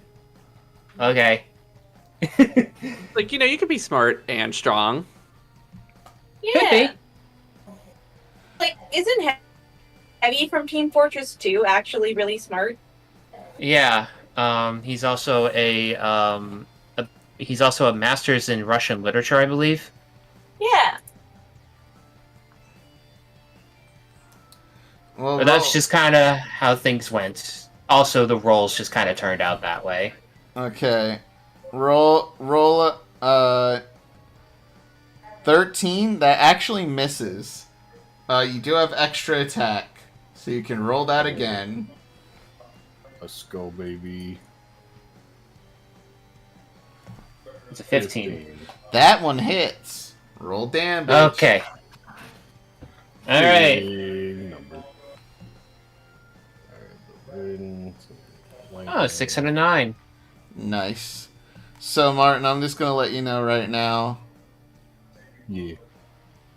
okay. Like, you can be smart and strong. Yeah. Like, isn't Heavy from Team Fortress 2 actually really smart? Yeah. He's also he's also a master's in Russian literature, I believe. Yeah. Well, But that's just kind of how things went. Also, the rolls just kind of turned out that way. Okay. Roll 13. That actually misses. You do have extra attack, so you can roll that again. Let's go, baby. It's a 15. That one hits. Roll damage. Okay. All right. Big number. Oh, 6 out of 9. Nice. So, Martin, I'm just gonna let you know right now, Yeah.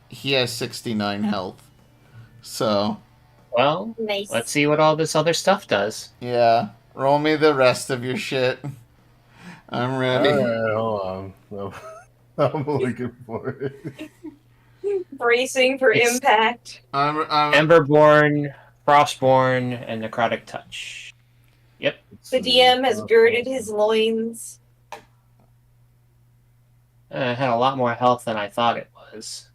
he has 69 health. So, Well, Nice. let's see what all this other stuff does. yeah. Roll me the rest of your shit. I'm ready. Alright, hold on. I'm looking for it. Bracing for It's- impact. I'm Emberborn, Frostborn, and Necrotic Touch. Yep. The DM has girded his loins. I had a lot more health than I thought it was.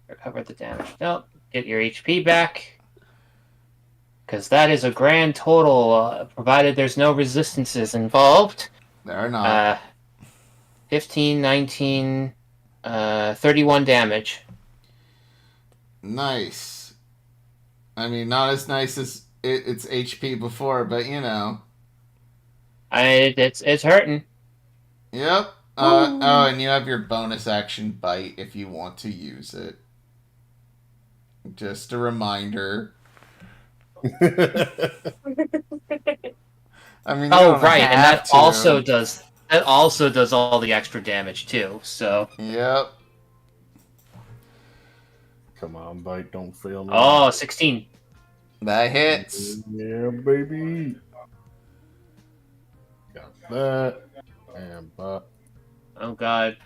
Recover the damage. Nope. Get your HP back. Because that is a grand total, provided there's no resistances involved. There are not. 15, 19, 31 damage. Nice. I mean, not as nice as its HP before, but you know. It's hurting. Yep. Oh, and you have your bonus action bite if you want to use it. Just a reminder. I mean, you Oh, don't right, and have that to. also does all the extra damage too. So, Yep. Come on, bite, don't fail me. oh, 16. That hits. Yeah, baby. Got that. And but Oh god.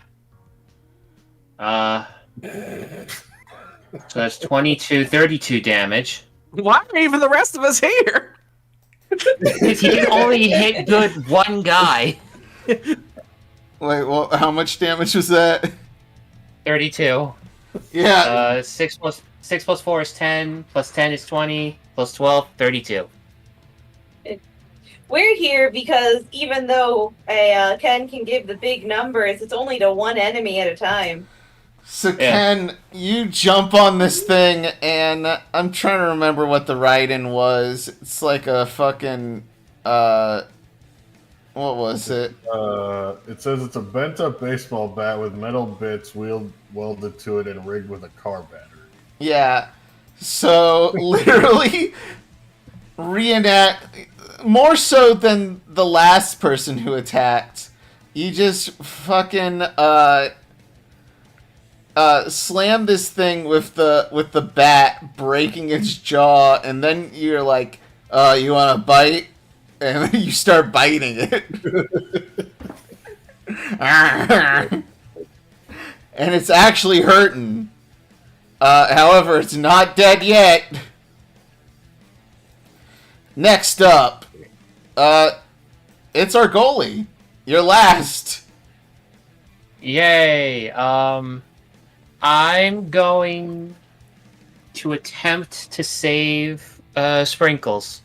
So that's 22, 32 damage. Why are even the rest of us here? Because he can only hit good one guy. Wait, well, how much damage was that? 32. Yeah. 6 plus 4 is 10, plus 10 is 20, plus 12, 32. We're here because even though Ken can give the big numbers, it's only to one enemy at a time. So Yeah. Ken, you jump on this thing, and I'm trying to remember what the write-in was. It's like a fucking, what was it? It says it's a bent-up baseball bat with metal bits welded to it and rigged with a car battery. Yeah. So literally, reenact more so than the last person who attacked. You just fucking slam this thing with the bat, breaking its jaw, and then you're like, you want to bite? And then you start biting it. And it's actually hurting. However, it's not dead yet. Next up, it's ARGOLI. You're last. Yay. I'm going to attempt to save Sprinkles.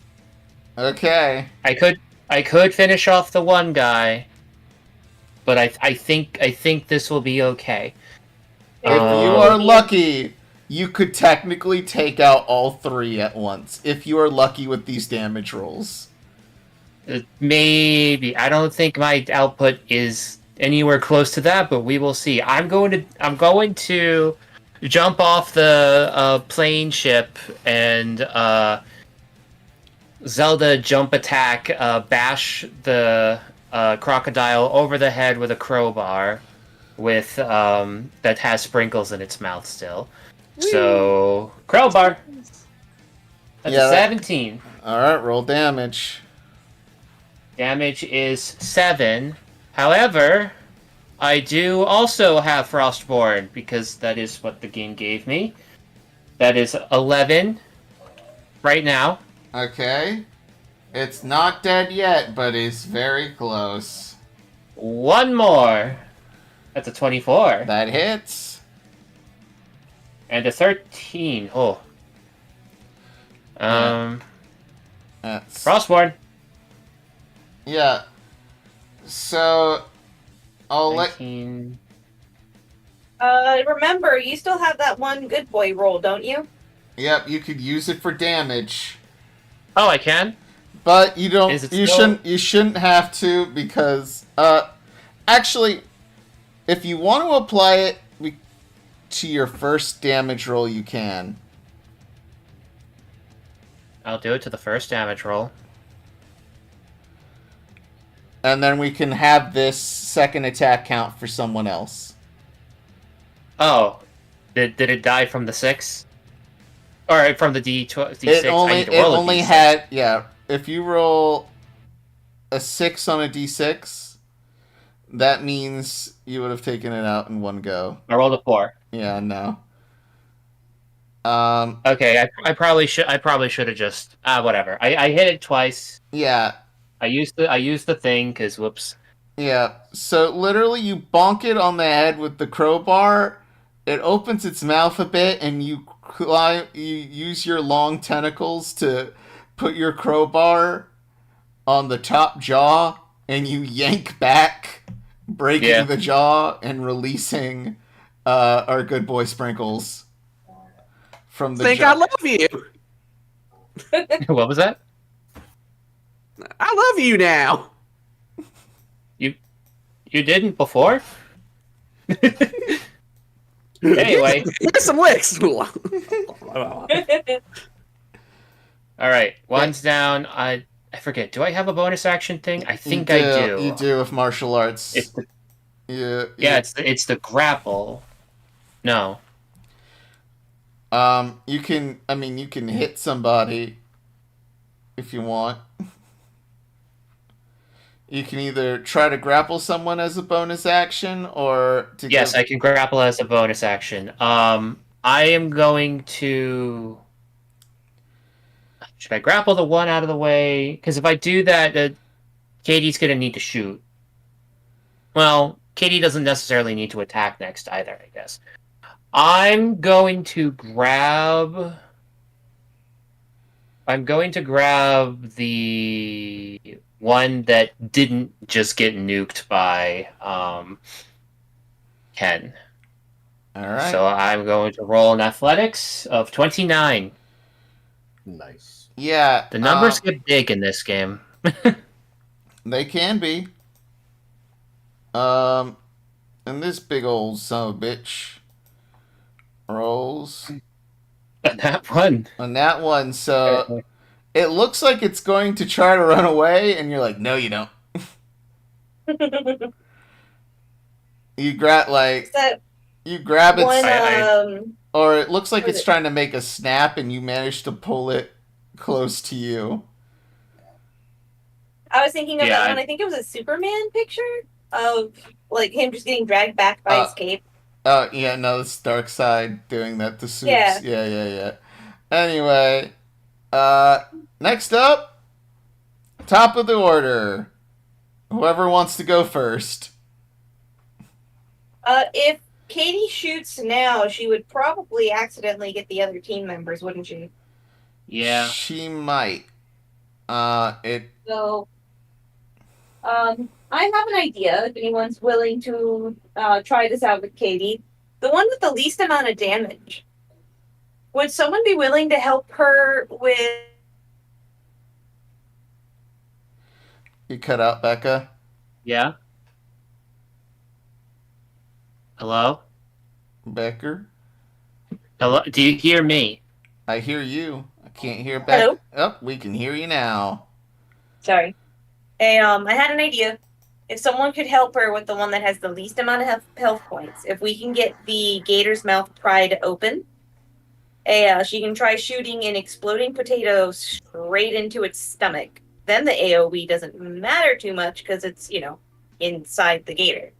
Okay. I could finish off the one guy, but I think this will be okay. If you are lucky, you could technically take out all three at once. If you are lucky with these damage rolls. Maybe. I don't think my output is anywhere close to that, but we will see. I'm going to jump off the plane ship and Zelda jump attack, bash the crocodile over the head with a crowbar with that has Sprinkles in its mouth still. So crowbar. That's a 17. Alright, roll damage. Damage is 7. However, I do also have Frostborn because that is what the game gave me. That is 11 right now. Okay. It's not dead yet, but it's very close. One more. That's a 24. That hits. And a 13. Oh. That's... Frostborn. Yeah. So, I'll 19. Remember, you still have that one good boy roll, don't you? Yep, you could use it for damage. Oh, I can? But you don't. Is it You still- shouldn't have to because actually, if you want to apply it to your first damage roll, you can. I'll do it to the first damage roll. And then we can have this second attack count for someone else. Oh. Did it die from the 6? Or from the D6? It only had, yeah, if you roll a 6 on a D6, that means you would have taken it out in one go. I rolled a 4. Yeah, no. Okay, I probably should have just whatever. I hit it twice. Yeah. I used the thing because whoops. Yeah. So literally you bonk it on the head with the crowbar, it opens its mouth a bit, and you use your long tentacles to put your crowbar on the top jaw, and you yank back, breaking the jaw and releasing our good boy Sprinkles from the Think jaw. I love you. What was that? I love you now. You didn't before? Anyway. Here's some licks. Alright, one's down. I forget. Do I have a bonus action thing? I think You I do. You do with martial arts. It's the, Yeah. it's the grapple. No. You can hit somebody if you want. You can either try to grapple someone as a bonus action, or to Yes, I can grapple as a bonus action. I I am going to. Should I grapple the one out of the way? Because if I do that, Katie's going to need to shoot. Well, Katie doesn't necessarily need to attack next either, I guess. I'm going to grab the one that didn't just get nuked by Ken. All right. So I'm going to roll an athletics of 29. Nice. Yeah. The numbers get big in this game. They can be. And this big old son of a bitch rolls That one. on that one, so it looks like it's going to try to run away, and you're like, no, you don't. You grab That you grab one, its, or it looks like it's trying to make a snap, and you manage to pull it close to you. I was thinking of Yeah, that one. I think it was a Superman picture of like him just getting dragged back by his cape. Oh, yeah, no, it's Darkseid doing that to suits. Yeah. Yeah. Anyway, next up, top of the order. Whoever wants to go first. If Katie shoots now, she would probably accidentally get the other team members, wouldn't she? Yeah. She might. So, I have an idea. If anyone's willing to try this out with Katie, the one with the least amount of damage. Would someone be willing to help her with? You cut out, Becca. Yeah. Hello? Becker. Hello? Do you hear me? I hear you. I can't hear Becca. Hello? Oh, we can hear you now. Sorry. I had an idea. If someone could help her with the one that has the least amount of health points, if we can get the gator's mouth pried open, she can try shooting an exploding potato straight into its stomach. Then the AoE doesn't matter too much because it's, inside the gator.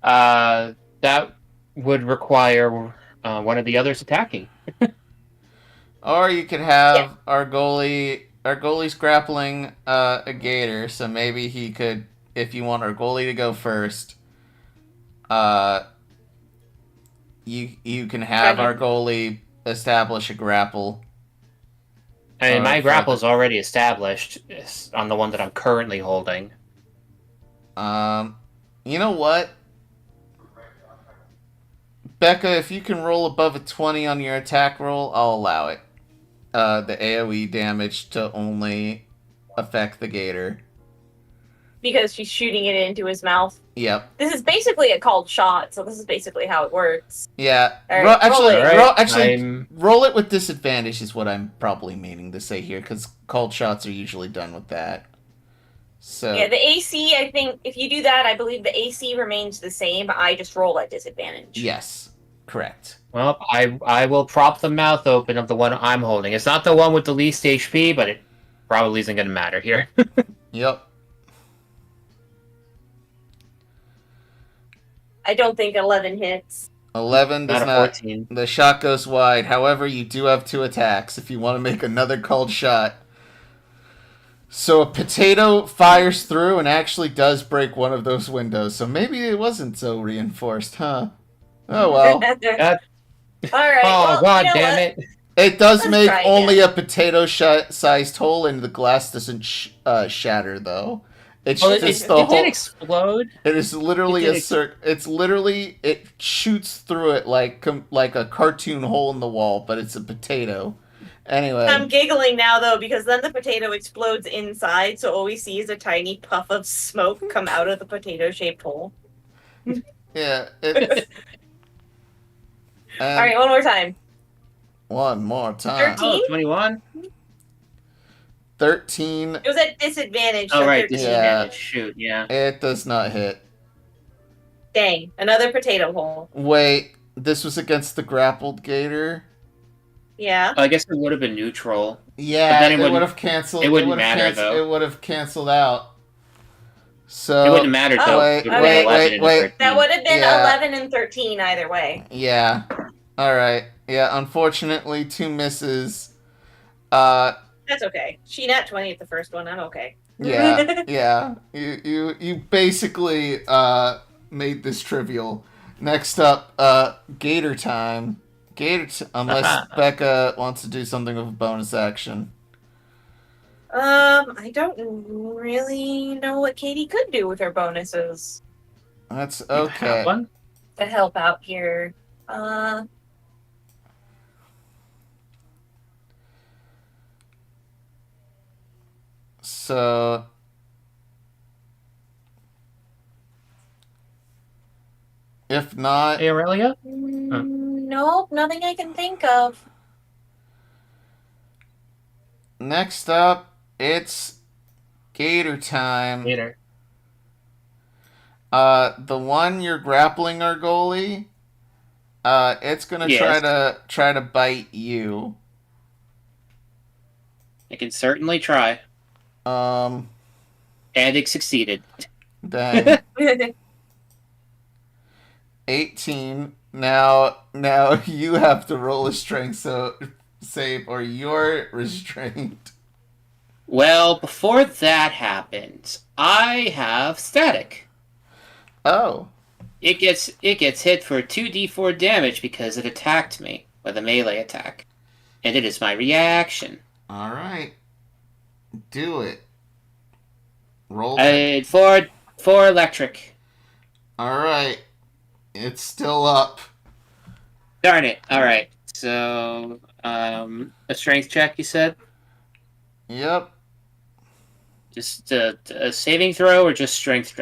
That would require one of the others attacking. Or you could have Argoli's grappling a gator, so maybe he could, if you want Argoli to go first, you can have Argoli establish a grapple. I mean, my grapple's already established on the one that I'm currently holding. You know what? Becca, if you can roll above a 20 on your attack roll, I'll allow it. The AoE damage to only affect the gator. Because she's shooting it into his mouth. Yep. This is basically a called shot, so this is basically how it works. Yeah. All right, Roll it with disadvantage is what I'm probably meaning to say here, because called shots are usually done with that. So yeah, the AC, I think, if you do that, I believe the AC remains the same. I just roll at disadvantage. Yes, correct. Well, I will prop the mouth open of the one I'm holding. It's not the one with the least HP, but it probably isn't going to matter here. Yep. I don't think 11 hits. 11 does Not a not. 14. The shot goes wide. However, you do have 2 attacks if you want to make another called shot. So a potato fires through and actually does break one of those windows. So maybe it wasn't so reinforced, huh? Oh well. All right. Oh, well, god you know damn what? it. It does Let's make try only again. a potato-sized hole, and the glass doesn't shatter though. It's Oh, just it the did whole. explode. It is literally It did it shoots through it like a cartoon hole in the wall, but it's a potato. Anyway, I'm giggling now, though, because then the potato explodes inside, so all we see is a tiny puff of smoke come out of the potato-shaped hole. yeah. It's, All right, one more time. One more time. 13? Oh, 21? 13. It was at disadvantage. Oh, so right. 13. Disadvantage. Shoot, yeah. It does not hit. Dang, another potato hole. Wait, this was against the grappled gator? Yeah. I guess it would have been neutral. Yeah, But then it it wouldn't- would have canceled. it wouldn't matter, though. It would have canceled out. So It wouldn't matter though. wait, It would be 11 and wait. 13. That would have been Yeah. 11 and 13 either way. Yeah. All right. Yeah. Unfortunately, 2 misses. That's okay. She nat 20 at the first one. I'm okay. Yeah. Yeah. You basically made this trivial. Next up, Gator time. Unless Becca wants to do something with a bonus action. I don't really know what Katie could do with her bonuses That's You have okay. one? to help out here. So if not, Hey, Aurelia? Nope, nothing I can think of. next up, it's Gator time. Later. The one you're grappling Argoli, it's gonna Yes. try to bite you. I can certainly try. Um, And it succeeded. dang. 18. Now you have to roll a strength save or you're restrained. Well, before that happens, I have static. Oh. It gets hit for 2d4 damage because it attacked me with a melee attack. And it is my reaction. Alright. Do it. Roll it. For electric. Alright. It's still up. Darn it. Alright. So, a strength check, you said? Yep. Just a saving throw or just strength?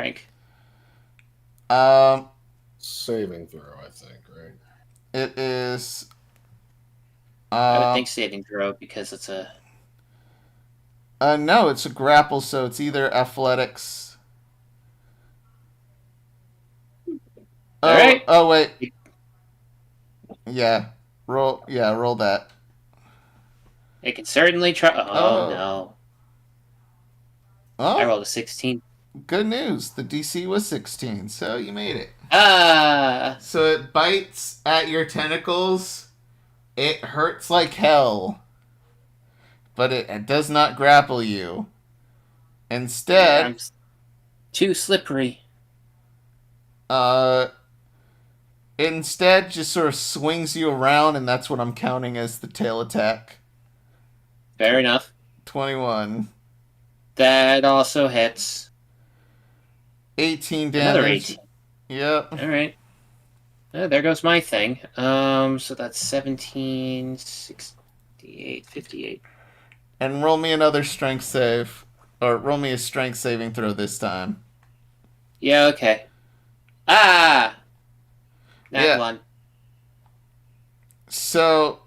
Saving throw, I think, right? It is. I would think saving throw because it's a... No, it's a grapple, so it's either athletics. Oh, Alright. Oh, wait. Yeah. Roll that. It can certainly try... Oh. No. I Oh, rolled a 16. good news. The DC was 16, so you made it. Ah! So it bites at your tentacles. It hurts like hell. But it does not grapple you. Instead, I'm too slippery. instead just sort of swings you around, and that's what I'm counting as the tail attack. Fair enough. 21. That also hits. 18 damage. Another 18. Yep. Alright. There goes my thing. So that's 17, 68, 58. And roll me another strength save. Or roll me a strength saving throw this time. Yeah, okay. Ah! Nat Yeah. 1. So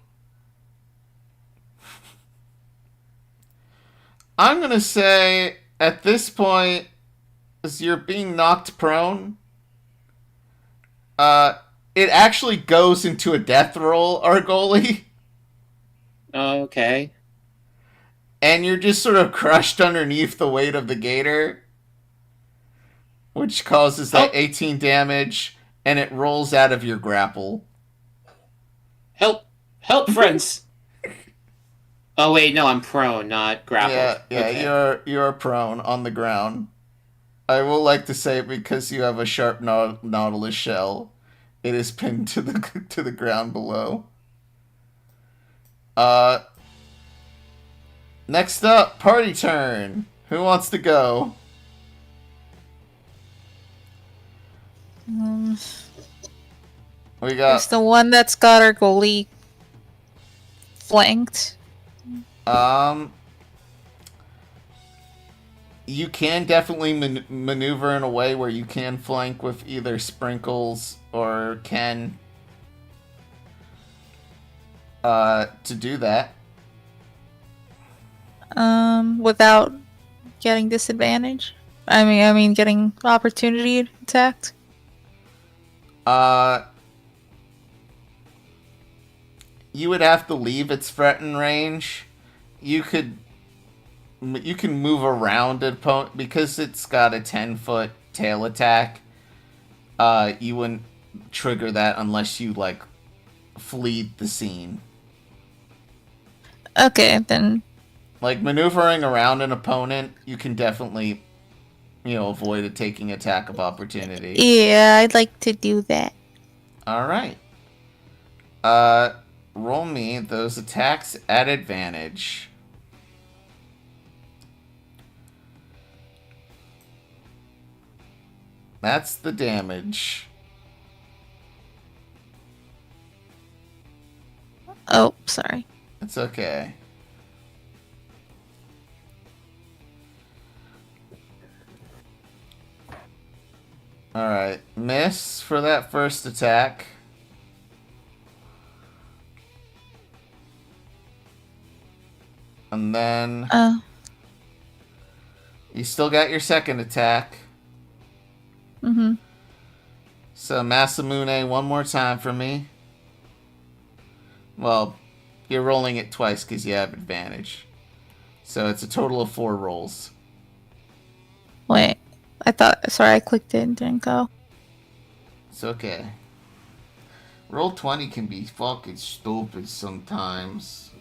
I'm gonna say at this point, as you're being knocked prone, it actually goes into a death roll, Argoli, Okay. and you're just sort of crushed underneath the weight of the gator, which causes that 18 damage, and it rolls out of your grapple. Help! Help, friends! Oh, wait, no, I'm prone, not grappled. Yeah, Okay. you're prone on the ground. I will like to say because you have a sharp Nautilus shell, it is pinned to the ground below. Next up, party turn. Who wants to go? We There's got the one that's got our goalie flanked. you can definitely maneuver in a way where you can flank with either Sprinkles or Ken to do that. Without getting disadvantage. I mean, getting opportunity attacked. You would have to leave its threatened range. You could you can move around an opponent because it's got a 10-foot tail attack. You wouldn't trigger that unless you like flee the scene. Okay, then. Like maneuvering around an opponent, you can definitely, avoid a taking attack of opportunity. Yeah, I'd like to do that. All right. Roll me those attacks at advantage. That's the damage. Oh, sorry. It's okay. Alright, miss for that first attack. And then you still got your second attack. Mm-hmm. So Masamune one more time for me. Well, you're rolling it twice because you have advantage. So it's a total of 4 rolls. Wait, sorry, I clicked it and didn't go. It's okay. Roll 20 can be fucking stupid sometimes.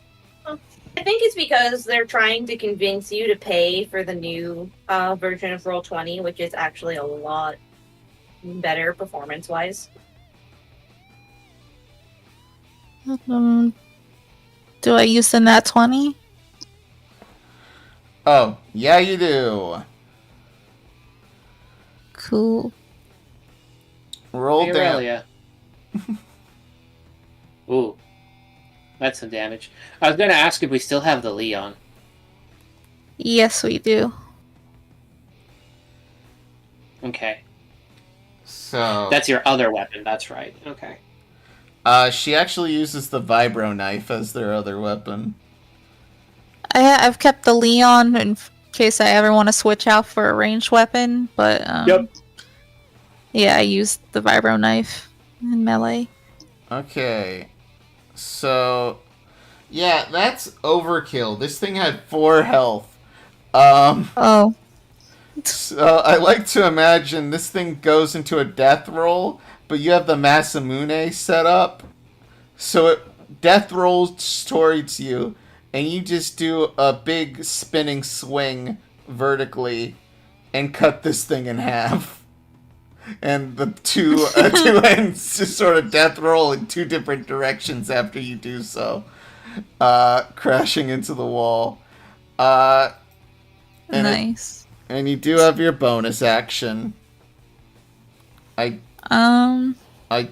I think it's because they're trying to convince you to pay for the new version of Roll20, which is actually a lot better performance-wise. Do I use the nat 20? Oh, yeah you do. Cool. Roll down. Aurelia. Ooh. That's some damage. I was going to ask if we still have the Leon. Yes, we do. Okay. So That's your other weapon, that's right. Okay. she actually uses the vibro knife as their other weapon. I've kept the Leon in case I ever want to switch out for a ranged weapon, but Yep. yeah, I used the vibro knife in melee. Okay. So yeah, that's overkill. This thing had 4 health. Oh. So I like to imagine this thing goes into a death roll, but you have the Masamune set up. So it death rolls towards you, and you just do a big spinning swing vertically and cut this thing in half. And the two ends just sort of death roll in 2 different directions after you do so, crashing into the wall. Nice. And you do have your bonus action. I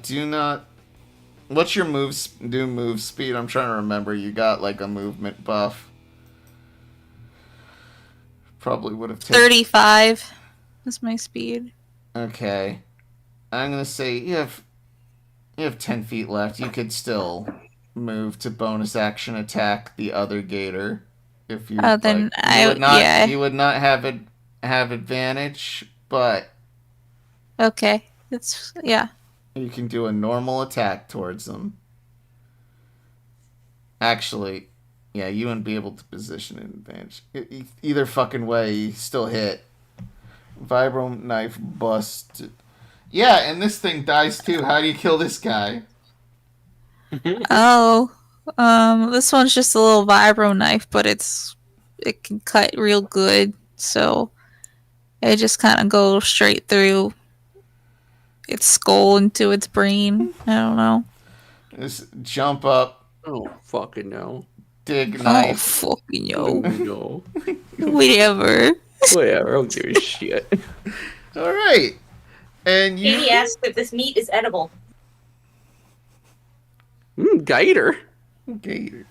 do not. What's your move speed? I'm trying to remember. You got like a movement buff. Probably would have taken 35 is my speed. Okay. I'm gonna say you have 10 feet left. You could still move to bonus action attack the other gator if you. Oh, then You would not have advantage, but Okay. Yeah. you can do a normal attack towards them. Actually, yeah, you wouldn't be able to position an advantage. Either fucking way, you still hit. Vibro knife bust. Yeah, and this thing dies too. How do you kill this guy? Oh. This one's just a little vibro knife, but it can cut real good, so it just kind of goes straight through its skull into its brain. I don't know. Just jump up, Oh, fucking no. dig Oh, knife. fucking Oh, yo. no. Whatever. Whatever, I don't give a shit. All right, and you. Katie asks if this meat is edible. Gator. Gator.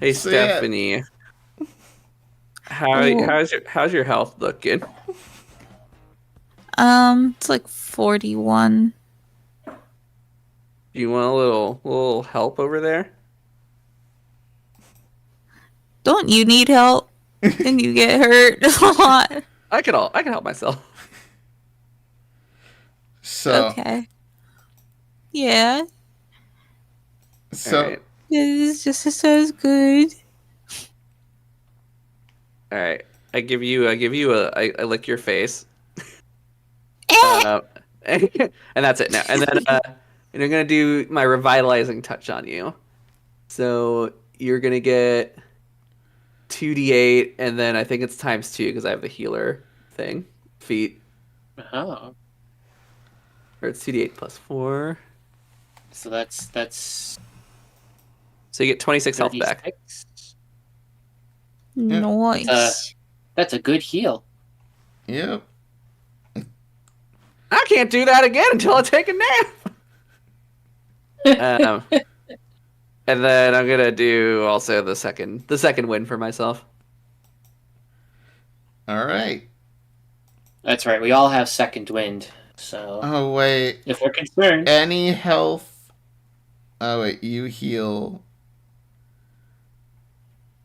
Hey, So, yeah. Stephanie. Ooh. How's your health looking? It's like 41. Do you want a little help over there? Don't you need help? Didn't you get hurt a lot? I can help myself. So Okay. Yeah. so Alright. This just sounds good. All right. I lick your face. Eh! And that's it now. And then and I'm gonna do my revitalizing touch on you. So you're gonna get 2d8, and then I think it's times 2 because I have the healer thing feat. Oh, Or it's 2d8 plus 4. so that's So you get 26 health back. 36. Nice. That's a good heal. Yep. I can't do that again until I take a nap. And then I'm gonna do also the second win for myself. All right. That's right. We all have second wind. So Oh wait. if we're concerned, Any health? Oh wait, you heal.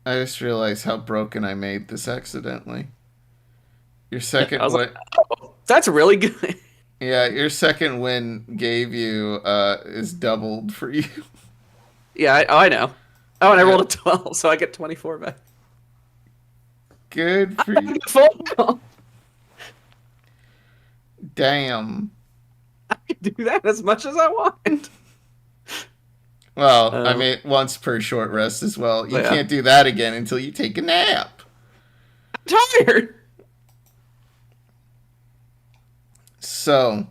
I just realized how broken I made this accidentally. Your second I was win. Oh, that's really good. Yeah, your second win gave you is doubled for you. Yeah, I know. Oh, and I Yeah. rolled a 12, so I get 24 back. Good for you. Full. Damn. I can do that as much as I want. Well, I mean, once per short rest as well. You Yeah. can't do that again until you take a nap. I'm tired. So,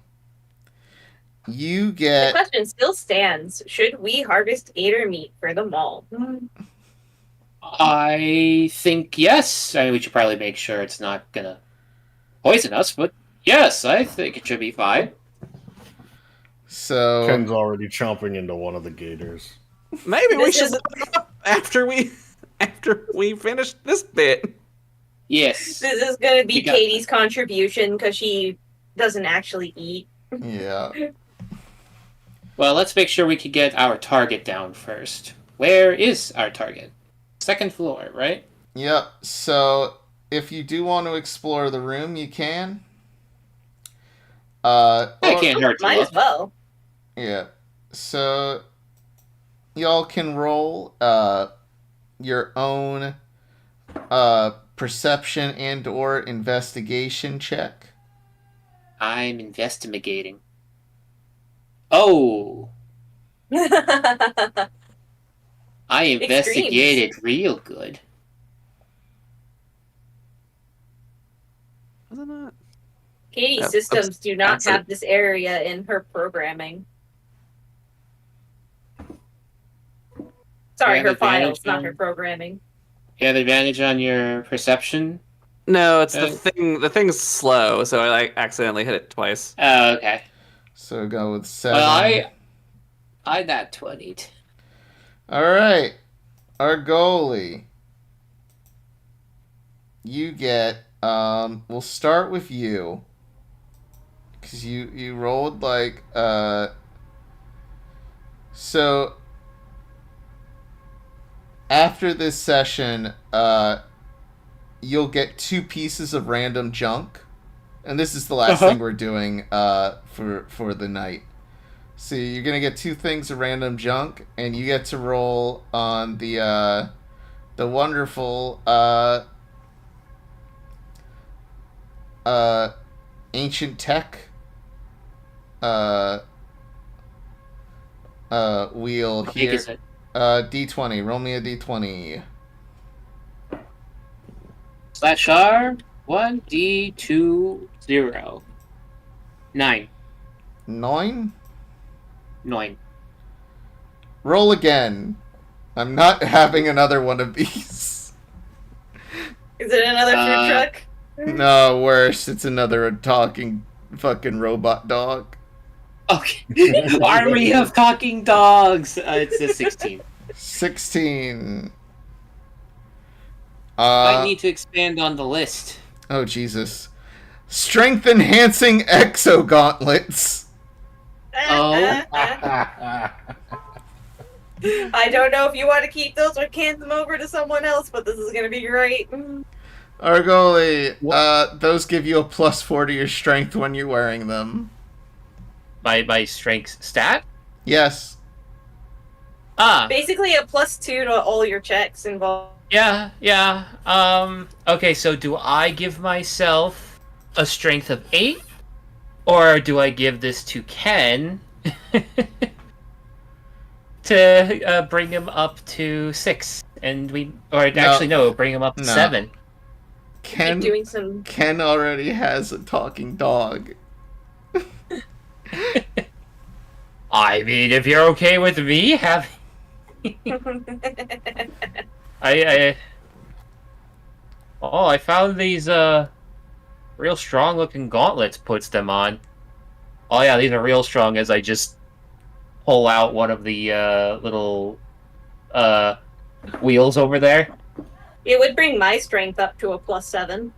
you The get. question still stands: should we harvest gator meat for the mall? I think yes. I mean, we should probably make sure it's not gonna poison us, but yes, I think it should be fine. So, Ken's already chomping into one of the gators. Maybe we This should is- look it up after we finish this bit. Yes. This is going to be You got- Katie's contribution because she doesn't actually eat. yeah. Well, let's make sure we can get our target down first. Where is our target? Second floor, right? Yep. So, if you do want to explore the room, you can. That can't hurt to Might as look. well. Yeah. So y'all can roll your own perception and or investigation check. I'm investigating. Oh, I investigated real good. Was it not? Katie's Yep, systems do not that's it. have this area in her programming. Sorry, Yeah, her the advantage files, not on- her programming. You have advantage on your perception? No, it's the Uh, thing. The thing's slow, so I like accidentally hit it twice. Oh, okay. So go with 7. Well, I got 20'd. All right. Argoli. You get we'll start with you. Cuz you rolled like so after this session, you'll get 2 pieces of random junk. And this is the last thing we're doing for the night. So you're gonna get 2 things of random junk, and you get to roll on the wonderful ancient tech wheel How big here. is it? D20. Roll me a D20. /R 1D20. 9. 9. 9. Roll again. I'm not having another one of these. Is it another food truck? No, worse. It's another talking fucking robot dog. Okay. Army of talking dogs. It's a 16. 16. I need to expand on the list. Oh, Jesus. Strength enhancing exo gauntlets. Oh. I don't know if you want to keep those or hand them over to someone else, but this is going to be great. Argoli, those give you a +4 to your strength when you're wearing them. My strength stat? Yes. Ah. Basically, a +2 to all your checks involving Yeah. Okay, so do I give myself a strength of 8? Or do I give this to Ken to bring him up to 6? Actually, no, bring him up to No. 7. Keep doing some. Ken already has a talking dog. I mean, if you're okay with me having... I found these, real strong-looking gauntlets puts them on. Oh yeah, these are real strong as I just pull out one of the, little, wheels over there. It would bring my strength up to a +7.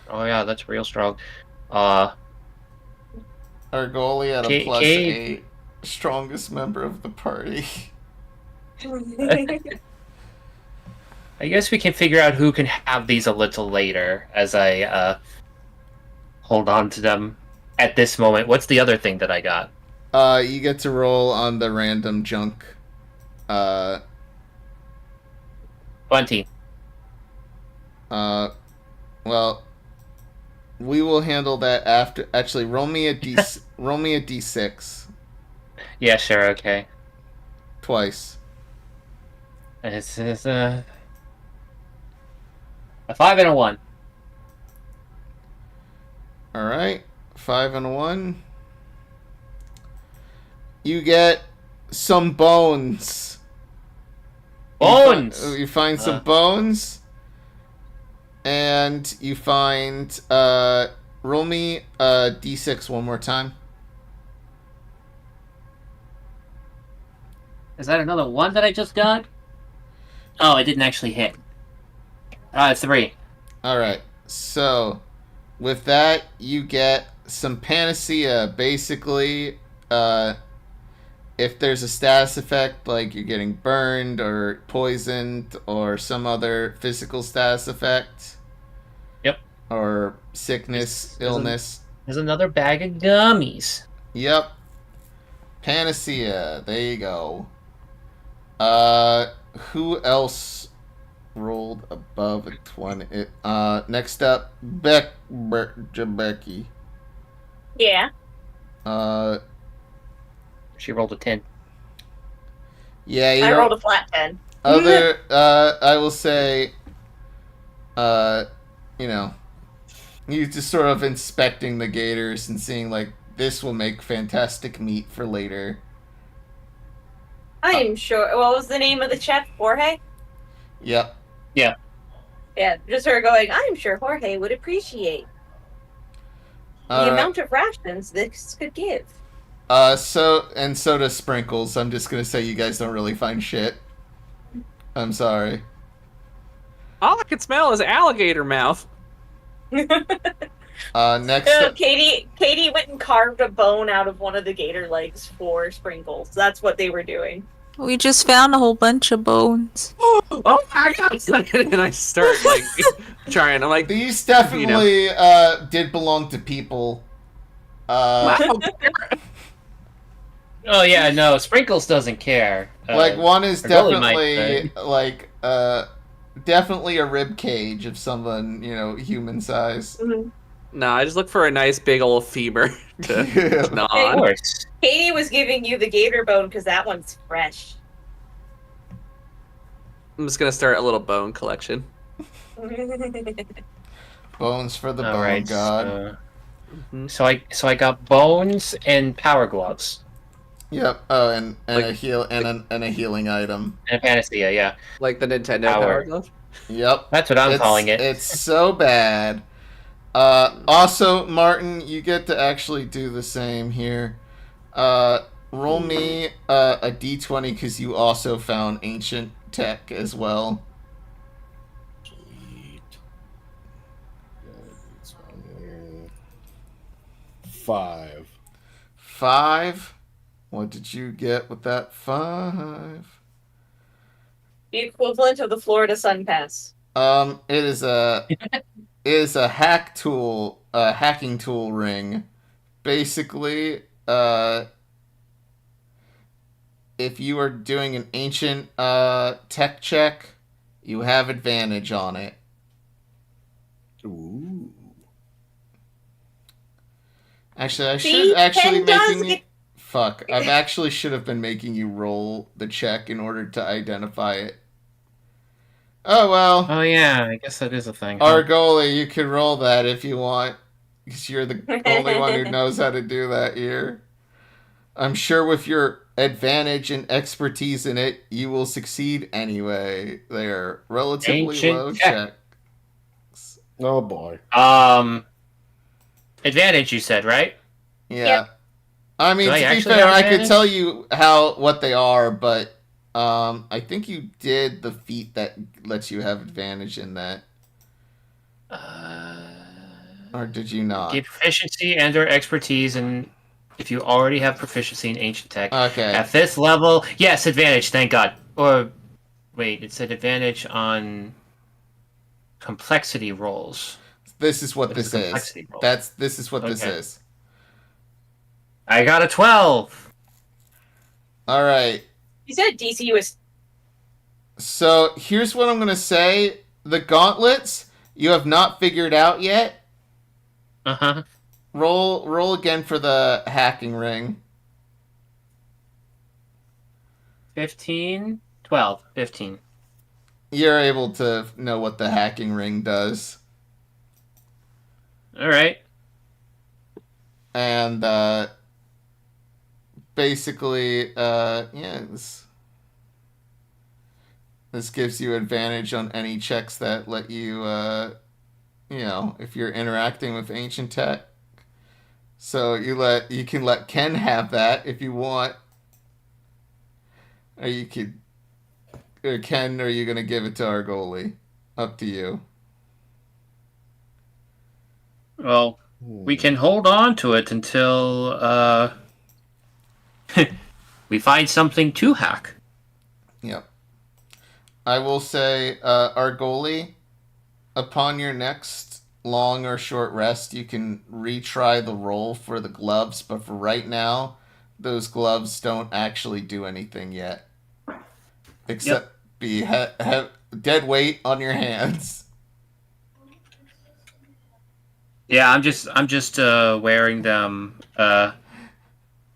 Oh yeah, that's real strong. ARGOLI at a K- +8. Strongest member of the party. I guess we can figure out who can have these a little later as I, hold on to them at this moment. What's the other thing that I got? You get to roll on the random junk. 20. Well, we will handle that after. Actually, roll me a d6 Yeah, sure, okay. twice. It's a 5 and a 1. All right, 5 and a 1. You get some bones. Bones! You find some bones, and you find. Roll me a d6 one more time. Is that another 1 that I just got? Oh, I didn't actually hit. 3. All right. So, with that, you get some panacea. Basically, if there's a status effect, like you're getting burned or poisoned or some other physical status effect. Yep. Or sickness, illness. There's another bag of gummies. Yep. Panacea. There you go. Who else rolled above a 20? Next up, Becky. Yeah. She rolled a 10. Yeah, I rolled a flat 10. I will say, you just sort of inspecting the gators and seeing, like, this will make fantastic meat for later. I'm sure. What was the name of the chef? Jorge? Yep. Yeah. Yeah, just her going, I'm sure Jorge would appreciate the amount of rations this could give. So does Sprinkles. I'm just gonna say you guys don't really find shit. I'm sorry. All I can smell is alligator mouth. Next up, Katie went and carved a bone out of one of the gator legs for Sprinkles. That's what they were doing. We just found a whole bunch of bones. Oh my god! And I start like trying. I'm like, these definitely did belong to people. wow. Oh yeah, no, Sprinkles doesn't care. Like one is Argoli might, definitely definitely a rib cage of someone, human size. Mm-hmm. No, I just look for a nice big old femur to gnaw Of on. course. Katie was giving you the gator bone because that one's fresh. I'm just gonna start a little bone collection. Bones for the All bone right, god. So I got bones and power gloves Yep. Oh, and Like- a healing item. and a panacea. Yeah, Like the Nintendo Power. Power Glove. Yep. that's what I'm calling it. It's so bad. Also, Martin, you get to actually do the same here. Roll me a d20 because you also found ancient tech as well. Sweet. It's on here. 5. 5. What did you get with that 5? The equivalent of the Florida Sun Pass. It is a hacking tool ring. Basically, if you are doing an ancient tech check, You have advantage on it. Ooh. Actually, I See? should actually Ken does making you. get- Fuck! I've actually should have been making you roll the check in order to identify it. Oh well. Oh yeah, I guess that is a thing. Huh? Argoli, you can roll that if you want, because you're the only one who knows how to do that here. I'm sure with your advantage and expertise in it, you will succeed anyway. They're relatively Ancient low tech. checks. Oh boy. Advantage, you said, right? Yeah. Yep. I mean, Do I to be actually fair, have I could advantage? tell you what they are, but I think you did the feat that lets you have advantage in that, or did you not? Get proficiency and/or expertise, and if you already have proficiency in ancient tech Okay. at this level, yes, advantage. Thank God. Or wait, it said advantage on complexity rolls. This is what What this is the is. complexity roll? This is what this Okay. is. I got a 12. All right. You said DC was. So here's what I'm gonna say: the gauntlets you have not figured out yet. Uh huh. Roll again for the hacking ring. 15, 12, 15. You're able to know what the hacking ring does, All right. and basically, yeah, this gives you advantage on any checks that let you, if you're interacting with ancient tech. So you can let Ken have that if you want, or you could, or Ken, are you gonna give it to Argoli? Up to you. Well, we can hold on to it until we find something to hack. Yep. I will say, Argoli, upon your next long or short rest, you can retry the roll for the gloves, but for right now, those gloves don't actually do anything yet. Except be dead weight on your hands. Yeah, I'm just wearing them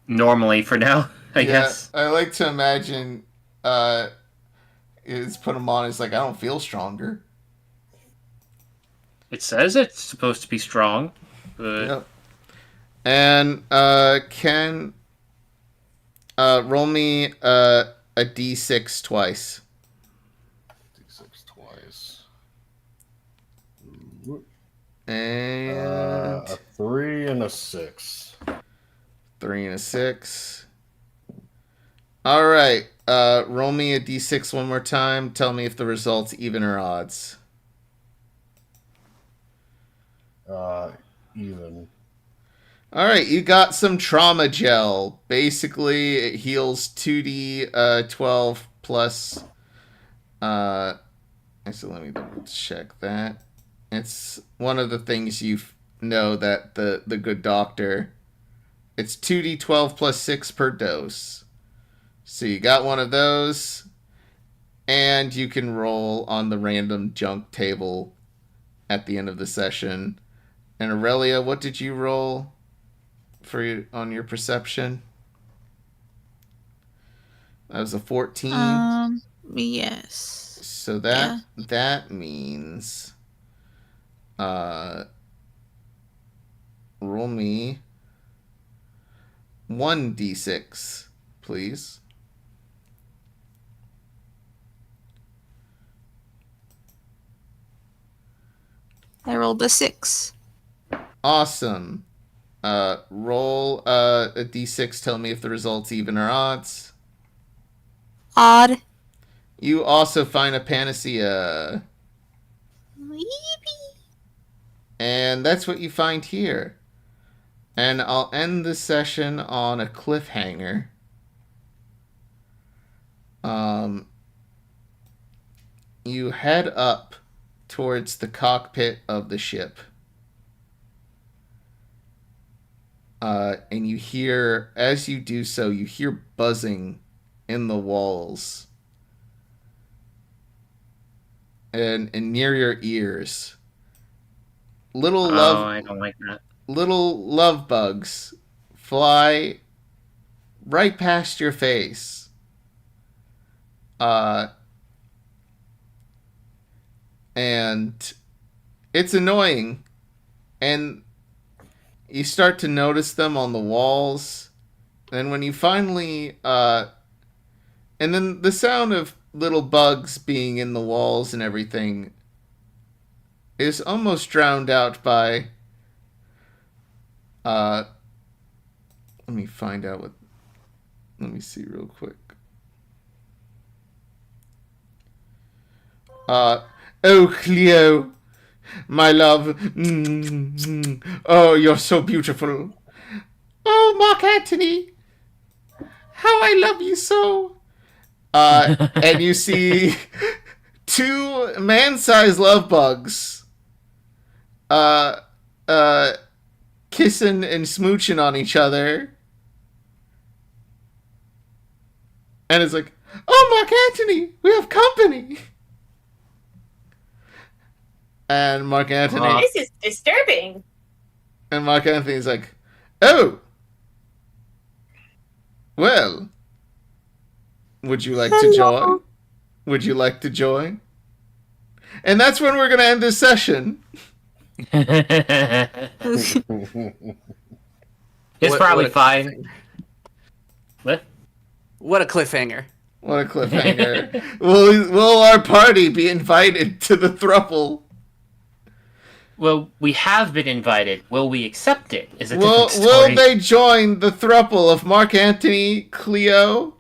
normally for now, I guess. I like to imagine is put them on, it's like, I don't feel stronger. It says it's supposed to be strong, but Yep. And Ken, roll me a d6 twice. D6 twice. And A 3 and a 6. 3 and a 6. All right. Roll me a d6 one more time. Tell me if the result's even or odds. Even. All right, you got some trauma gel. Basically, it heals 2d 12 plus. So let me double check that. It's one of the things you know that the good doctor. It's 2d12 plus 6 per dose. So you got one of those, and you can roll on the random junk table at the end of the session. And Aurelia, what did you roll on your perception? That was a 14. Yes. So that means roll me 1d6, please. I rolled a 6. Awesome. Roll a d6. Tell me if the result's even or odds. Odd. You also find a panacea. Yippee. And that's what you find here. And I'll end the session on a cliffhanger. You head up towards the cockpit of the ship. And you hear, as you do so, you hear buzzing in the walls. and near your ears. Little I don't like that. little love bugs fly right past your face. And it's annoying. And you start to notice them on the walls. And when you finally and then the sound of little bugs being in the walls and everything is almost drowned out by let me find out what. Let me see real quick. Oh, Cleo, my love. Oh, you're so beautiful. Oh, Mark Antony, how I love you so. And you see two man-sized love bugs kissing and smooching on each other. And it's like, oh, Mark Antony, we have company. And Mark Antony... This is disturbing. And Mark Anthony's like, oh, well, would you like to join? Would you like to join? And that's when we're going to end this session. It's probably fine. What? What a cliffhanger. What a cliffhanger. Will our party be invited to the throuple? Well, we have been invited. Will we accept it? Is a Will different story. they join the throuple of Mark Antony, Cleo,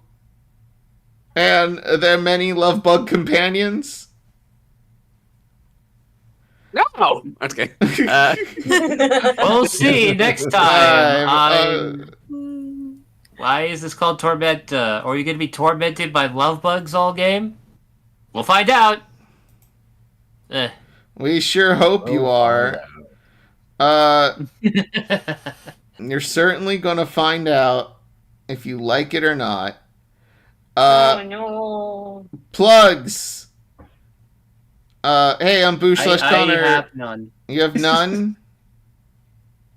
and their many love bug companions? No! Okay. We'll see next time. Why is this called Tormenta? Or are you going to be tormented by love bugs all game? We'll find out. We sure hope you are. You're certainly gonna find out if you like it or not. Oh no. Plugs. Hey, I'm Boosh / Connar. I have none. You have none?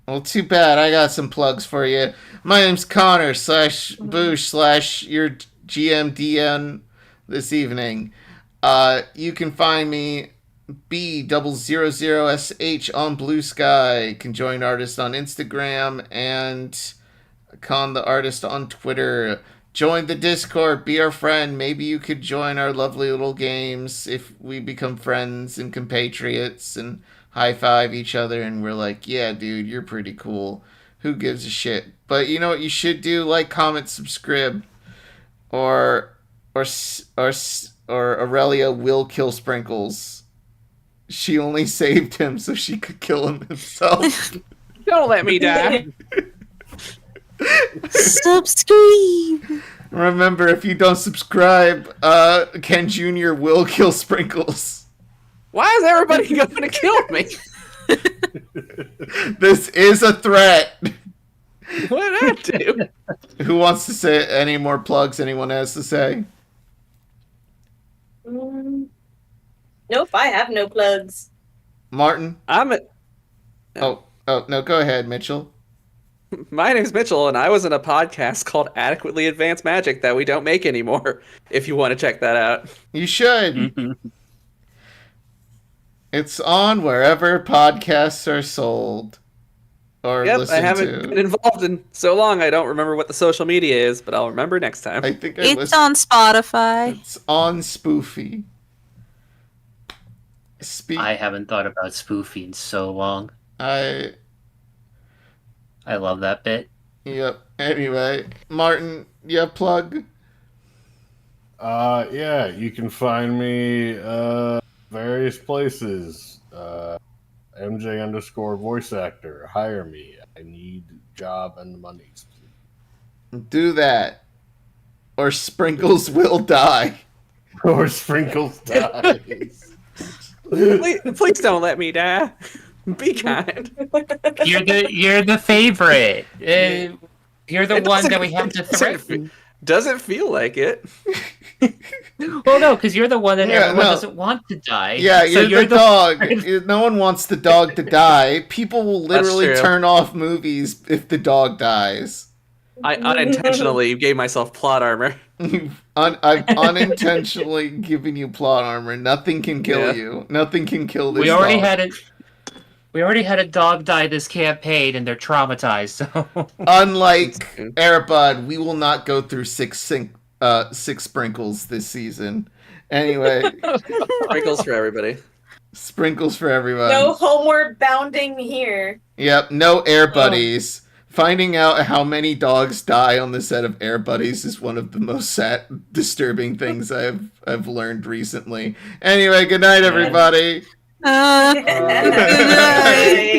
Well, too bad. I got some plugs for you. My name's Connar / Boosh / your GMDN this evening. You can find me B000SH on Blue Sky. ConJoined Artist on Instagram and Con the Artist on Twitter. Join the Discord, be our friend. Maybe you could join our lovely little games if we become friends and compatriots and high five each other and we're like, yeah, dude, you're pretty cool. Who gives a shit? But you know what you should do? Like, comment, subscribe, or Aurelia will kill Sprinkles. She only saved him so she could kill him himself. Don't let me die. Subscribe. Remember, if you don't subscribe, Ken Jr. will kill Sprinkles. Why is everybody going to kill me? This is a threat. What did I do? Who wants to say any more plugs anyone has to say? Nope, I have no plugs. Martin? I'm a... Oh, no, go ahead, Mitchell. My name's Mitchell, and I was in a podcast called Adequately Advanced Magic that we don't make anymore, if you want to check that out. You should. It's on wherever podcasts are sold. Or Yep, listened I haven't been involved in so long I don't remember what the social media is, but I'll remember next time. I think It's on Spotify. It's on Stoophie. I haven't thought about Stoophie in so long. I love that bit. Yep. Anyway, Martin, you have plug? Yeah, you can find me various places. MJ_ voice actor. Hire me. I need job and money. Do that. Or Sprinkles will die. Or Sprinkles dies. Please don't let me die. Be kind. You're the favorite. You're the one that we have to threaten. Doesn't feel like it. Well, no, because you're the one that Yeah, everyone no. doesn't want to die. Yeah, So you're the dog. No one wants the dog to die. People will literally true. turn off movies if the dog dies. I unintentionally gave myself plot armor. I've unintentionally given you plot armor. Nothing can kill Yeah. you. Nothing can kill this We already dog. had a dog die this campaign, and they're traumatized. So Unlike true. Airbud, we will not go through six sprinkles this season. Anyway, Sprinkles for everybody. sprinkles for everyone. No homeward bounding here. Yep, no Air Buddies. Finding out how many dogs die on the set of Air Buddies is one of the most disturbing things I've learned recently. Anyway, good night, everybody. Uh, Bye.